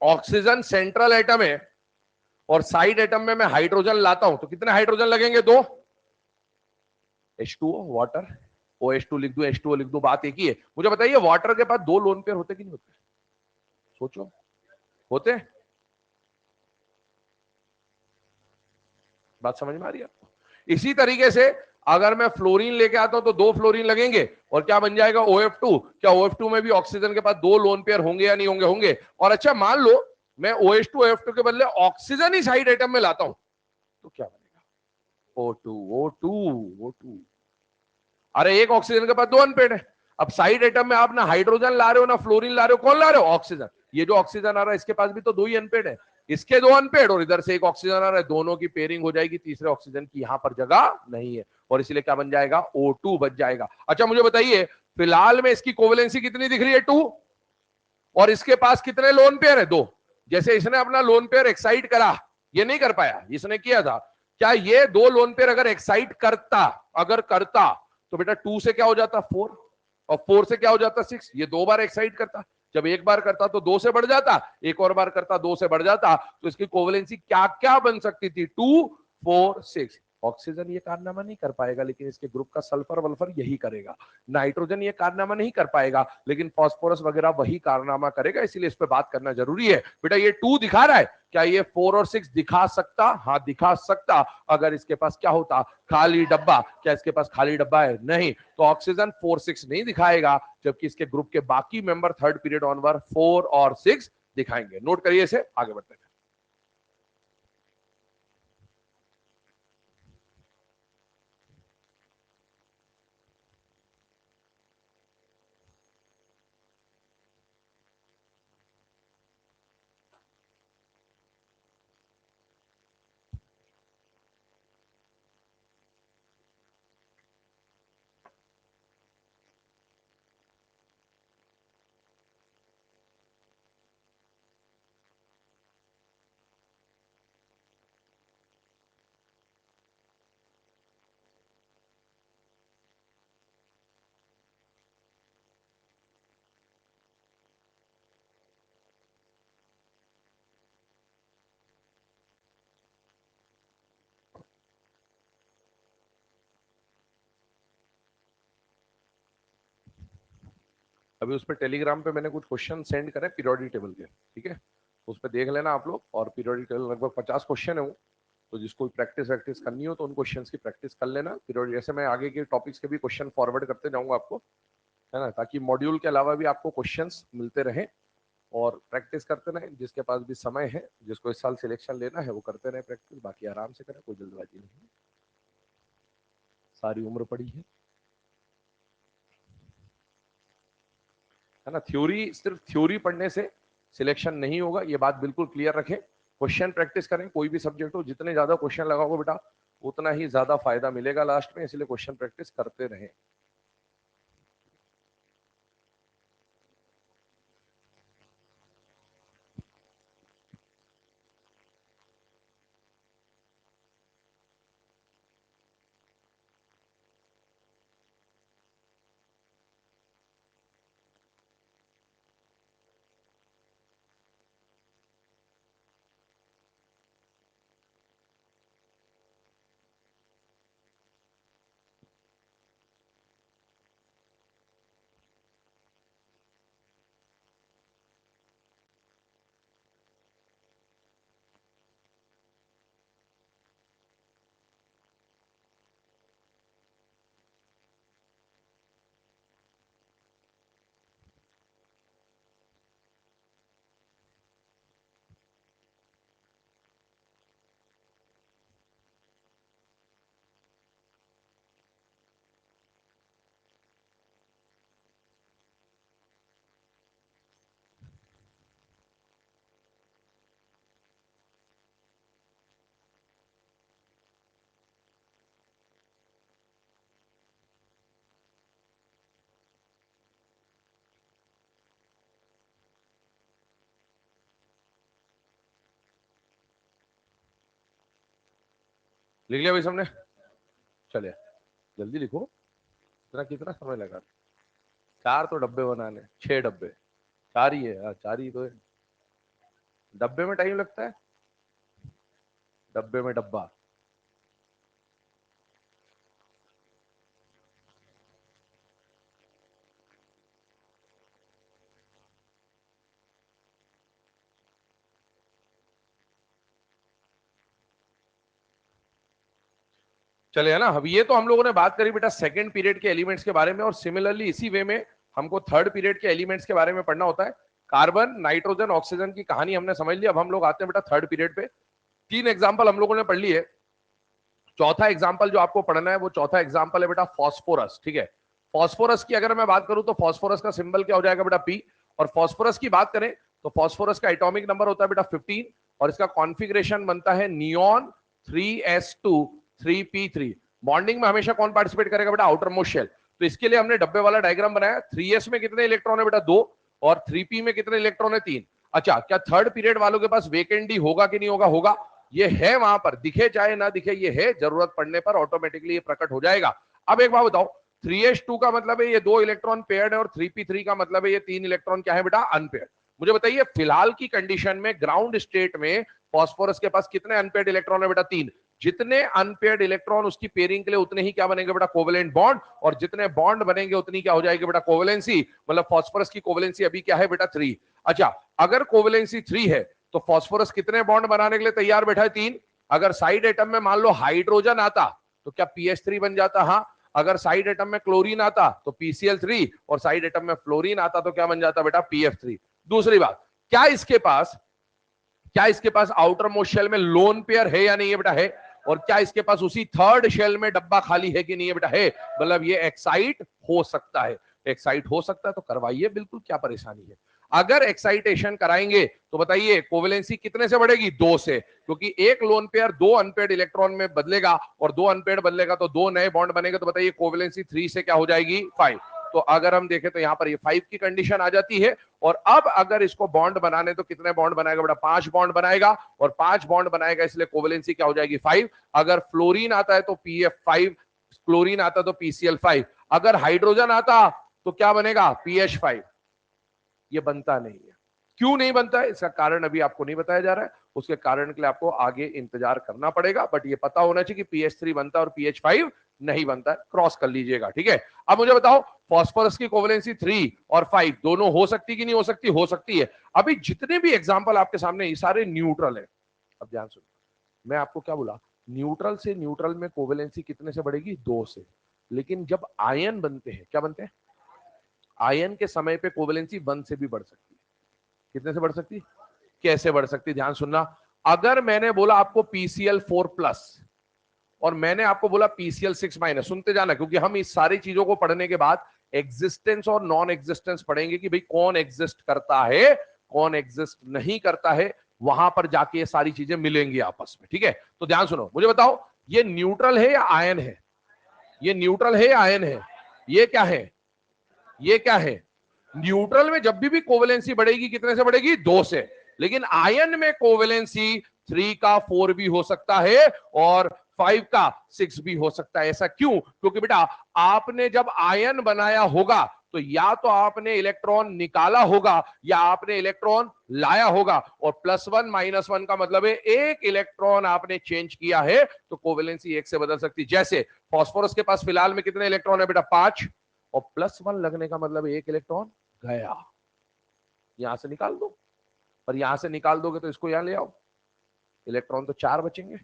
ऑक्सीजन सेंट्रल एटम है और साइड एटम में मैं हाइड्रोजन लाता हूं, तो कितने हाइड्रोजन लगेंगे? 2। H2O वाटर, OH2 लिख दूं, H2O लिख दूं, बात एक ही है। मुझे बताइए वाटर के पास 2 लोन पेयर होते कि नहीं होते? सोचो, होते? बात समझ में आ रही है आपको? इसी तरीके से अगर मैं फ्लोरीन लेके आता हूं तो 2 फ्लोरीन लगेंगे, और क्या बन जाएगा? OF2। क्या OF2 में भी ऑक्सीजन के पास 2 लोन पेयर होंगे या नहीं होंगे? होंगे। और अच्छा मान लो मैं OH2 OF2 के बदले ऑक्सीजन ही साइड एटम में लाता हूं, तो क्या बनेगा? O2 O2 O2। अरे एक ऑक्सीजन के पास 2 अनपेड है। अब साइड एटम में आप ना हाइड्रोजन ला रहे हो ना फ्लोरीन ला रहे हो, कौन ला रहे हो? ऑक्सीजन। ये जो ऑक्सीजन आ रहा है इसके पास भी तो 2 ही अनपेड है। इसके 2 अनपेड और इधर से एक ऑक्सीजन आ रहा है, दोनों की पेयरिंग हो जाएगी। तीसरे ऑक्सीजन की यहां पर जगह नहीं है, और इसलिए क्या बन जाएगा? O2 बच जाएगा। अच्छा मुझे बताइए फिलहाल में इसकी कोवेलेंसी कितनी दिख रही है? 2। और इसके पास कितने लोन पेयर है? 2। जैसे इसने अपना लोन पेयर एक्साइट करा, ये नहीं कर पाया, इसने किया था। क्या ये 2 लोन पेयर अगर एक्साइट करता, अगर करता, तो बेटा 2 से क्या हो जाता? 4। और 4 से क्या हो जाता? 6। ये 2 बार एक्साइट करता। जब एक बार करता तो 2 से बढ़ जाता, एक और बार करता 2 से बढ़ जाता। तो इसकी कोवेलेंसी क्या क्या बन सकती थी? 2 4 6। ऑक्सीजन ये कारनामा नहीं कर पाएगा, लेकिन इसके ग्रुप का सल्फर वल्फर यही करेगा। नाइट्रोजन ये कारनामा नहीं कर पाएगा, लेकिन फास्फोरस वगैरह वही कारनामा करेगा। इसीलिए इस पे बात करना जरूरी है। बेटा ये 2 दिखा रहा है, क्या ये 4 और 6 दिखा सकता? हाँ दिखा सकता, अगर इसके पास क्या होता? खाली डब्बा। क्या इसके पास खाली डब्बा है? नहीं। तो ऑक्सीजन 4 6 नहीं दिखाएगा, जबकि इसके ग्रुप के बाकी मेंबर थर्ड पीरियड ऑनवर्ड 4 और 6 दिखाएंगे। नोट करिए इसे, आगे बढ़ते हैं। अभी उस पर टेलीग्राम पे मैंने कुछ क्वेश्चन सेंड करे पीरियोडिक टेबल के, ठीक है? उस पर देख लेना आप लोग। और पीरियोडिक टेबल लगभग 50 क्वेश्चन है वो, तो जिसको प्रैक्टिस वैक्टिस करनी हो तो उन क्वेश्चंस की प्रैक्टिस कर लेना, फिर जैसे मैं आगे के टॉपिक्स के भी क्वेश्चन फॉरवर्ड करते जाऊंगा आपको, है ना, ताकि मॉड्यूल के अलावा भी आपको क्वेश्चंस मिलते रहें और प्रैक्टिस करते रहें। जिसके पास भी समय है, जिसको इस साल सिलेक्शन लेना है वो करते रहे प्रैक्टिस, बाकी आराम से करें, कोई जल्दबाजी नहीं है, सारी उम्र पड़ी है ना। थ्योरी, सिर्फ थ्योरी पढ़ने से सिलेक्शन नहीं होगा, ये बात बिल्कुल क्लियर रखें। क्वेश्चन प्रैक्टिस करें, कोई भी सब्जेक्ट हो, जितने ज्यादा क्वेश्चन लगाओगे बेटा उतना ही ज्यादा फायदा मिलेगा लास्ट में, इसलिए क्वेश्चन प्रैक्टिस करते रहें। लिख लिया भाई सबने? चलिए जल्दी लिखो, इतना कितना समय लगा? 4 तो डब्बे बनाने, 6 डब्बे, 4 ही है, 4 ही तो है। डब्बे में टाइम लगता है, डब्बे में डब्बा। चले, है ना। अब ये तो हम लोगों ने बात करी बेटा सेकंड पीरियड के एलिमेंट्स के बारे में, और सिमिलरली इसी वे में हमको थर्ड पीरियड के एलिमेंट्स के बारे में पढ़ना होता है। कार्बन, नाइट्रोजन, ऑक्सीजन की कहानी हमने समझ ली। अब हम लोग आते हैं बेटा थर्ड पीरियड पे। 3 एग्जाम्पल हम लोगों ने पढ़ ली है। चौथा एग्जाम्पल जो आपको पढ़ना है वो चौथा एग्जाम्पल है बेटा फॉस्फोरस, ठीक है। फॉस्फोरस की अगर मैं बात करूं तो फॉस्फोरस का सिंबल क्या हो जाएगा बेटा, पी। और फॉस्फोरस की बात करें तो फॉस्फोरस का एटॉमिक नंबर होता है बेटा 15, और इसका कॉन्फ़िगरेशन बनता है नियॉन 3s2 3p3। बॉन्डिंग में हमेशा कौन पार्टिसिपेट करेगा बेटा, आउटर मोस्ट शेल। तो इसके लिए हमने डब्बे वाला डायग्राम बनाया। 3s में कितने इलेक्ट्रॉन है बेटा, 2, और 3p में कितने इलेक्ट्रॉन है, 3। अच्छा, क्या थर्ड पीरियड वालों के पास वेकेंट डी होगा कि नहीं होगा? होगा। ये है वहां पर, दिखे चाहे ना दिखे, ये है, जरूरत पड़ने पर ऑटोमेटिकली ये प्रकट हो जाएगा। अब एक बात बताओ, 3s2 का मतलब है ये 2 इलेक्ट्रॉन पेयर्ड है, और 3p3 का मतलब है ये 3 इलेक्ट्रॉन क्या है बेटा, अनपेयर्ड। मुझे बताइए फिलहाल की कंडीशन में, ग्राउंड स्टेट में फॉस्फोरस के पास कितने अनपेयर्ड इलेक्ट्रॉन है बेटा, 3। जितने अनपेयर्ड इलेक्ट्रॉन उसकी पेयरिंग के लिए उतने ही क्या बनेंगे बेटा, कोवेलेंट बॉन्ड, और जितने बॉन्ड बनेंगे उतनी क्या हो जाएगी बेटा, कोवेलेंसी। मतलब फॉस्फोरस की कोवेलेंसी अभी क्या है बेटा, 3। अच्छा, अगर कोवेलेंसी 3 है तो फॉस्फोरस कितने बॉन्ड बनाने के लिए तैयार बैठा है, 3। अगर साइड एटम में मान लो हाइड्रोजन आता तो क्या pH3 बन जाता? हाँ। अगर साइड एटम में क्लोरीन आता तो PCl3, और साइड एटम में फ्लोरीन आता तो क्या बन जाता बेटा, PF3। दूसरी बात, क्या इसके पास आउटर मोस्ट शेल में लोन पेयर है या नहीं है बेटा, है। और क्या इसके पास उसी थर्ड शेल में डब्बा खाली है कि नहीं है बेटा, है। मतलब ये एक्साइट हो सकता है, एक्साइट हो सकता है तो करवाइए बिल्कुल, क्या परेशानी है। अगर एक्साइटेशन कराएंगे तो बताइए कोवेलेंसी कितने से बढ़ेगी, 2 से, क्योंकि एक लोन पेयर 2 अनपेयर्ड इलेक्ट्रॉन में बदलेगा, और 2 अनपेयर्ड बदलेगा तो 2 नए बॉन्ड बनेंगे, तो बताइए कोवेलेंसी 3 से क्या हो जाएगी, 5। तो अगर हम देखें तो यहां पर ये 5 की कंडीशन आ जाती है। और अब अगर इसको बॉन्ड बनाने तो कितने बॉन्ड बनाएगा बेटा, 5 बॉन्ड बनाएगा, और 5 बॉन्ड बनाएगा इसलिए कोवेलेंसी क्या हो जाएगी, 5। अगर फ्लोरीन आता है तो PF5, क्लोरीन आता तो PCl5, अगर हाइड्रोजन आता तो क्या बनेगा, PH5। ये बनता नहीं है। क्यों नहीं बनता है, इसका कारण अभी आपको नहीं बताया जा रहा है, उसके कारण के लिए आपको आगे इंतजार करना पड़ेगा। बट ये पता होना चाहिए कि PH3 बनता है और PH5 नहीं बनता है, क्रॉस कर लीजिएगा, ठीक है। अब मुझे बताओ फॉस्फोरस की कोवेलेंसी 3 और 5 दोनों हो सकती कि नहीं हो सकती, हो सकती है। अभी जितने भी एग्जाम्पल आपके सामने ये सारे न्यूट्रल है। अब ध्यान सुनो, मैं आपको क्या बोला, न्यूट्रल से न्यूट्रल में कोवेलेंसी कितने से बढ़ेगी, 2 से। लेकिन जब आयन बनते हैं, क्या बनते हैं, आयन के समय पे कोवेलेंसी 1 से भी बढ़ सकती है। कितने से बढ़ सकती है, कैसे बढ़ सकती है, ध्यान सुनना। अगर मैंने बोला आपको PCl4+ और मैंने आपको बोला PCl6-, सुनते जाना, क्योंकि हम इस सारी चीजों को पढ़ने के बाद एग्जिस्टेंस और नॉन एग्जिस्टेंस पढ़ेंगे कि भाई कौन एग्जिस्ट करता है, कौन एग्जिस्ट नहीं करता है, वहां पर जाके ये सारी चीजें मिलेंगी आपस में, ठीक है। तो ध्यान सुनो, मुझे बताओ ये न्यूट्रल है या आयन है, ये न्यूट्रल है या आयन है, ये क्या है, ये क्या है, न्यूट्रल में जब भी कोवेलेंसी बढ़ेगी कितने से बढ़ेगी, 2 से। लेकिन आयन में कोवेलेंसी 3 का 4 भी हो सकता है और 5 का 6 भी हो सकता है। ऐसा क्यों, क्योंकि बेटा आपने जब आयन बनाया होगा तो या तो आपने इलेक्ट्रॉन निकाला होगा या आपने इलेक्ट्रॉन लाया होगा, और +1 -1 का मतलब है एक इलेक्ट्रॉन आपने चेंज किया है तो कोवेलेंसी 1 से बदल सकती है। जैसे फास्फोरस के पास फिलहाल में कितने इलेक्ट्रॉन है बेटा, 5, और +1 लगने का मतलब एक इलेक्ट्रॉन गया, यहां से निकाल दो, पर यहां से निकाल दोगे तो इसको यहां ले आओ, इलेक्ट्रॉन तो 4 बचेंगे,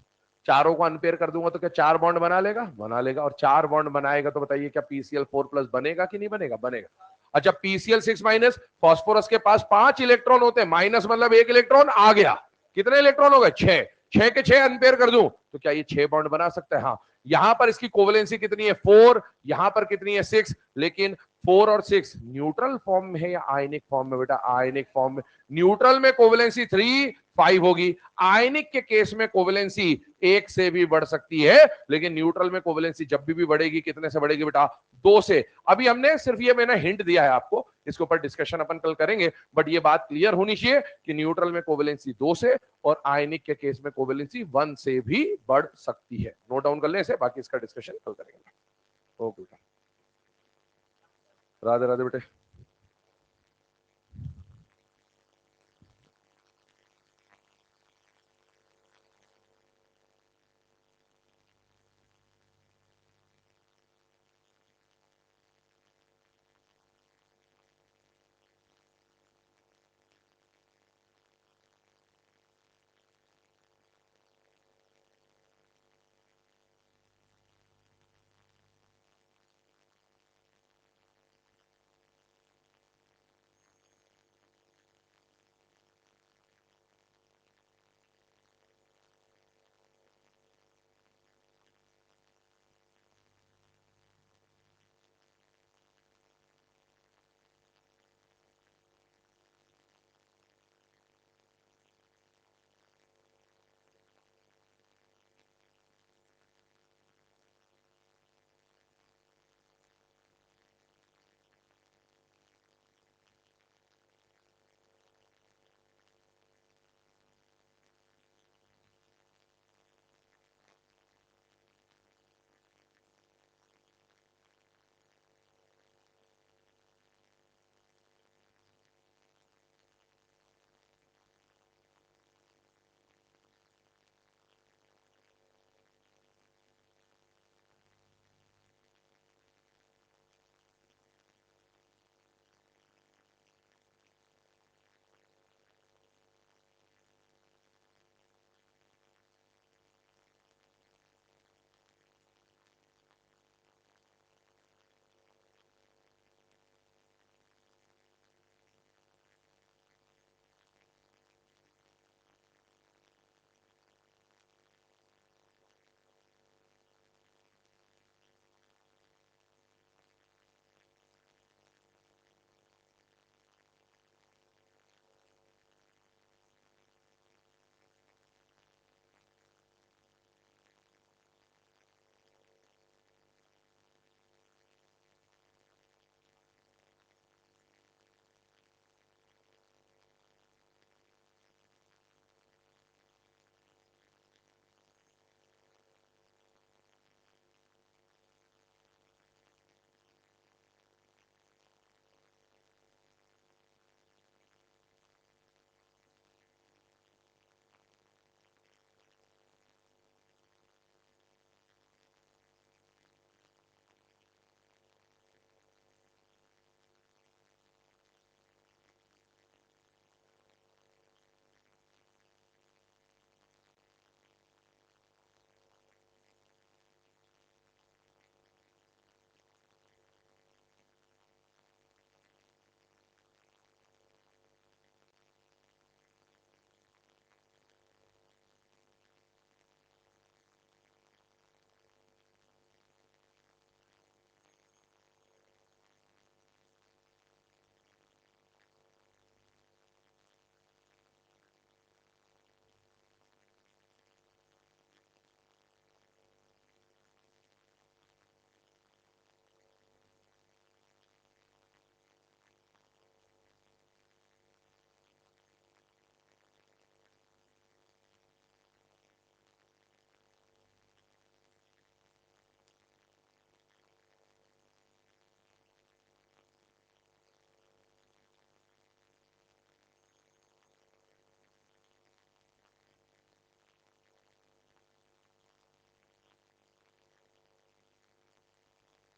चारों को अनपेयर कर दूंगा तो क्या 4 बॉन्ड बना लेगा, बना लेगा, और 4 बॉन्ड बनाएगा तो बताइए क्या PCl4+ बनेगा कि नहीं बनेगा, बनेगा। अच्छा PCl6-, फास्फोरस के पास 5 इलेक्ट्रॉन होते हैं, माइनस मतलब एक इलेक्ट्रॉन आ गया, कितने इलेक्ट्रॉन हो गए, 6, 6 के 6 अनपेयर कर दूं तो क्या ये 6 बॉन्ड बना सकता है, हाँ। यहां पर इसकी कोवेलेंसी कितनी है, 4, यहां पर कितनी है, 6, लेकिन 4 और 6 न्यूट्रल फॉर्म में है या आयनिक फॉर्म में, बेटा आयनिक फॉर्म में। न्यूट्रल में कोवेलेंसी 3, 5 होगी, आयनिक के केस में कोवेलेंसी 1 से भी बढ़ सकती है, लेकिन न्यूट्रल में कोवेलेंसी जब भी बढ़ेगी कितने से बढ़ेगी बेटा, 2 से। अभी हमने सिर्फ ये मैंने हिंट दिया है आपको, इसके ऊपर डिस्कशन अपन कल करेंगे, बट ये बात क्लियर होनी चाहिए कि न्यूट्रल में कोवेलेंसी 2 से और आयनिक के केस में कोवेलेंसी 1 से भी बढ़ सकती है। नोट डाउन कर लें इसे, बाकी इसका डिस्कशन कल करेंगे। ओके, राधे राधे बेटे।